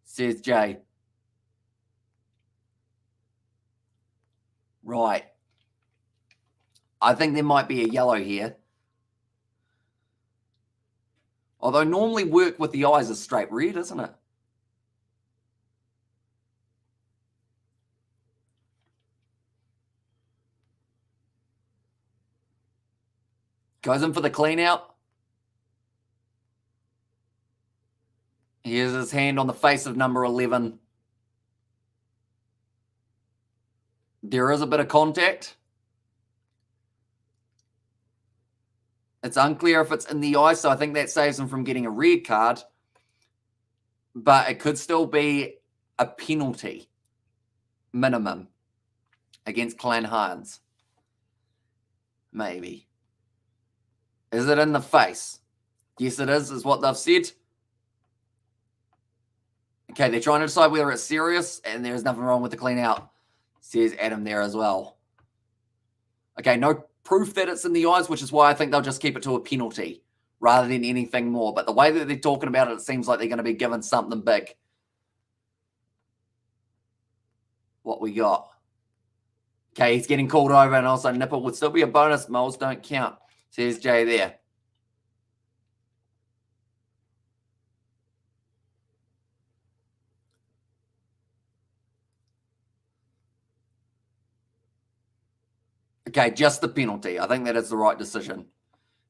says Jay. Right. I think there might be a yellow here. Although normally work with the eyes is straight red, isn't it? Goes in for the clean out. Here's his hand on the face of number 11. There is a bit of contact. It's unclear if it's in the eye, so I think that saves him from getting a red card. But it could still be a penalty minimum against Clan Hans. Maybe. Is it in the face? Yes, it is what they've said. Okay, they're trying to decide whether it's serious, and there's nothing wrong with the clean out, says Adam there as well. Okay, no proof that it's in the eyes, which is why I think they'll just keep it to a penalty rather than anything more. But the way that they're talking about it, it seems like they're going to be given something big. What we got? Okay, he's getting called over, and also nipple would still be a bonus. Moles don't count, says Jay there. Okay, just the penalty. I think that is the right decision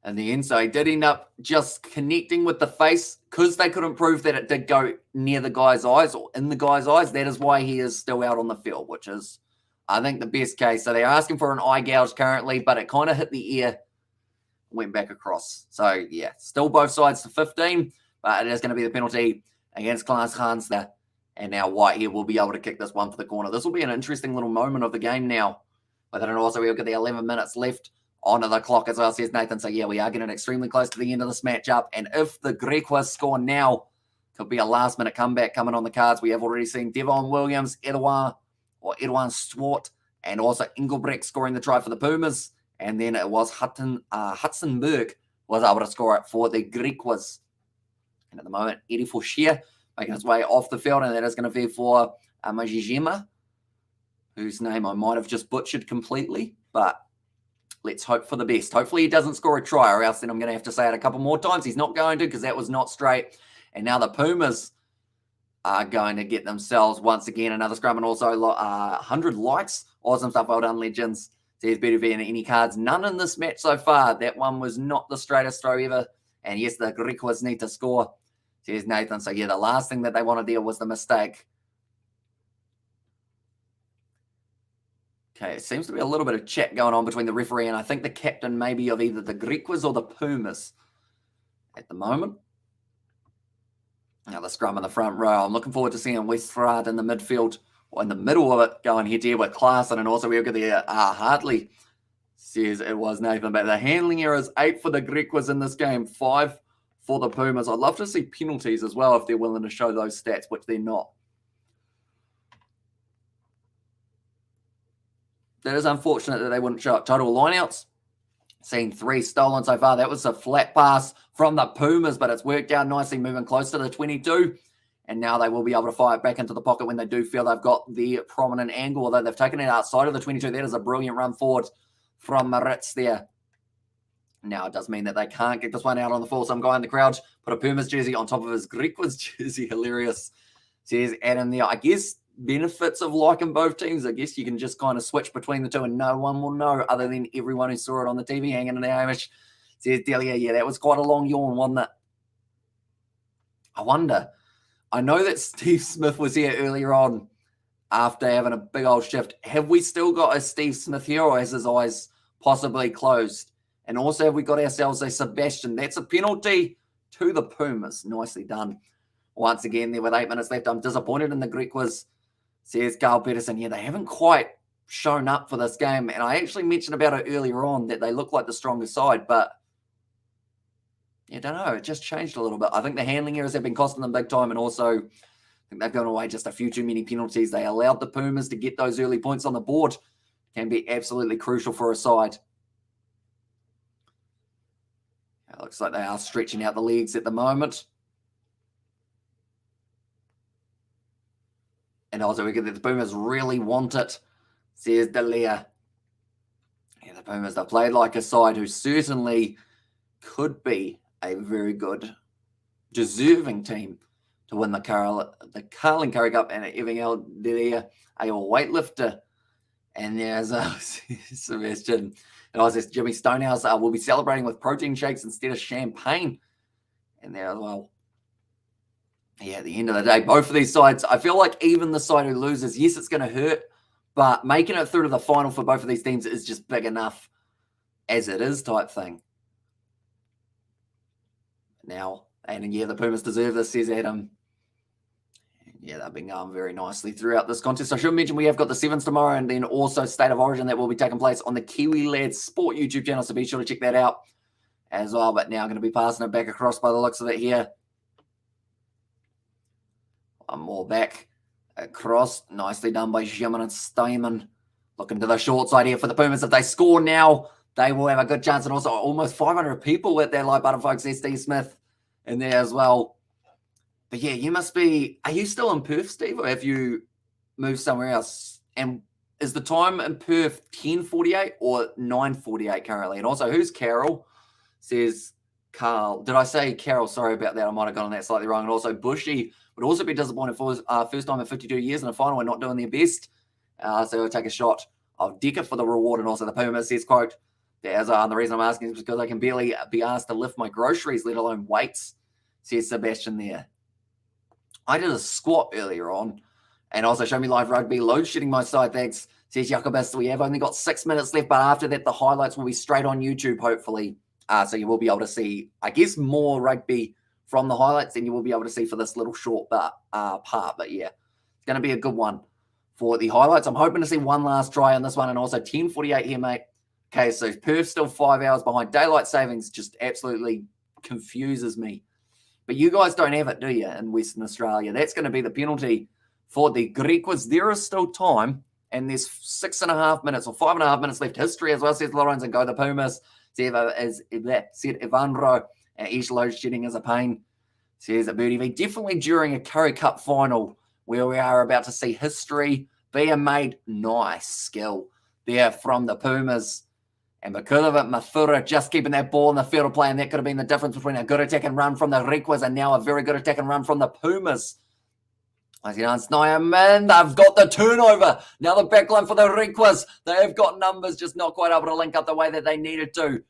in the end. So he did end up just connecting with the face because they couldn't prove that it did go near the guy's eyes or in the guy's eyes. That is why he is still out on the field, which is, I think, the best case. So they're asking for an eye gouge currently, but it kind of hit the ear, went back across. So, yeah, still both sides to 15, but it is going to be the penalty against Klaas Hans there. And now Whitehead will be able to kick this one for the corner. This will be an interesting little moment of the game now. But then also we've got the 11 minutes left on the clock as well, says Nathan. So, yeah, we are getting extremely close to the end of this matchup. And if the Griquas score now, could be a last-minute comeback coming on the cards. We have already seen Devon Williams, Edouard Swart, and also Engelbrecht scoring the try for the Pumas. And then it was Hudson Berg was able to score it for the Griquas. And at the moment, Eddie Fauchier making his way off the field, and that is going to be for Majijima, whose name I might have just butchered completely, but let's hope for the best. Hopefully he doesn't score a try, or else then I'm going to have to say it a couple more times. He's not going to, because that was not straight. And now the Pumas are going to get themselves, once again, another scrum, and also 100 likes. Awesome stuff. Well done, legends. Says BDV and any cards. None in this match so far. That one was not the straightest throw ever. And yes, the Griquas need to score Says Nathan. So, yeah, the last thing that they wanted there was the mistake. Okay, it seems to be a little bit of chat going on between the referee and I think the captain maybe of either the Griquas or the Pumas at the moment. Now the scrum in the front row. I'm looking forward to seeing Westfrad in the midfield, or in the middle of it, going head-to-head with Klaassen, and also we've got the Hartley. Says it was Nathan, but the handling errors, 8 for the Griquas in this game, 5 for the Pumas. I'd love to see penalties as well if they're willing to show those stats, which they're not. That is unfortunate that they wouldn't show up total lineouts. Seen 3 stolen so far. That was a flat pass from the Pumas, but it's worked out nicely, moving close to the 22. And now they will be able to fire it back into the pocket when they do feel they've got the prominent angle, although they've taken it outside of the 22. That is a brilliant run forward from Maritz there. Now it does mean that they can't get this one out on the full. Some guy in the crowd put a Pumas jersey on top of his Griquas jersey. Hilarious. Says Adam there. I guess benefits of liking both teams. I guess you can just kind of switch between the two and no one will know other than everyone who saw it on the TV hanging in there. Hamish. Says Delia, yeah, that was quite a long yawn, wasn't it? I wonder. I know that Steve Smith was here earlier on after having a big old shift. Have we still got a Steve Smith here, or has his eyes possibly closed? And also, have we got ourselves a Sebastian? That's a penalty to the Pumas. Nicely done. Once again, there with 8 minutes left. I'm disappointed in the Griquas, says Carl Peterson. Yeah, they haven't quite shown up for this game. And I actually mentioned about it earlier on that they look like the stronger side, but I don't know. It just changed a little bit. I think the handling errors have been costing them big time, and also I think they've gone away just a few too many penalties. They allowed the Pumas to get those early points on the board. Can be absolutely crucial for a side. It looks like they are stretching out the legs at the moment. And also we get that the Pumas really want it, says Delia. Yeah, the Pumas, they played like a side who certainly could be a very good, deserving team to win the Carling Currie Cup, and Evan L. Delia, a weightlifter. And there's Sebastian. And I was just Jimmy Stonehouse will be celebrating with protein shakes instead of champagne. And there as well. Yeah, at the end of the day, both of these sides, I feel like even the side who loses, yes, it's going to hurt, but making it through to the final for both of these teams is just big enough as it is type thing. Now, and yeah, the Pumas deserve this, says Adam. Yeah, they've been going very nicely throughout this contest. I should mention we have got the sevens tomorrow, and then also State of Origin that will be taking place on the Kiwi Lads Sport YouTube channel, so be sure to check that out as well. But now I'm going to be passing it back across by the looks of it here. One more back across. Nicely done by Jimin and Stayman. Looking to the short side here for the Pumas. If they score now, they will have a good chance. And also almost 500 people at their live button, folks. There's Steve Smith in there as well. But yeah, you must be, are you still in Perth, Steve, or have you moved somewhere else? And is the time in Perth 10:48 or 9:48 currently? And also, who's Carol? Says Carl. Did I say Carol? Sorry about that. I might have gotten that slightly wrong. And also, Bushy would also be disappointed for his first time in 52 years in a final and not doing their best. So he'll take a shot of Decker for the reward. And also the Pumas says, quote, and the reason I'm asking is because I can barely be asked to lift my groceries, let alone weights, says Sebastian there. I did a squat earlier on, and also show me live rugby, load shedding my side, thanks, says Jacobus. We have only got 6 minutes left, but after that, the highlights will be straight on YouTube, hopefully. So you will be able to see, I guess, more rugby from the highlights than you will be able to see for this little short part. But yeah, it's going to be a good one for the highlights. I'm hoping to see one last try on this one, and also 10:48 here, mate. Okay, so Perth still 5 hours behind. Daylight savings just absolutely confuses me. But you guys don't have it, do you, in Western Australia? That's going to be the penalty for the Griquas. There is still time, and there's 6.5 minutes or 5.5 minutes left. History as well, says Lorenz, and go the Pumas. Said Evandro, and each load shedding is a pain, says Birdie V. Definitely during a Currie Cup final where we are about to see history being made. Nice skill there from the Pumas. And because of it, Mathura just keeping that ball in the field of play, and that could have been the difference between a good attack and run from the Griquas and now a very good attack and run from the Pumas. As you know, man, they've got the turnover. Now the backline for the Griquas. They have got numbers, just not quite able to link up the way that they needed to.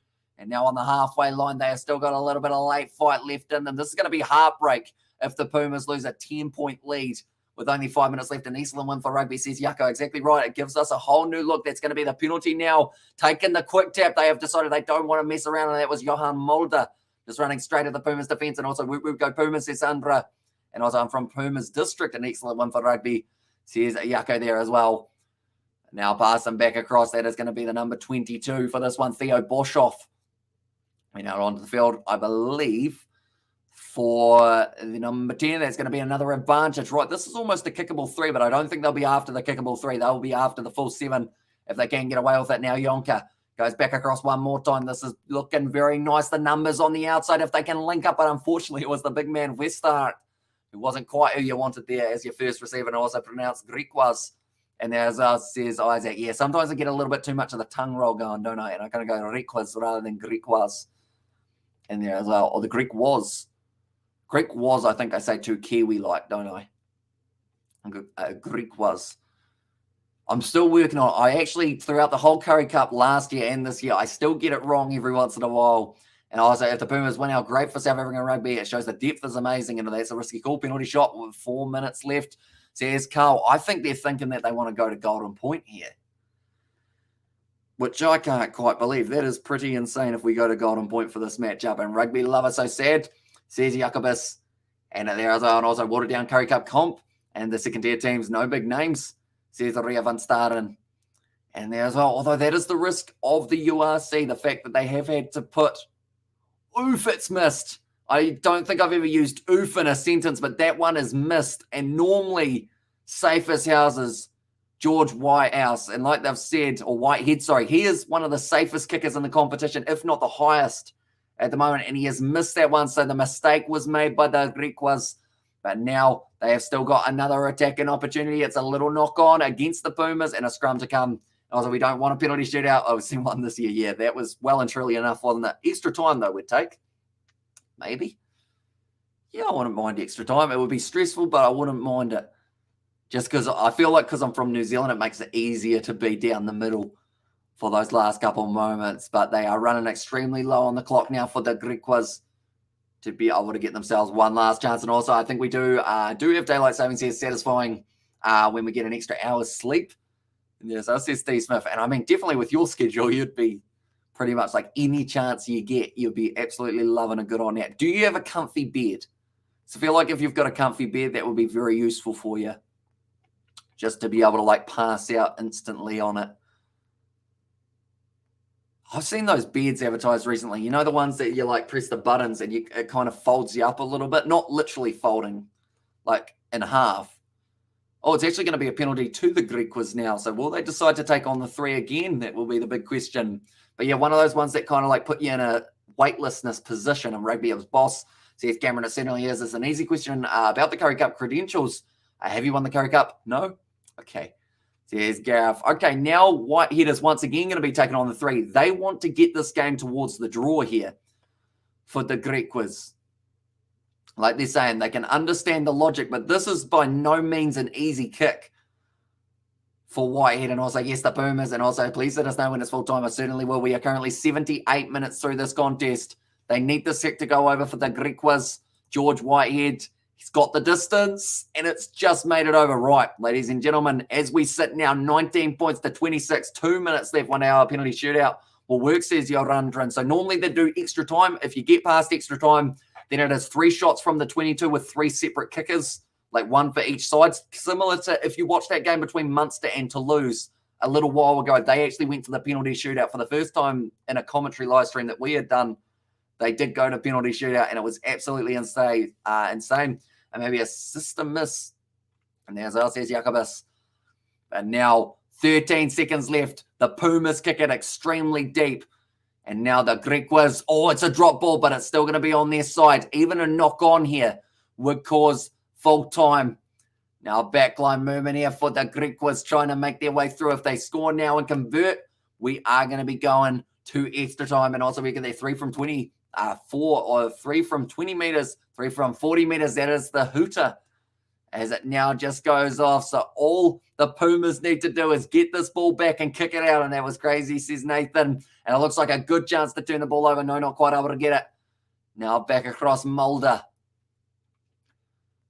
And now on the halfway line, they have still got a little bit of late fight left in them. This is going to be heartbreak if the Pumas lose a 10-point lead with only 5 minutes left. An excellent win for rugby, says Yucko. Exactly right. It gives us a whole new look. That's going to be the penalty now. Taking the quick tap. They have decided they don't want to mess around, and that was Johan Mulder just running straight at the Pumas defense. And also, we go Pumas, says Sandra. And also, I'm from Pumas District. An excellent win for rugby, says Yucko there as well. Now passing back across. That is going to be the number 22 for this one, Theo Boshoff. We now onto the field, I believe, for the number 10. That's going to be another advantage. Right, this is almost a kickable 3, but I don't think they'll be after the kickable 3. They'll be after the full 7 if they can get away with it. Now Yonka goes back across one more time. This is looking very nice. The numbers on the outside, if they can link up, but unfortunately it was the big man Westart who wasn't quite who you wanted there as your first receiver, and also pronounced Griquas. And as says Isaac, yeah, sometimes I get a little bit too much of the tongue roll going, don't I? And I kind of go Griquas rather than Griquas in there as well. Or the Greek was, I think I say too Kiwi-like, don't I? Greek was. I'm still working on it. I actually, throughout the whole Curry Cup last year and this year, I still get it wrong every once in a while. And I was like, if the Pumas win out, great for South African rugby. It shows the depth is amazing, and that's a risky call. Penalty shot with 4 minutes left. Says Carl, I think they're thinking that they want to go to Golden Point here, which I can't quite believe. That is pretty insane if we go to Golden Point for this matchup. And Rugby Lover So Sad, says Jacobus. And there is also watered down Curry Cup comp. And the second tier teams, no big names, says Ria van Staden. And there as well, although that is the risk of the URC, the fact that they have had to put, oof, it's missed. I don't think I've ever used oof in a sentence, but that one is missed. And normally, safest houses, George Whitehouse, and like they've said, or Whitehead, sorry, he is one of the safest kickers in the competition, if not the highest at the moment, and he has missed that one, so the mistake was made by the Griquas, but now they have still got another attacking opportunity. It's a little knock-on against the Pumas and a scrum to come. Also, we don't want a penalty shootout. Oh, we've seen one this year. Yeah, that was well and truly enough, wasn't it? Extra time, though, we'd take. Maybe. Yeah, I wouldn't mind extra time. It would be stressful, but I wouldn't mind it. Just because I feel like because I'm from New Zealand, it makes it easier to be down the middle for those last couple of moments. But they are running extremely low on the clock now for the Griquas to be able to get themselves one last chance. And also, I think we do have daylight savings here satisfying when we get an extra hour's sleep. And yes, I says Steve Smith. And I mean, definitely with your schedule, you'd be pretty much like any chance you get, you'll be absolutely loving a good on that. Do you have a comfy bed? So I feel like if you've got a comfy bed, that would be very useful for you. Just to be able to like pass out instantly on it. I've seen those beds advertised recently. You know, the ones that you like press the buttons and it kind of folds you up a little bit. Not literally folding like in half. Oh, it's actually going to be a penalty to the Griquas now. So will they decide to take on the 3 again? That will be the big question. But yeah, one of those ones that kind of like put you in a weightlessness position. And Rugby Up's boss, says Cameron, it certainly is. It's an easy question about the Curry Cup credentials. Have you won the Curry Cup? No? Okay. Says Gareth. Okay, now Whitehead is once again going to be taking on the 3. They want to get this game towards the draw here for the Griquas. Like they're saying, they can understand the logic, but this is by no means an easy kick for Whitehead. And also, yes, the Pumas. And also, please let us know when it's full time. I certainly will. We are currently 78 minutes through this contest. They need this kick to go over for the Griquas. George Whitehead, he's got the distance, and it's just made it over. Right, ladies and gentlemen, as we sit now, 19 points to 26, 2 minutes left, 1 hour penalty shootout will work, says Yorandran. So normally they do extra time. If you get past extra time, then it is 3 shots from the 22 with 3 separate kickers, like 1 for each side. Similar to if you watch that game between Munster and Toulouse a little while ago, they actually went to the penalty shootout for the first time in a commentary live stream that we had done. They did go to penalty shootout, and it was absolutely insane. And maybe a system miss. And there's us, says Jacobus. And now 13 seconds left. The Pumas kick it extremely deep. And now the Griquas, it's a drop ball, but it's still going to be on their side. Even a knock on here would cause full time. Now backline movement here for the Griquas trying to make their way through. If they score now and convert, we are going to be going to extra time. And also we get their 3 from 20, 4 or 3 from 20 meters, 3 from 40 meters. That is the hooter. as it now just goes off. So all the Pumas need to do is get this ball back and kick it out. And that was crazy, says Nathan. And it looks like a good chance to turn the ball over. No, not quite able to get it. Now back across Mulder.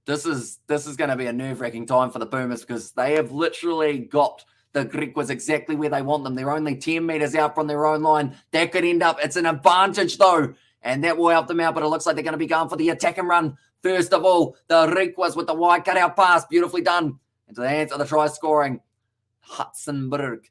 This is going to be a nerve-wracking time for the Pumas because they have literally got the Griquas exactly where they want them. They're only 10 meters out from their own line. That could end up, it's an advantage though, and that will help them out, but it looks like they're going to be going for the attack and run. First of all, the Griquas with the wide cutout pass, beautifully done. Into the hands of the try scoring Hudson-Berg.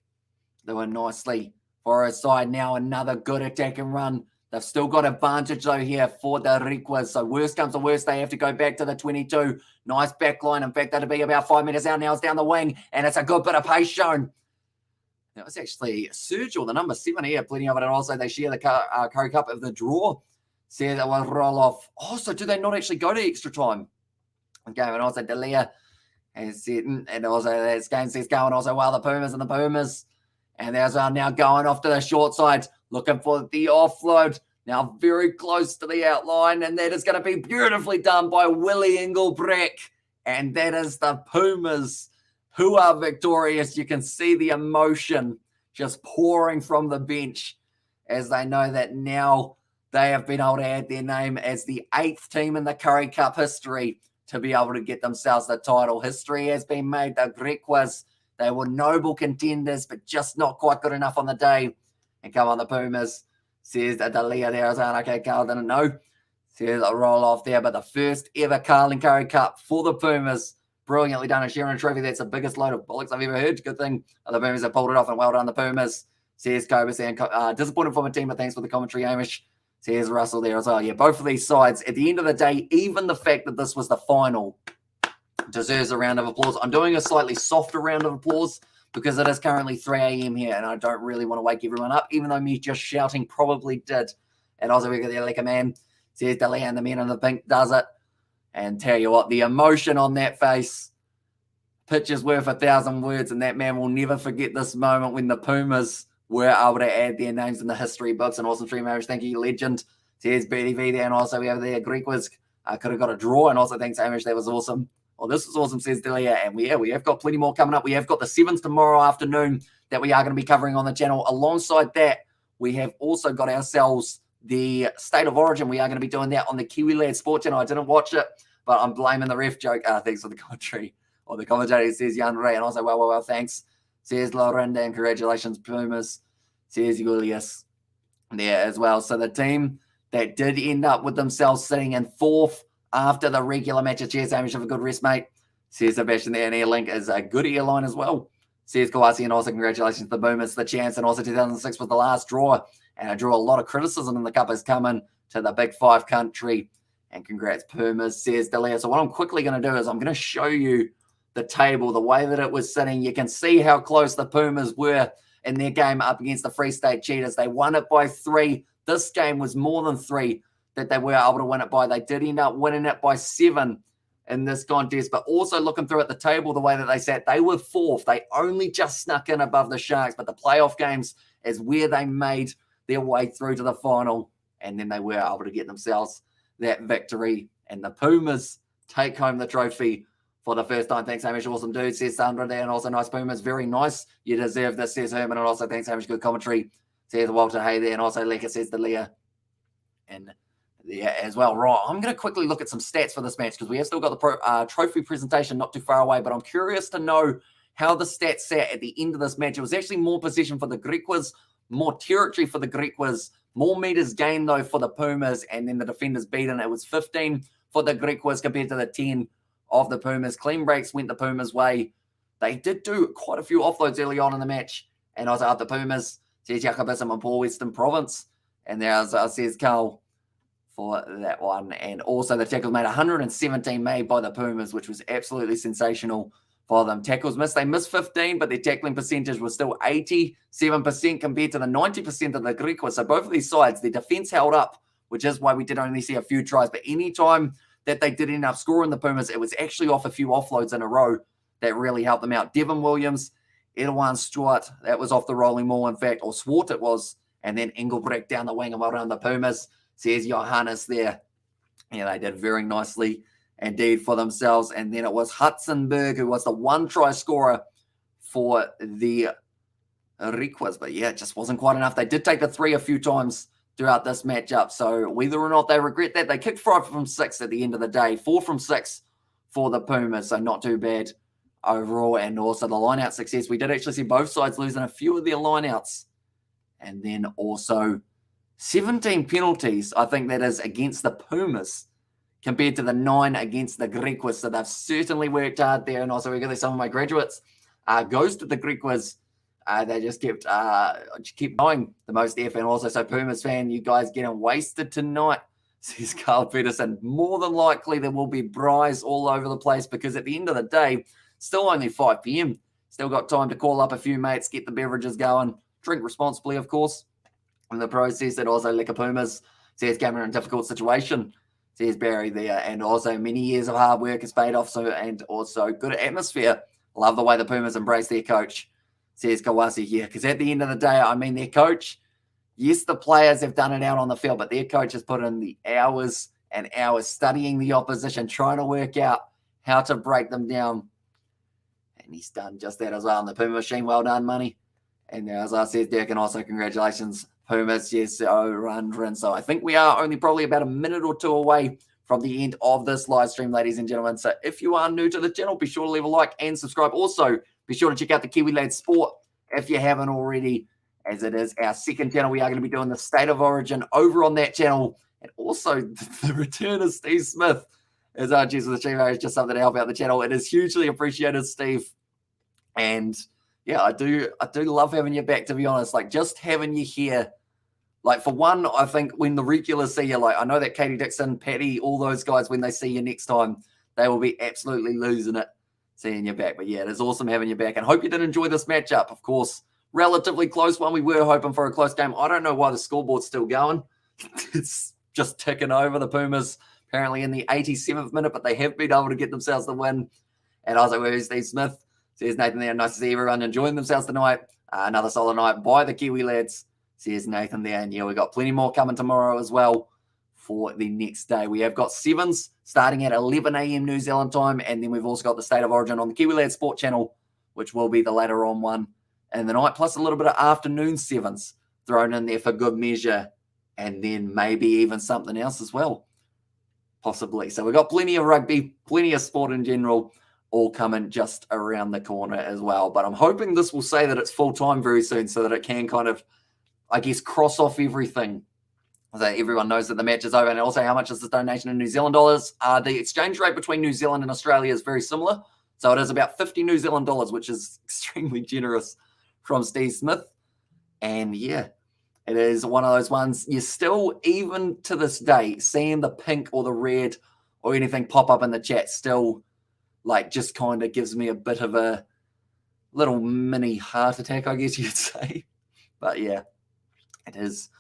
Doing nicely for his side. Now another good attack and run. They've still got advantage though here for the Griquas. So worst comes to worst, they have to go back to the 22. Nice back line. In fact, that'll be about 5 meters out. Now it's down the wing, and it's a good bit of pace shown. That was actually Sergio, the number 7 here, plenty of it. And also they share the Curry Cup of the draw. See that will roll off. Oh, so do they not actually go to extra time? Okay, and also Delia is sitting, and also this game says going also well, the Pumas. And there's now going off to the short side, looking for the offload. Now very close to the outline, and that is going to be beautifully done by Willie Engelbrecht. And that is the Pumas who are victorious. You can see the emotion just pouring from the bench as they know that now they have been able to add their name as the 8th team in the Curry Cup history to be able to get themselves the title. History has been made. The Griquas, they were noble contenders, but just not quite good enough on the day. And come on, the Pumas. Says that Dalia there is on. Okay, Carl didn't know. Says a roll off there, but the first ever Carling Curry Cup for the Pumas. Brilliantly done. A Sharon Trophy. That's the biggest load of bollocks I've ever heard. Good thing the Pumas have pulled it off, and well done, the Pumas. Says Cobus, and disappointed for my team, but thanks for the commentary, Amish. Says Russell there as well. Yeah, both of these sides, at the end of the day, even the fact that this was the final deserves a round of applause. I'm doing a slightly softer round of applause because it is currently 3 a.m. here, and I don't really want to wake everyone up, even though me just shouting probably did. And also we got the Aleka man. Says Delia, and the man in the pink does it. And tell you what, the emotion on that face, picture's worth 1,000 words, and that man will never forget this moment when the Pumas were able to add their names in the history books. An awesome stream, Amish. Thank you, legend. Says BDV there, and also we have the Griquas. Could have got a draw, and also thanks, Amish. That was awesome. Well, this is awesome, says Delia. And we have got plenty more coming up. We have got the 7th tomorrow afternoon that we are going to be covering on the channel. Alongside that, we have also got ourselves the State of Origin. We are going to be doing that on the Kiwi Lad Sport channel. I didn't watch it, but I'm blaming the ref joke. Thanks for the commentary. Or the commentator says Jan Ray. And also, well, thanks. Says Lorinda, and congratulations, Pumas. Says Julius there as well. So the team that did end up with themselves sitting in 4th after the regular matches. Cheers, Amish. Have a good rest, mate. Says Sebastian there, and Airlink is a good airline as well. Says Kawasi, and also congratulations to the Pumas, the chance, and also 2006 was the last draw. And I drew a lot of criticism in the Cup has come in to the Big 5 country. And congrats, Pumas, says Delia. So what I'm quickly going to do is I'm going to show you the table, the way that it was sitting. You can see how close the Pumas were in their game up against the Free State Cheetahs. They won it by 3. This game was more than 3 that they were able to win it by. They did end up winning it by 7 in this contest, but also looking through at the table, the way that they sat, they were 4th. They only just snuck in above the Sharks, but the playoff games is where they made their way through to the final, and then they were able to get themselves that victory, and the Pumas take home the trophy for the first time. Thanks, Hamish. Awesome dude, says Sandra there, and also nice Pumas. Very nice. You deserve this, says Herman, and also thanks, Hamish. Good commentary, says Walter Hay there, and also Leka says the Leah. And yeah, as well. Right, I'm going to quickly look at some stats for this match because we have still got the trophy presentation not too far away, but I'm curious to know how the stats sat at the end of this match. It was actually more possession for the Griquas, more territory for the Griquas, more meters gained, though, for the Pumas, and then the defenders beaten. It was 15 for the Griquas compared to the 10 of the Pumas. Clean breaks went the Pumas' way. They did do quite a few offloads early on in the match, and I was out the Pumas, says Jakobism and Paul Western Province, and there says Carl for that one. And also the tackles made 117 made by the Pumas, which was absolutely sensational for them. Tackles missed. They missed 15, but their tackling percentage was still 87% compared to the 90% of the Griquas. So both of these sides, their defense held up, which is why we did only see a few tries. But any time that they did end up scoring the Pumas, it was actually off a few offloads in a row that really helped them out. Devin Williams, Erwan Stewart, that was off the rolling maul, in fact, or Swart it was. And then Engelbrecht down the wing and well done the Pumas. Says Johannes there. Yeah, they did very nicely indeed for themselves. And then it was Hudson-Berg who was the one try scorer for the Requas. But yeah, it just wasn't quite enough. They did take the 3 a few times throughout this matchup. So whether or not they regret that, they kicked 5 from 6 at the end of the day. 4 from 6 for the Pumas. So not too bad overall. And also the line-out success. We did actually see both sides losing a few of their line-outs. And then also 17 penalties, I think that is against the Pumas compared to the 9 against the Griquas. So they've certainly worked hard there. And also we got some of my graduates goes to the Griquas. They just kept going the most F. And also, so Pumas fan, you guys getting wasted tonight, says Carl Peterson. More than likely there will be braais all over the place because at the end of the day, still only 5 p.m. Still got time to call up a few mates, get the beverages going, drink responsibly, of course. In the process, and also Liquor Pumas says Cameron in a difficult situation, says Barry there. And also many years of hard work has paid off. So, and also good atmosphere. Love the way the Pumas embrace their coach, says Kawasi here. Because at the end of the day, I mean, their coach, yes, the players have done it out on the field, but their coach has put in the hours and hours studying the opposition, trying to work out how to break them down. And he's done just that as well. And the Puma machine, well done, money. And as I said, Dirk, and also congratulations, Pumas. Yes, run. So I think we are only probably about a minute or two away from the end of this live stream, ladies and gentlemen. So if you are new to the channel, be sure to leave a like and subscribe. Also, be sure to check out the Kiwi Lads Sport if you haven't already, as it is our second channel. We are going to be doing the State of Origin over on that channel. And also the return of Steve Smith as our Cheers with the Chief is just something to help out the channel. It is hugely appreciated, Steve. And yeah, I do love having you back, to be honest. Like, just having you here. Like, for one, I think when the regulars see you, like, I know that Katie Dixon, Patty, all those guys, when they see you next time, they will be absolutely losing it seeing you back. But yeah, it is awesome having you back. And hope you did enjoy this matchup. Of course, relatively close one. We were hoping for a close game. I don't know why the scoreboard's still going. It's just ticking over. The Pumas apparently in the 87th minute, but they have been able to get themselves the win. And I was like, where's Steve Smith? Says Nathan there. Nice to see everyone enjoying themselves tonight. Another solid night by the Kiwi Lads. Says Nathan there. And yeah, we got plenty more coming tomorrow as well for the next day. We have got sevens starting at 11 a.m. New Zealand time. And then we've also got the State of Origin on the Kiwi Lads Sport channel, which will be the later on one in the night, plus a little bit of afternoon sevens thrown in there for good measure. And then maybe even something else as well, possibly. So we've got plenty of rugby, plenty of sport in general, all coming just around the corner as well. But I'm hoping this will say that it's full-time very soon so that it can kind of, I guess, cross off everything so everyone knows that the match is over. And also, how much is this donation in New Zealand dollars? The exchange rate between New Zealand and Australia is very similar. So it is about 50 New Zealand dollars, which is extremely generous from Steve Smith. And yeah, it is one of those ones you're still, even to this day, seeing the pink or the red or anything pop up in the chat still, like, just kind of gives me a bit of a little mini heart attack, I guess you'd say. But yeah, it is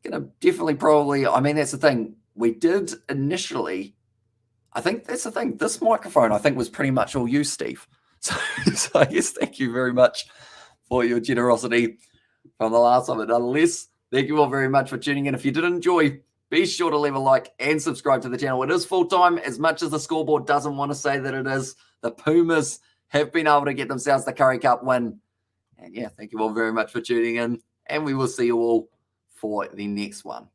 going to definitely probably, I mean, that's the thing. We did initially, I think that's the thing. This microphone, I think, was pretty much all you, Steve. So I guess thank you very much for your generosity from the last time. But nonetheless, thank you all very much for tuning in. If you did enjoy, be sure to leave a like and subscribe to the channel. It is full-time, as much as the scoreboard doesn't want to say that it is. The Pumas have been able to get themselves the Curry Cup win. And yeah, thank you all very much for tuning in. And we will see you all for the next one.